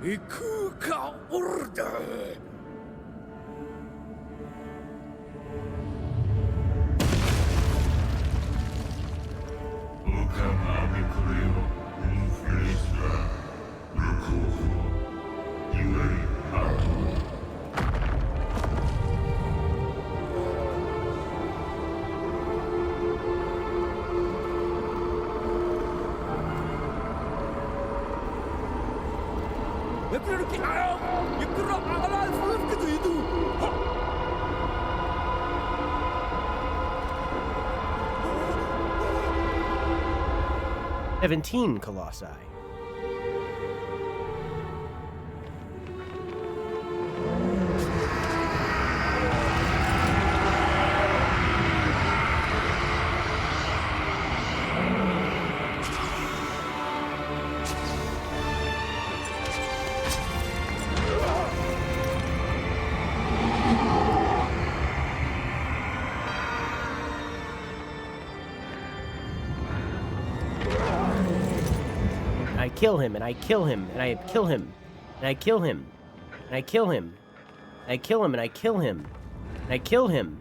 Ikuka order. 왜 그렇게 알아? 이끌어 알아 소름끼도 이두. 17 colossi. I kill him, and I kill him, and I kill him, and I kill him, and I kill him, and I kill him, and I kill him, and I kill him.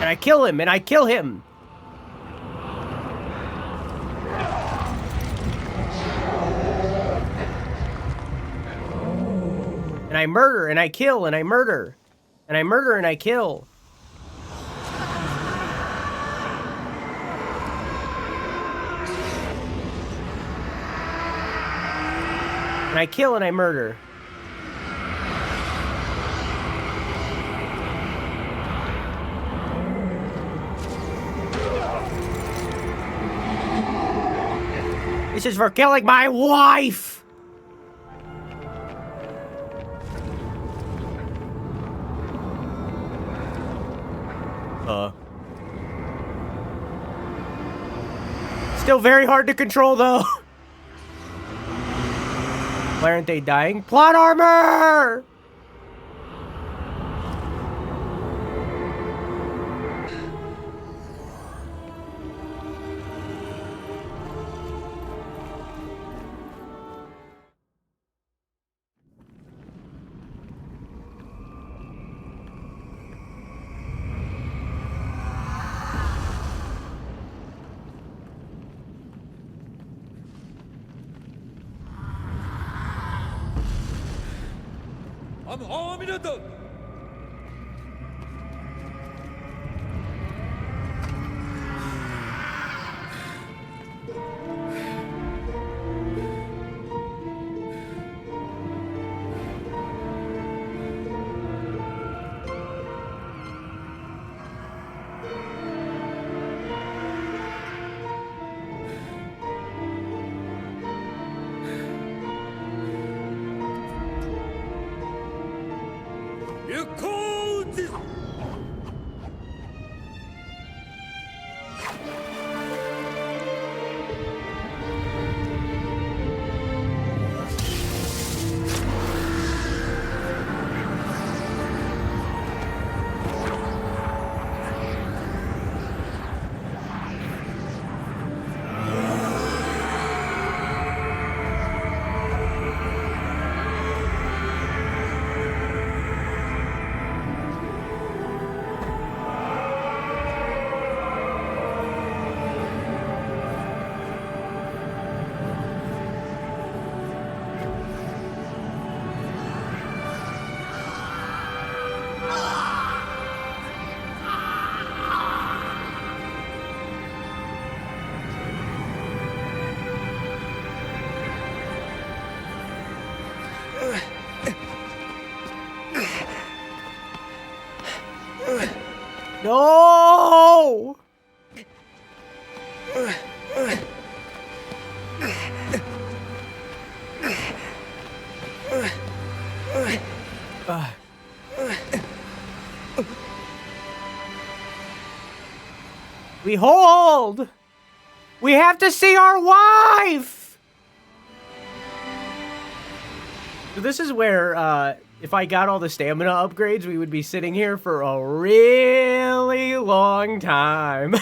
And I kill him, and I kill him. And I murder, and I kill, and I murder. And I murder and I kill. And I kill and I murder. This is for killing my wife! Still very hard to control, though. Why aren't they dying? Plot armor! 암호미르드. 行こうぜ。No! We hold! We have to see our wife! So this is where, if I got all the stamina upgrades, we would be sitting here for a really long time.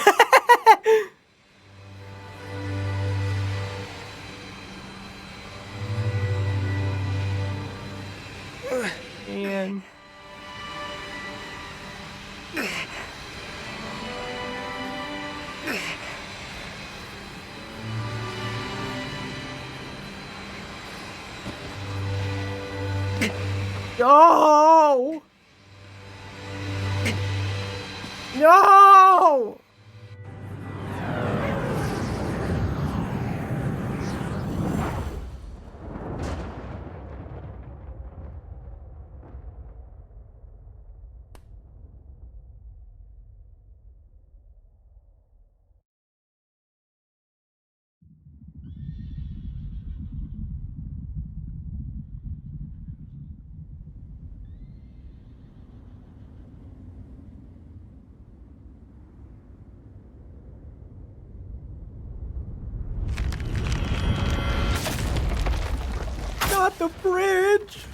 Man. No! No! Not the bridge!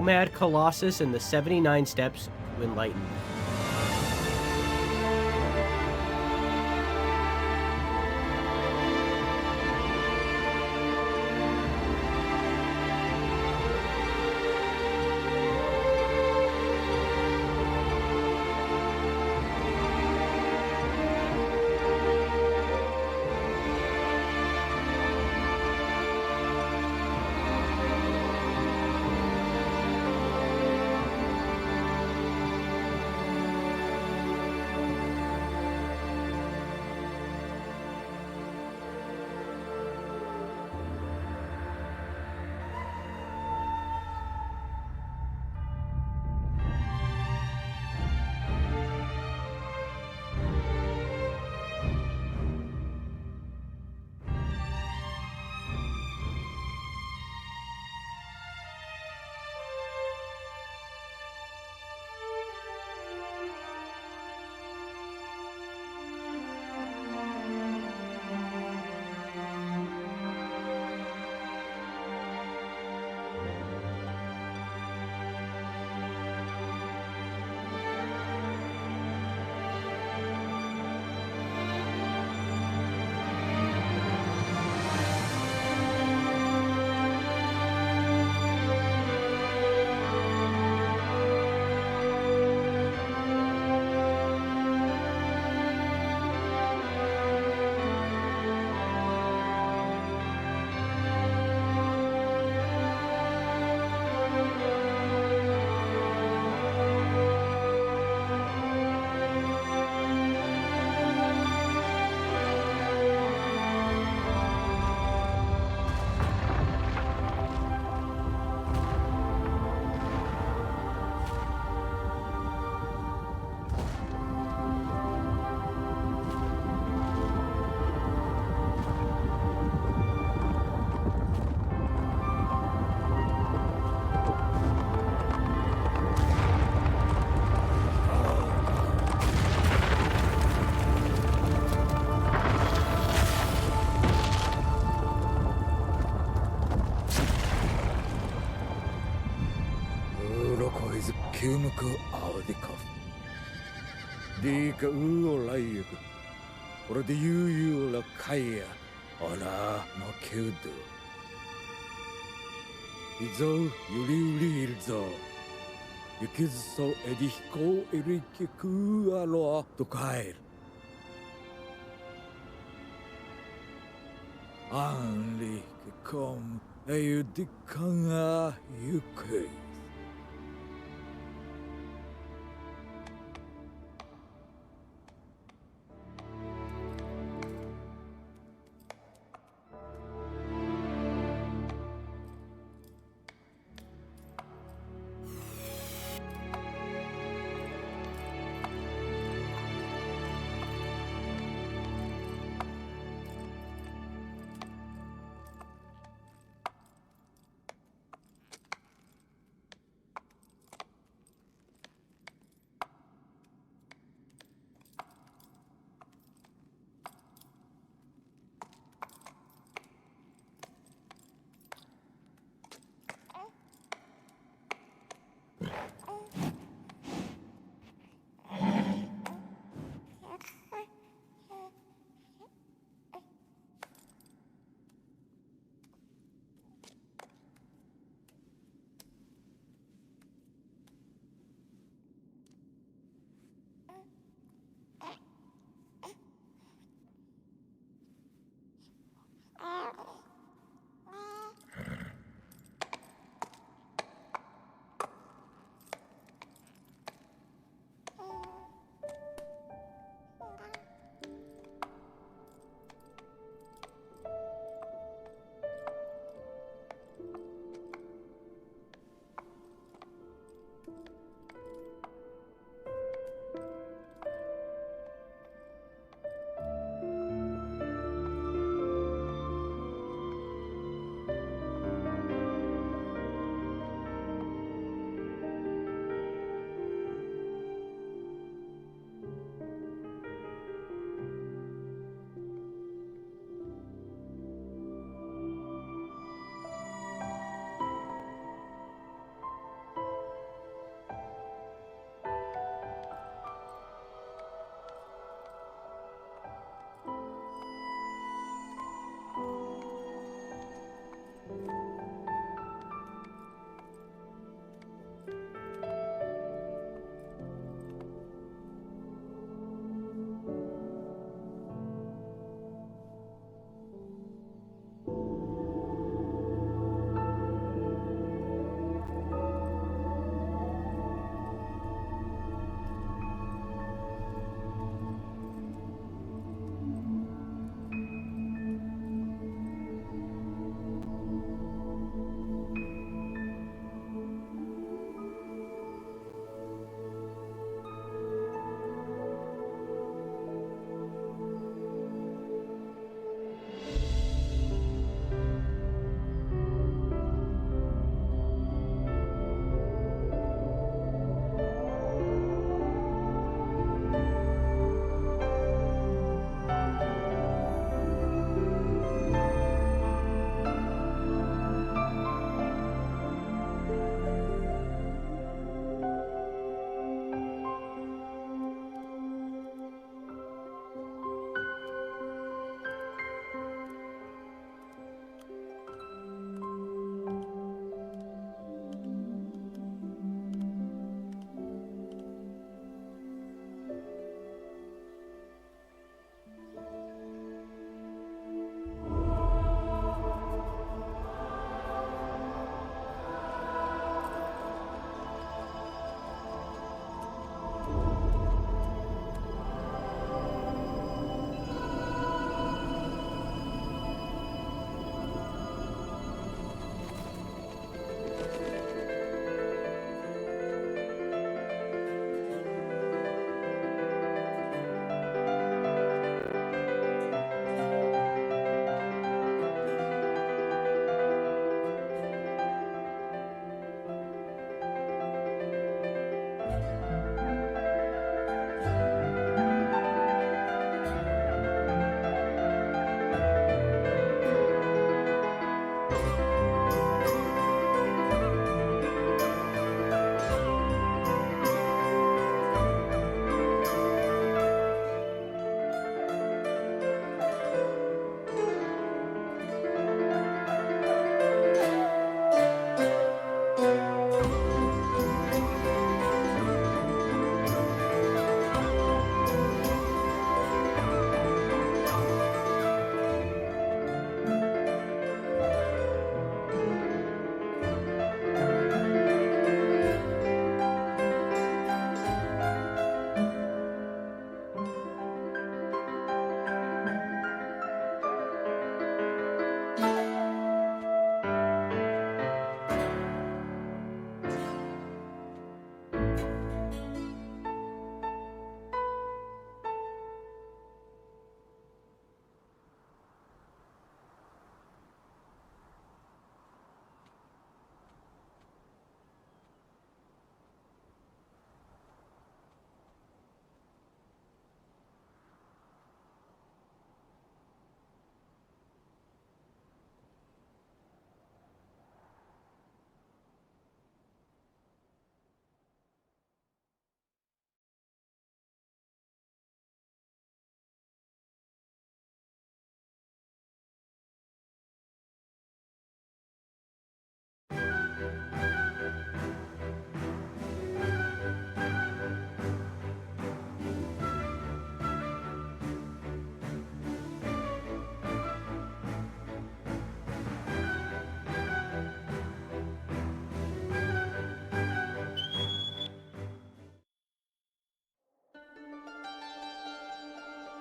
Nomad Colossus and the 79 Steps to Enlightenment. Kumku Audikov. Dika Uolayuk. Or the Yu La Kaya. Ona no Kudu. Izo Yuri Ilzo. Yukizo Ediko Erikiku Aloa to Kair. Anli come Ayudikanga Yuke.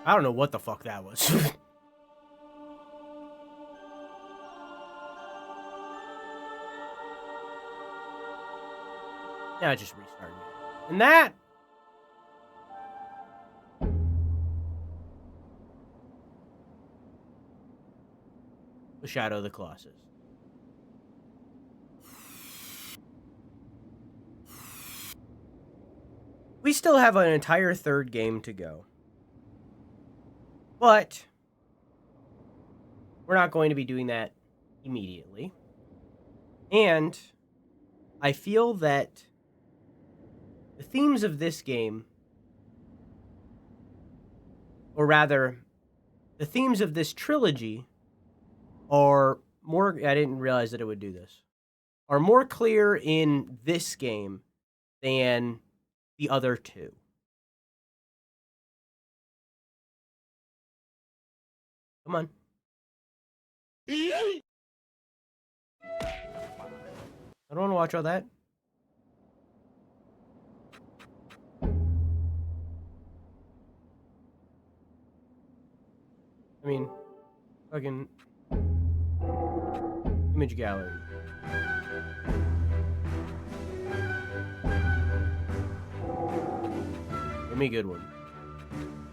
I don't know what the fuck that was. Now it just restarted. And that... the Shadow of the Colossus. We still have an entire third game to go. But we're not going to be doing that immediately. And I feel that the themes of this game, or rather, the themes of this trilogy are more... I didn't realize that it would do this. Are more clear in this game than the other two. Come on. I don't want to watch all that. I mean, fucking image gallery. Give me a good one.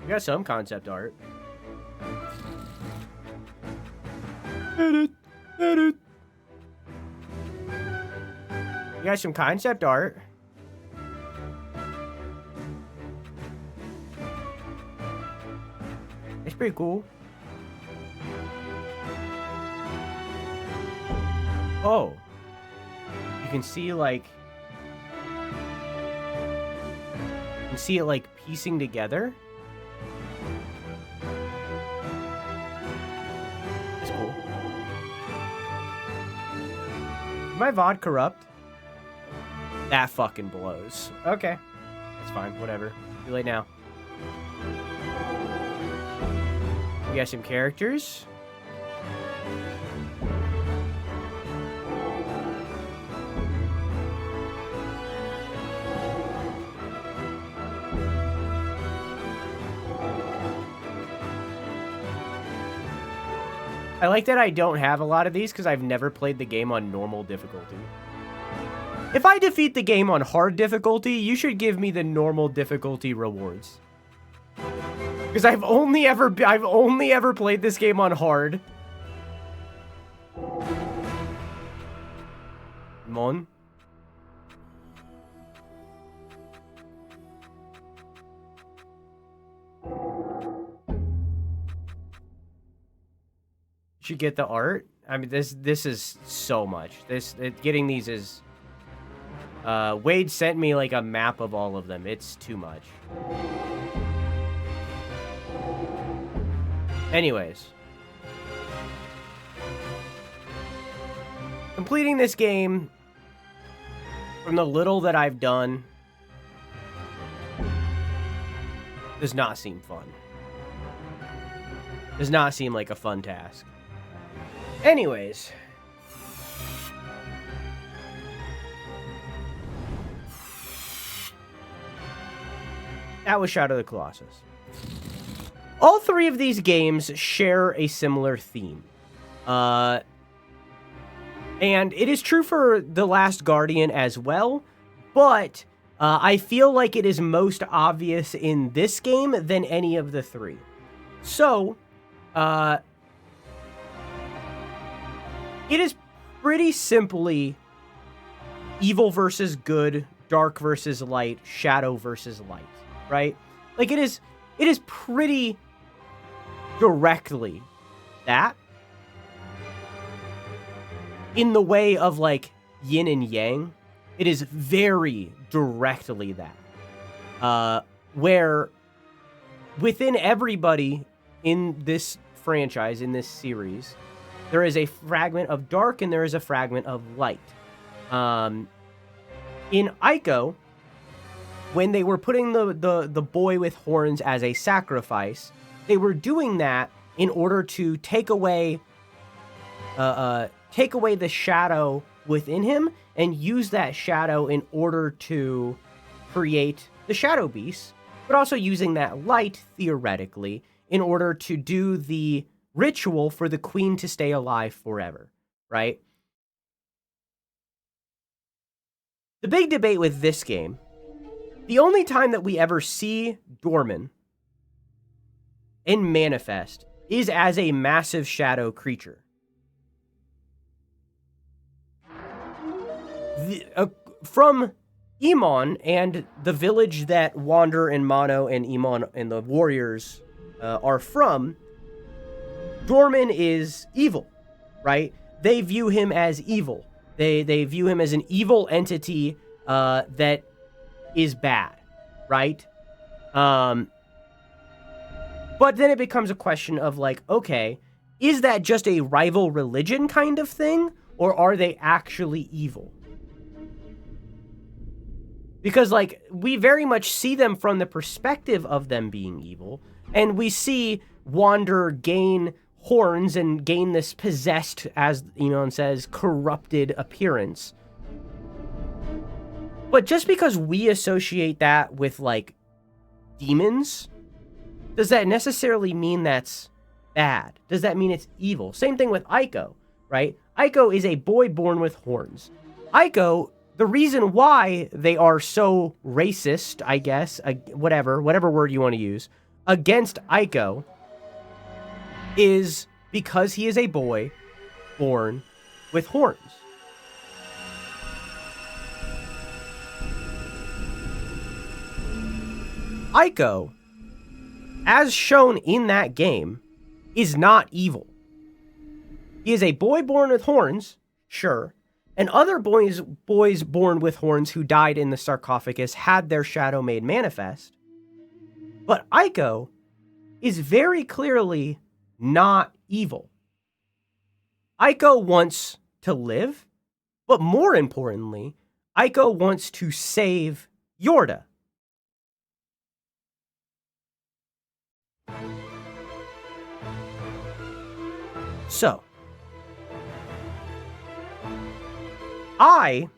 We got some concept art. Edit. You got some concept art. It's pretty cool. Oh. You can see, like... you can see it, like, piecing together. That's cool. Is my VOD corrupt? That fucking blows. Okay. That's fine. Whatever. Too late now. We got some characters. I like that I don't have a lot of these because I've never played the game on normal difficulty. If I defeat the game on hard difficulty, you should give me the normal difficulty rewards. Because I've only ever played this game on hard. Come on. Should get the art. I mean, this is so much. Getting these is... Wade sent me like a map of all of them. It's too much. Anyways. Completing this game, from the little that I've done, does not seem fun. Does not seem like a fun task. Anyways. That was Shadow of the Colossus. All three of these games share a similar theme. And it is true for The Last Guardian as well, but I feel like it is most obvious in this game than any of the three. So, it is pretty simply evil versus good, dark versus light, shadow versus light, right? Like, it is pretty directly that. In the way of, like, yin and yang, it is very directly that. Where within everybody in this franchise, in this series, there is a fragment of dark and there is a fragment of light. In Ico, when they were putting the boy with horns as a sacrifice, they were doing that in order to take away the shadow within him and use that shadow in order to create the shadow beast, but also using that light theoretically in order to do the ritual for the queen to stay alive forever, right? The big debate with this game, the only time that we ever see Dormin in Manifest is as a massive shadow creature. From Emon and the village that Wander and Mono and Emon and the warriors are from, Dormin is evil, right? They view him as evil. They view him as an evil entity that is bad, right? But then it becomes a question of like, okay, is that just a rival religion kind of thing, or are they actually evil? Because like, we very much see them from the perspective of them being evil, and we see Wander gain horns and gain this possessed, as Enon says, corrupted appearance. But just because we associate that with like demons, does that necessarily mean that's bad? Does that mean it's evil? Same thing with Aiko, right? Aiko is a boy born with horns. Aiko, the reason why they are so racist, I guess, whatever word you want to use, against Aiko is because he is a boy born with horns. Aiko, as shown in that game, is not evil. He is a boy born with horns, sure, and other boys born with horns who died in the sarcophagus had their shadow made manifest. But Aiko is very clearly not evil. Aiko wants to live, but more importantly, Aiko wants to save Yorda. So, I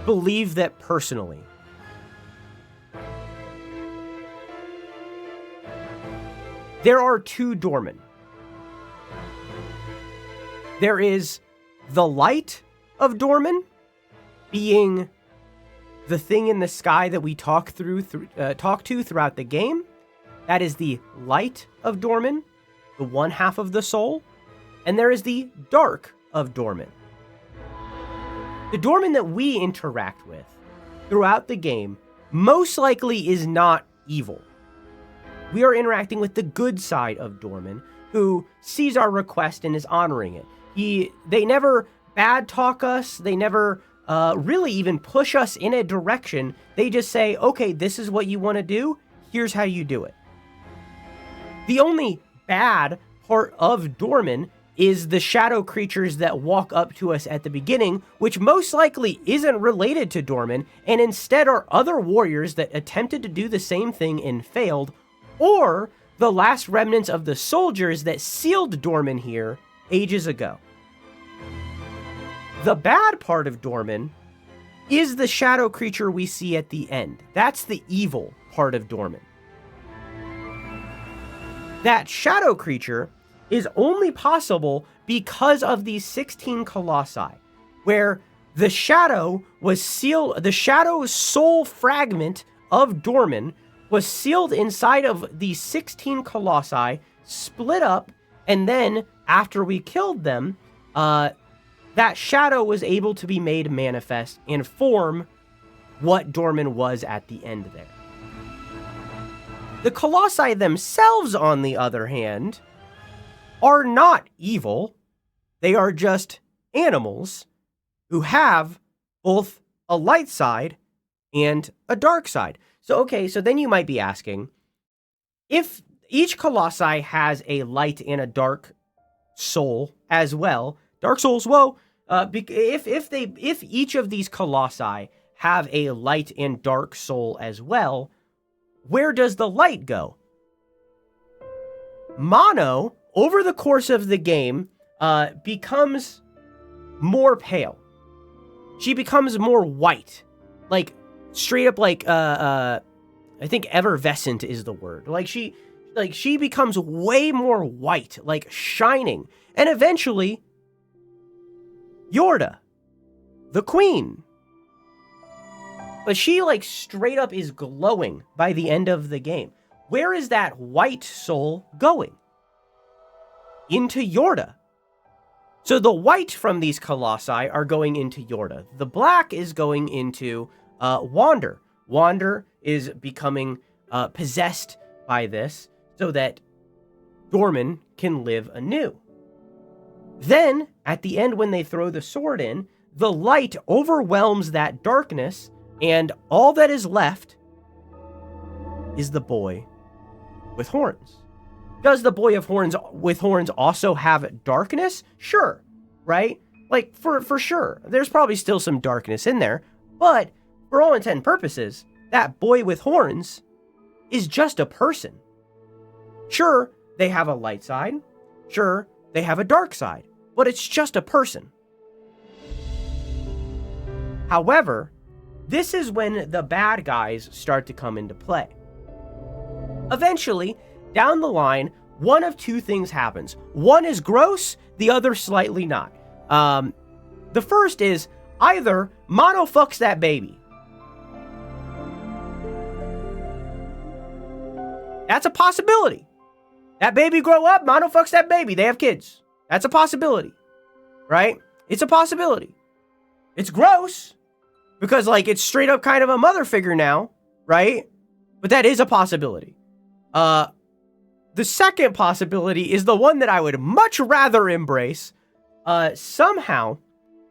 believe that personally. There are two Dormin. There is the light of Dormin, being the thing in the sky that we talk to throughout the game. That is the light of Dormin, the one half of the soul. And there is the dark of Dormin. The Dormin that we interact with throughout the game most likely is not evil. We are interacting with the good side of Dormin, who sees our request and is honoring it. They never bad talk us. They never really even push us in a direction. They just say, okay, this is what you want to do. Here's how you do it. The only bad part of Dormin is the shadow creatures that walk up to us at the beginning, which most likely isn't related to Dormin, and instead are other warriors that attempted to do the same thing and failed, or the last remnants of the soldiers that sealed Dormin here ages ago. The bad part of Dormin is the shadow creature we see at the end. That's the evil part of Dormin. That shadow creature is only possible because of these 16 colossi, where the shadow was sealed, the shadow's soul fragment of Dormin was sealed inside of these 16 colossi, split up, and then after we killed them, that shadow was able to be made manifest and form what Dormin was at the end there. The colossi themselves, on the other hand, are not evil. They are just animals who have both a light side and a dark side. So, okay, so then you might be asking, if each colossi has a light and a dark soul as well, dark souls, whoa, if each of these colossi have a light and dark soul as well, where does the light go? Mono, over the course of the game, becomes more pale. She becomes more white. Like, straight up like, I think effervescent is the word. Like, she Like, she becomes way more white, like shining. And eventually, Yorda, the queen. But she, like, straight up is glowing by the end of the game. Where is that white soul going? Into Yorda. So the white from these colossi are going into Yorda. The black is going into Wander. Wander is becoming possessed by this so that Dormin can live anew. Then, at the end when they throw the sword in, the light overwhelms that darkness, and all that is left is the boy with horns. Does the boy with horns also have darkness? Sure, right? Like, for sure. There's probably still some darkness in there, but for all intent and purposes, that boy with horns is just a person. Sure, they have a light side. Sure, they have a dark side, but it's just a person. However, this is when the bad guys start to come into play. Eventually, down the line, one of two things happens. One is gross, the other slightly not. The first is either Mono fucks that baby. That's a possibility. That baby grow up, Mono fucks that baby. They have kids. That's a possibility, right? It's a possibility. It's gross because, like, it's straight up kind of a mother figure now, right? But that is a possibility. The second possibility is the one that I would much rather embrace. Somehow,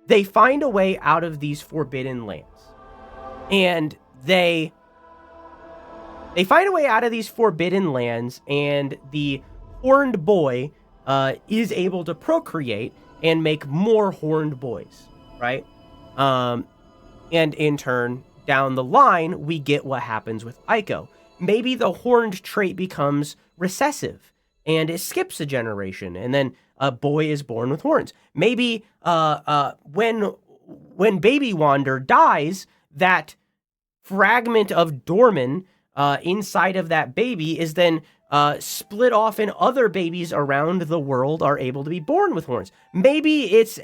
they find a way out of these forbidden lands. And they find a way out of these forbidden lands, and the horned boy is able to procreate and make more horned boys, right? And in turn, down the line, we get what happens with Ico. Maybe the horned trait becomes recessive, and it skips a generation, and then a boy is born with horns. Maybe when Baby Wander dies, that fragment of Dormin inside of that baby is then split off, and other babies around the world are able to be born with horns. Maybe it's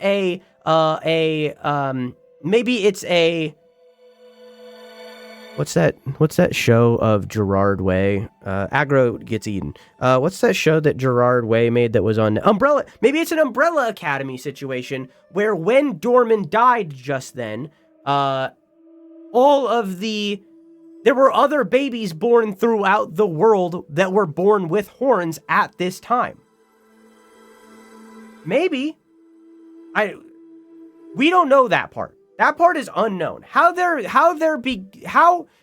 what's that show of Gerard Way? Agro gets eaten. What's that show that Gerard Way made that was on Umbrella? Maybe it's an Umbrella Academy situation where when Dormin died just then, there were other babies born throughout the world that were born with horns at this time. Maybe. We don't know that part. That part is unknown. How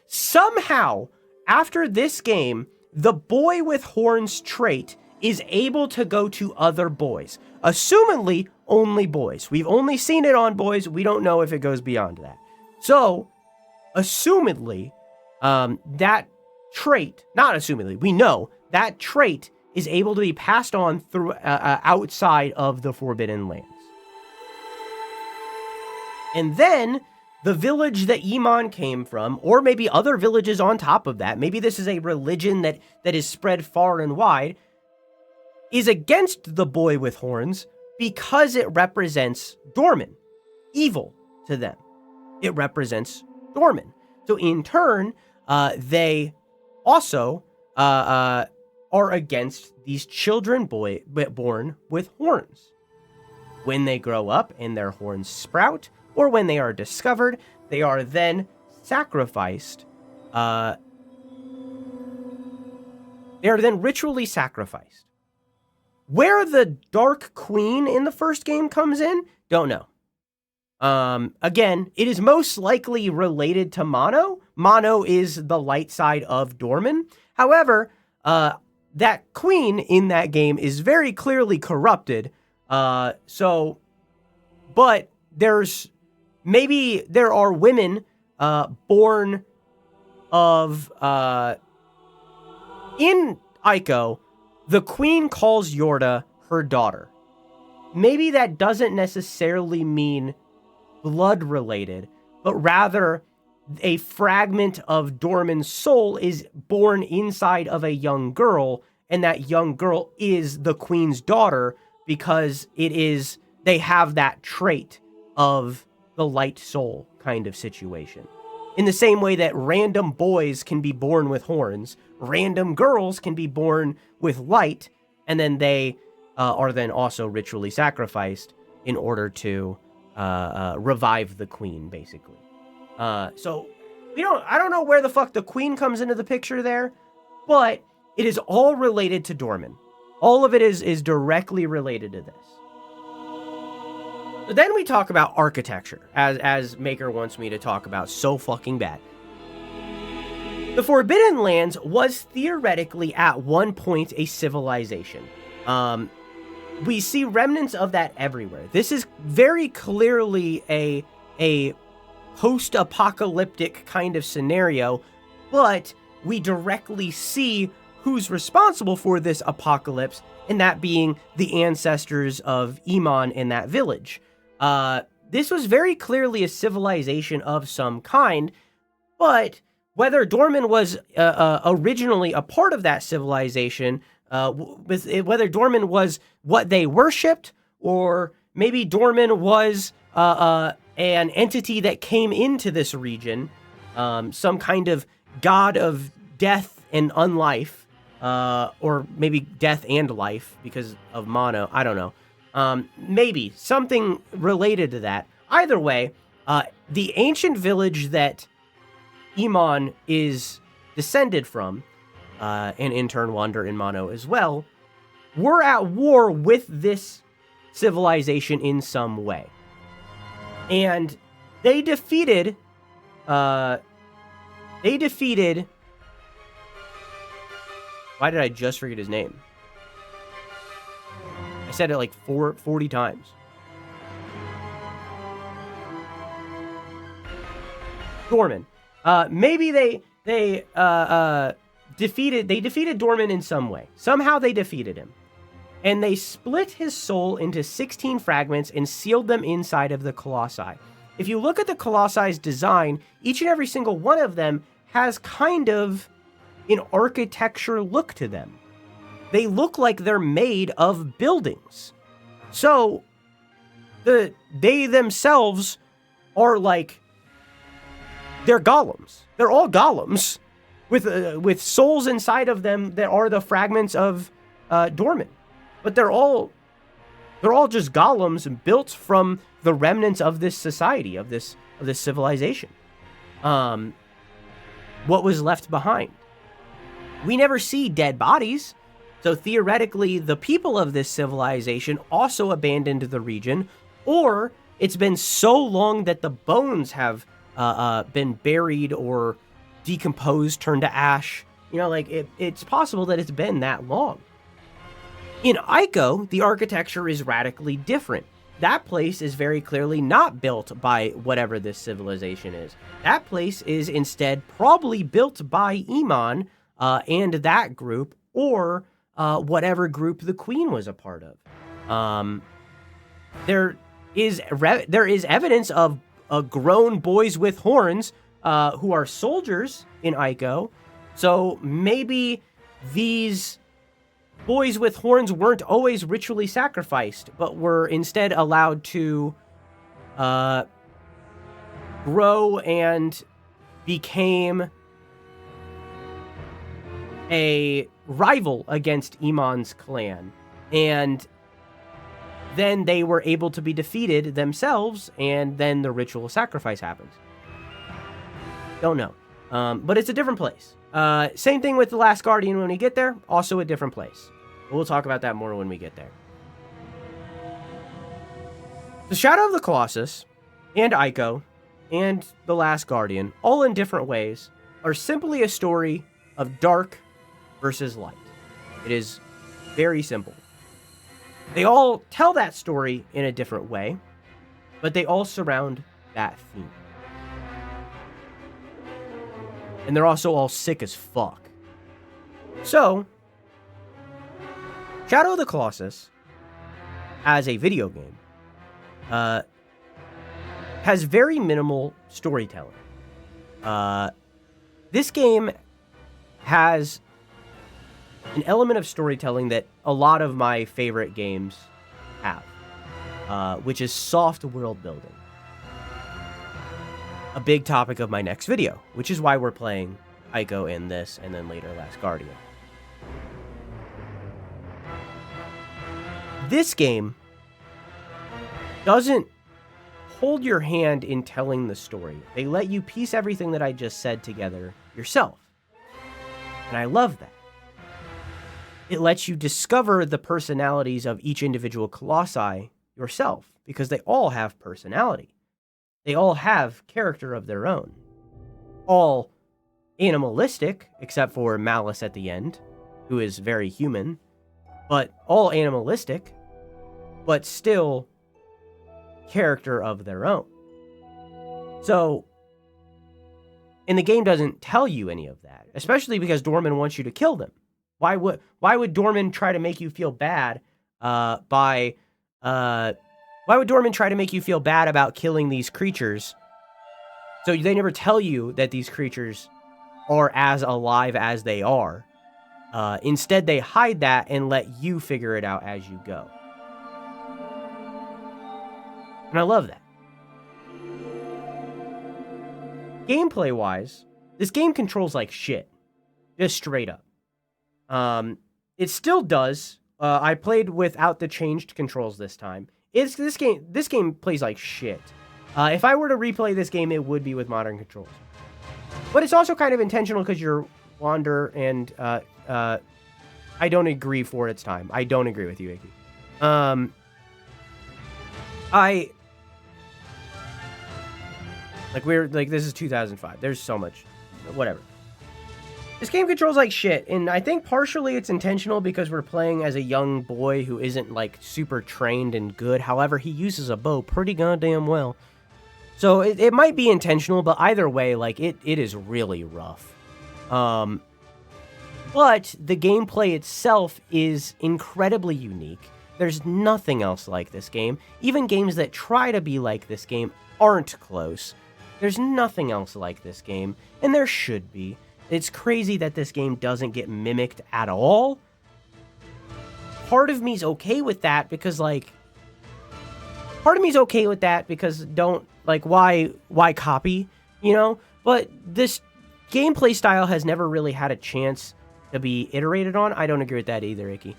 somehow after this game, the boy with horns trait is able to go to other boys. Assumedly, only boys. We've only seen it on boys. We don't know if it goes beyond that. So, assumedly, that trait, not assumedly, we know that trait is able to be passed on through outside of the Forbidden Lands. And then the village that Iman came from, or maybe other villages on top of that, maybe this is a religion that is spread far and wide, is against the boy with horns because it represents Dormin, evil to them. It represents Dormin. So in turn, they also are against these children born with horns. When they grow up and their horns sprout, or when they are discovered, they are then sacrificed. They are then ritually sacrificed. Where the Dark Queen in the first game comes in, don't know. Again, it is most likely related to Mono. Mono is the light side of Dormin. However, that queen in that game is very clearly corrupted. But maybe there are women born of in Ico, the queen calls Yorda her daughter. Maybe that doesn't necessarily mean blood related, but rather a fragment of Dormin's soul is born inside of a young girl, and that young girl is the queen's daughter because they have that trait of the light soul kind of situation. In the same way that random boys can be born with horns, random girls can be born with light, and then they are then also ritually sacrificed in order to revive the queen, basically. So I don't know where the fuck the queen comes into the picture there, but it is all related to Dormin. All of it is directly related to this. So then we talk about architecture, as Maker wants me to talk about so fucking bad. The Forbidden Lands was theoretically at one point a civilization. We see remnants of that everywhere. This is very clearly a post-apocalyptic kind of scenario, but we directly see who's responsible for this apocalypse, and that being the ancestors of Iman in that village. This was very clearly a civilization of some kind, but whether Dormin was originally a part of that civilization, whether Dormin was what they worshipped, or maybe Dormin was an entity that came into this region, some kind of god of death and unlife, or maybe death and life because of mono, I don't know. Maybe something related to that. Either way, the ancient village that Iman is descended from, and in turn Wander in Mono as well, were at war with this civilization in some way. And they defeated, why did I just forget his name? I said it like 40 times. Dormin. Maybe they defeated Dormin in some way. Somehow they defeated him. And they split his soul into 16 fragments and sealed them inside of the colossi. If you look at the colossi's design, each and every single one of them has kind of an architecture look to them. They look like they're made of buildings. So they themselves are like, they're golems. They're all golems with souls inside of them that are the fragments of Dormin. But they're all just golems built from the remnants of this society, of this civilization. What was left behind? We never see dead bodies, so theoretically the people of this civilization also abandoned the region, or it's been so long that the bones have been buried or decomposed, turned to ash. You know, like it's possible that it's been that long. In Ico, the architecture is radically different. That place is very clearly not built by whatever this civilization is. That place is instead probably built by Iman and that group, or whatever group the queen was a part of. There is evidence of grown boys with horns who are soldiers in Ico. So maybe these boys with horns weren't always ritually sacrificed, but were instead allowed to grow and became a rival against Iman's clan. And then they were able to be defeated themselves, and then the ritual sacrifice happens. Don't know. But it's a different place. Same thing with the Last Guardian when we get there. Also a different place. We'll talk about that more when we get there. The Shadow of the Colossus, and Ico, and The Last Guardian, all in different ways, are simply a story of dark versus light. It is very simple. They all tell that story in a different way, but they all surround that theme. And they're also all sick as fuck. So, Shadow of the Colossus, as a video game, has very minimal storytelling. This game has an element of storytelling that a lot of my favorite games have, which is soft world building. A big topic of my next video, which is why we're playing Ico in this, and then later Last Guardian. This game doesn't hold your hand in telling the story. They let you piece everything that I just said together yourself. And I love that. It lets you discover the personalities of each individual colossi yourself, because they all have personality. They all have character of their own. All animalistic, except for Malice at the end, who is very human, but all animalistic, but still character of their own. So, and the game doesn't tell you any of that, especially because Dormin wants you to kill them. Why would Dormin try to make you feel bad why would Dormin try to make you feel bad about killing these creatures? So they never tell you that these creatures are as alive as they are. Instead, they hide that and let you figure it out as you go. And I love that. Gameplay-wise, this game controls like shit. Just straight up. It still does. I played without the changed controls this time. This game plays like shit. If I were to replay this game, it would be with modern controls. But it's also kind of intentional because you're Wander, and I don't agree for its time. I don't agree with you, Iggy. This is 2005. There's so much. Whatever. This game controls like shit, and I think partially it's intentional because we're playing as a young boy who isn't, like, super trained and good. However, he uses a bow pretty goddamn well. So it might be intentional, but either way, like, it is really rough. But the gameplay itself is incredibly unique. There's nothing else like this game. Even games that try to be like this game aren't close. There's nothing else like this game, and there should be. It's crazy that this game doesn't get mimicked at all. Part of me's okay with that because, like... why copy, you know? But this gameplay style has never really had a chance to be iterated on. I don't agree with that either, Icky.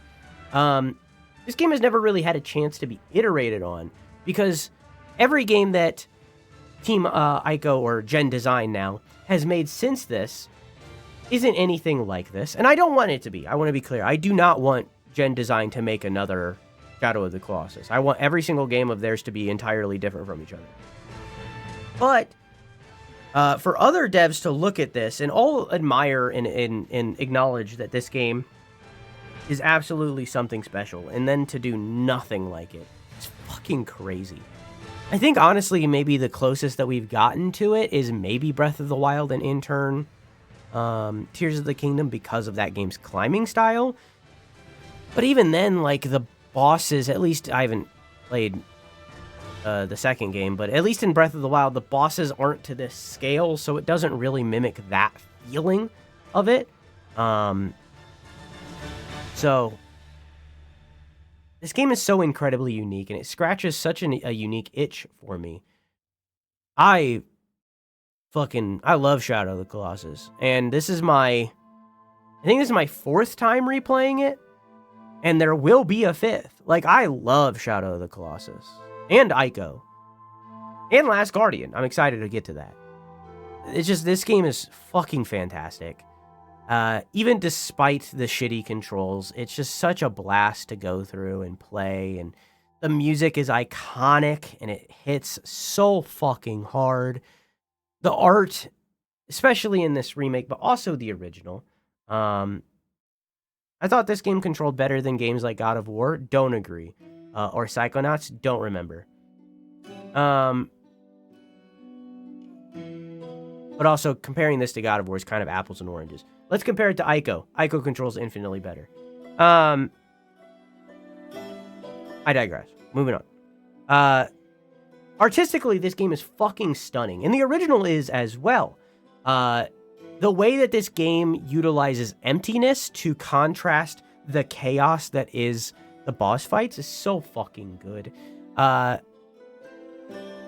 This game has never really had a chance to be iterated on because every game that Team Ico, or Gen Design now, has made since this isn't anything like this. And I don't want it to be. I want to be clear. I do not want Gen Design to make another Shadow of the Colossus. I want every single game of theirs to be entirely different from each other. But for other devs to look at this and all admire and acknowledge that this game is absolutely something special, and then to do nothing like it, it's fucking crazy. I think, honestly, maybe the closest that we've gotten to it is maybe Breath of the Wild and in turn Tears of the Kingdom because of that game's climbing style. But even then, like, the bosses, at least I haven't played the second game, but at least in Breath of the Wild, the bosses aren't to this scale, so it doesn't really mimic that feeling of it. So this game is so incredibly unique, and it scratches such a unique itch for me. I love Shadow of the Colossus, and I think this is my fourth time replaying it, and there will be a fifth. Like, I love Shadow of the Colossus, and Ico, and Last Guardian. I'm excited to get to that. It's just, this game is fucking fantastic. Even despite the shitty controls, it's just such a blast to go through and play, and the music is iconic, and it hits so fucking hard. The art, especially in this remake, but also the original, I thought this game controlled better than games like God of War. Don't agree. Or Psychonauts. Don't remember. But also, comparing this to God of War is kind of apples and oranges. Let's compare it to Ico. Ico controls infinitely better. I digress. Moving on. Artistically, this game is fucking stunning. And the original is as well. the way that this game utilizes emptiness to contrast the chaos that is the boss fights is so fucking good.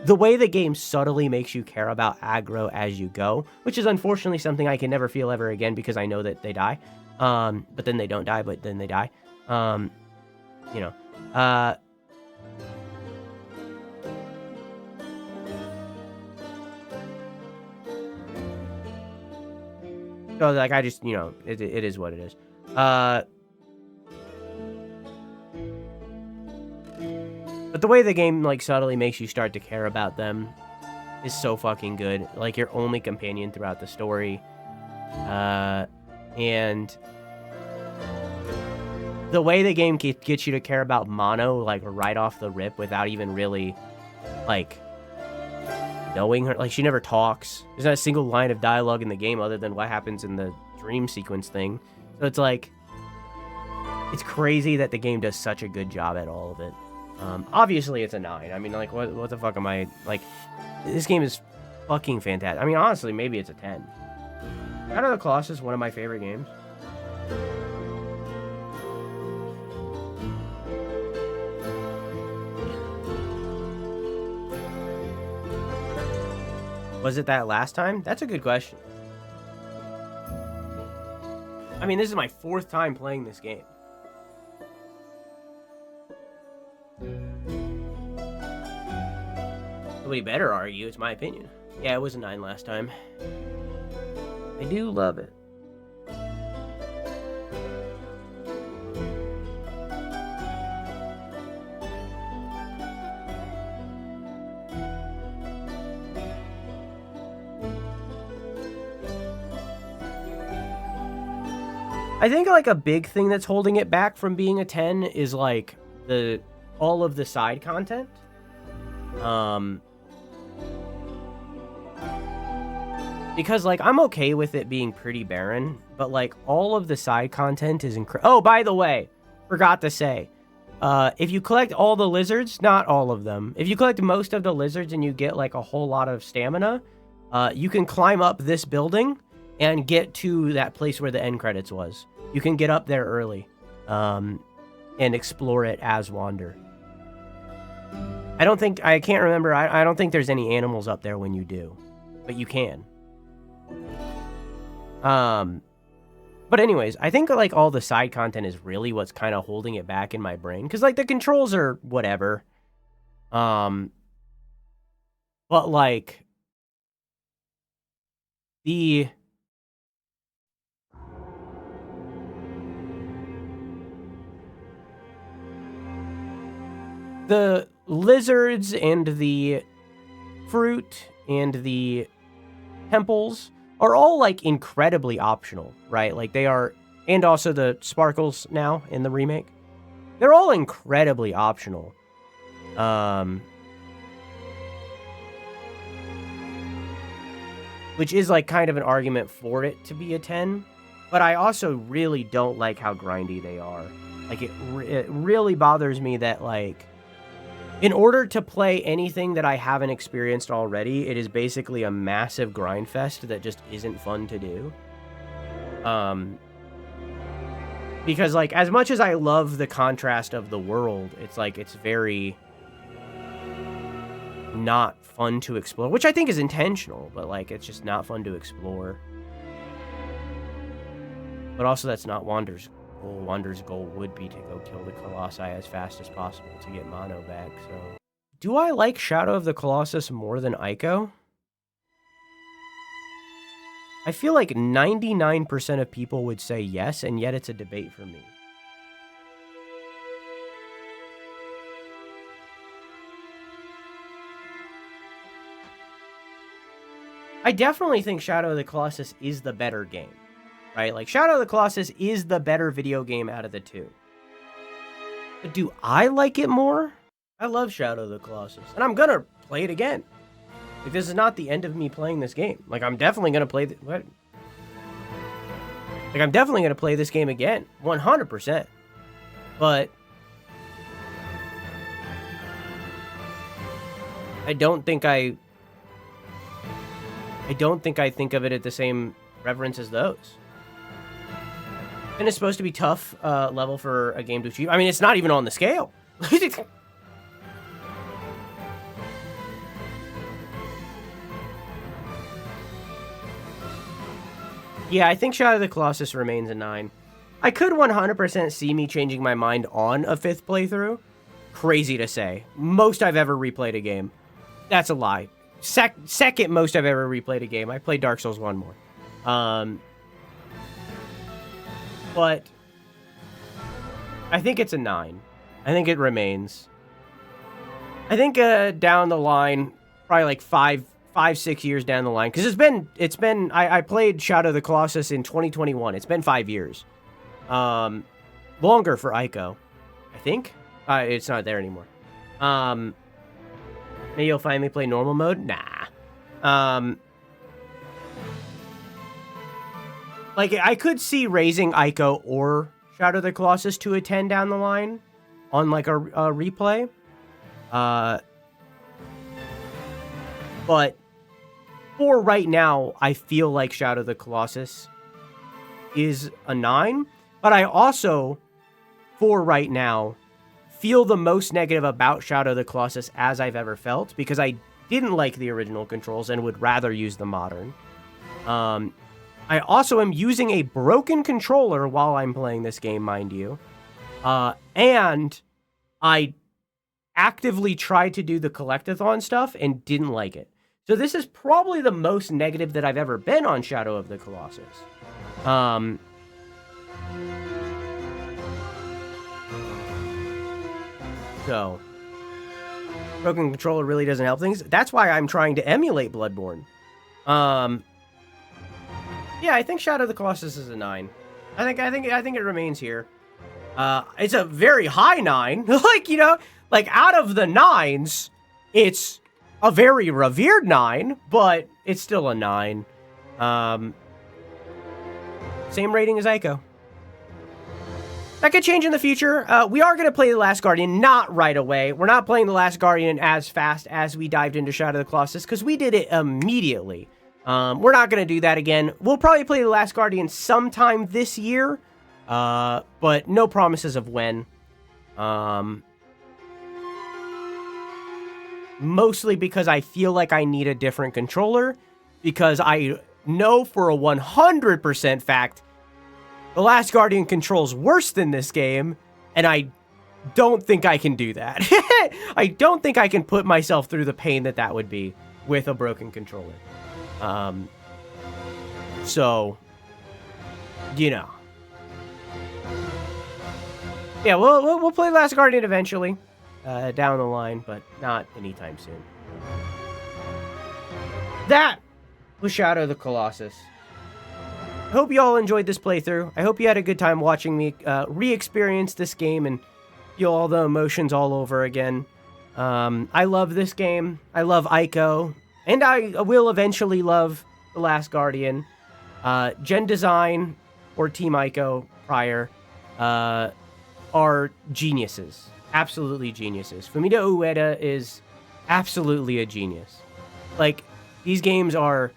The way the game subtly makes you care about aggro as you go, which is unfortunately something I can never feel ever again because I know that they die. But then they don't die, but then they die. You know. So, like, I just, you know, it is what it is. But the way the game, like, subtly makes you start to care about them is so fucking good. Like, your only companion throughout the story. And the way the game gets you to care about Mono, like, right off the rip without even really, like, knowing her. Like, she never talks. There's not a single line of dialogue in the game other than what happens in the dream sequence thing. So it's like, it's crazy that the game does such a good job at all of it. Obviously, it's a 9. I mean, like, what the fuck am I... Like, this game is fucking fantastic. I mean, honestly, maybe it's a 10. Shadow of the Colossus is one of my favorite games. Was it that last time? That's a good question. I mean, this is my 4th time playing this game. Nobody better argue, it's my opinion. Yeah, it was a 9 last time. I do love it. I think, like, a big thing that's holding it back from being a 10 is, like, all of the side content. Because, like, I'm okay with it being pretty barren, but, like, all of the side content is incredible. Oh, by the way, forgot to say, if you collect all the lizards, not all of them, if you collect most of the lizards and you get, like, a whole lot of stamina, you can climb up this building and get to that place where the end credits was. You can get up there early, and explore it as Wander. I can't remember, I don't think there's any animals up there when you do, but you can. But anyways, I think, like, all the side content is really what's kind of holding it back in my brain. Because, like, the controls are whatever. But, like, the lizards and the fruit and the temples are all, like, incredibly optional, right? Like, they are, and also the sparkles now in the remake. They're all incredibly optional. Which is, like, kind of an argument for it to be a 10. But I also really don't like how grindy they are. Like, it really bothers me that, like, in order to play anything that I haven't experienced already, it is basically a massive grind fest that just isn't fun to do. Because, like, as much as I love the contrast of the world, it's like, it's very not fun to explore, which I think is intentional, but, like, it's just not fun to explore. But also, that's not Wander's goal. Wander's goal would be to go kill the colossi as fast as possible to get Mono back, so... Do I like Shadow of the Colossus more than Ico? I feel like 99% of people would say yes, and yet it's a debate for me. I definitely think Shadow of the Colossus is the better game. Right? Like, Shadow of the Colossus is the better video game out of the two. But do I like it more? I love Shadow of the Colossus. And I'm gonna play it again. Like, this is not the end of me playing this game. Like, I'm definitely gonna play... I'm definitely gonna play this game again. 100%. But... I don't think I think of it at the same reverences those. And it's supposed to be tough level for a game to achieve. I mean, it's not even on the scale. Yeah, I think Shadow of the Colossus remains a 9. I could 100% see me changing my mind on a 5th playthrough. Crazy to say. Most I've ever replayed a game. That's a lie. Second most I've ever replayed a game. I played Dark Souls 1 more. But I think it's a 9. I think it remains. I think down the line, probably like 5-6 years down the line, because it's been I played Shadow of the Colossus in 2021. It's been 5 years. Longer for Ico, I think. It's not there anymore. Maybe you'll finally play normal mode. Nah. Like, I could see raising Ico or Shadow of the Colossus to a 10 down the line on, like, a replay. But for right now, I feel like Shadow of the Colossus is a 9. But I also, for right now, feel the most negative about Shadow of the Colossus as I've ever felt, because I didn't like the original controls and would rather use the modern. I also am using a broken controller while I'm playing this game, mind you. And I actively tried to do the collectathon stuff and didn't like it. So this is probably the most negative that I've ever been on Shadow of the Colossus. So, broken controller really doesn't help things. That's why I'm trying to emulate Bloodborne. Yeah, I think Shadow of the Colossus is a 9. I think it remains here. It's a very high 9. Like, you know, like out of the 9s, it's a very revered 9, but it's still a 9. Same rating as Ico. That could change in the future. We are going to play The Last Guardian, not right away. We're not playing The Last Guardian as fast as we dived into Shadow of the Colossus, because we did it immediately. We're not going to do that again. We'll probably play The Last Guardian sometime this year, but no promises of when. Mostly because I feel like I need a different controller, because I know for a 100% fact The Last Guardian controls worse than this game, and I don't think I can do that. I don't think I can put myself through the pain that would be with a broken controller. So, you know. Yeah, we'll play Last Guardian eventually, down the line, but not anytime soon. That was Shadow of the Colossus. I hope you all enjoyed this playthrough. I hope you had a good time watching me re-experience this game and feel all the emotions all over again. I love this game. I love Ico. And I will eventually love The Last Guardian. Gen Design or Team Ico prior are geniuses. Absolutely geniuses. Fumito Ueda is absolutely a genius. Like, these games are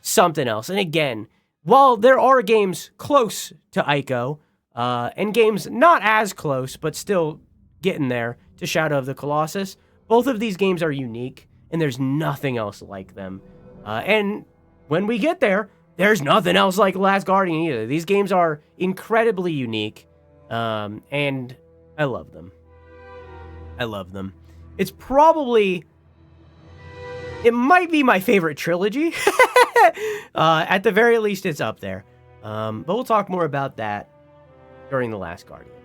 something else. And again, while there are games close to Ico, and games not as close, but still getting there to Shadow of the Colossus, both of these games are unique, and there's nothing else like them. And when we get there, there's nothing else like Last Guardian either. These games are incredibly unique, and I love them. I love them. It's probably... It might be my favorite trilogy. At the very least, it's up there. But we'll talk more about that during The Last Guardian.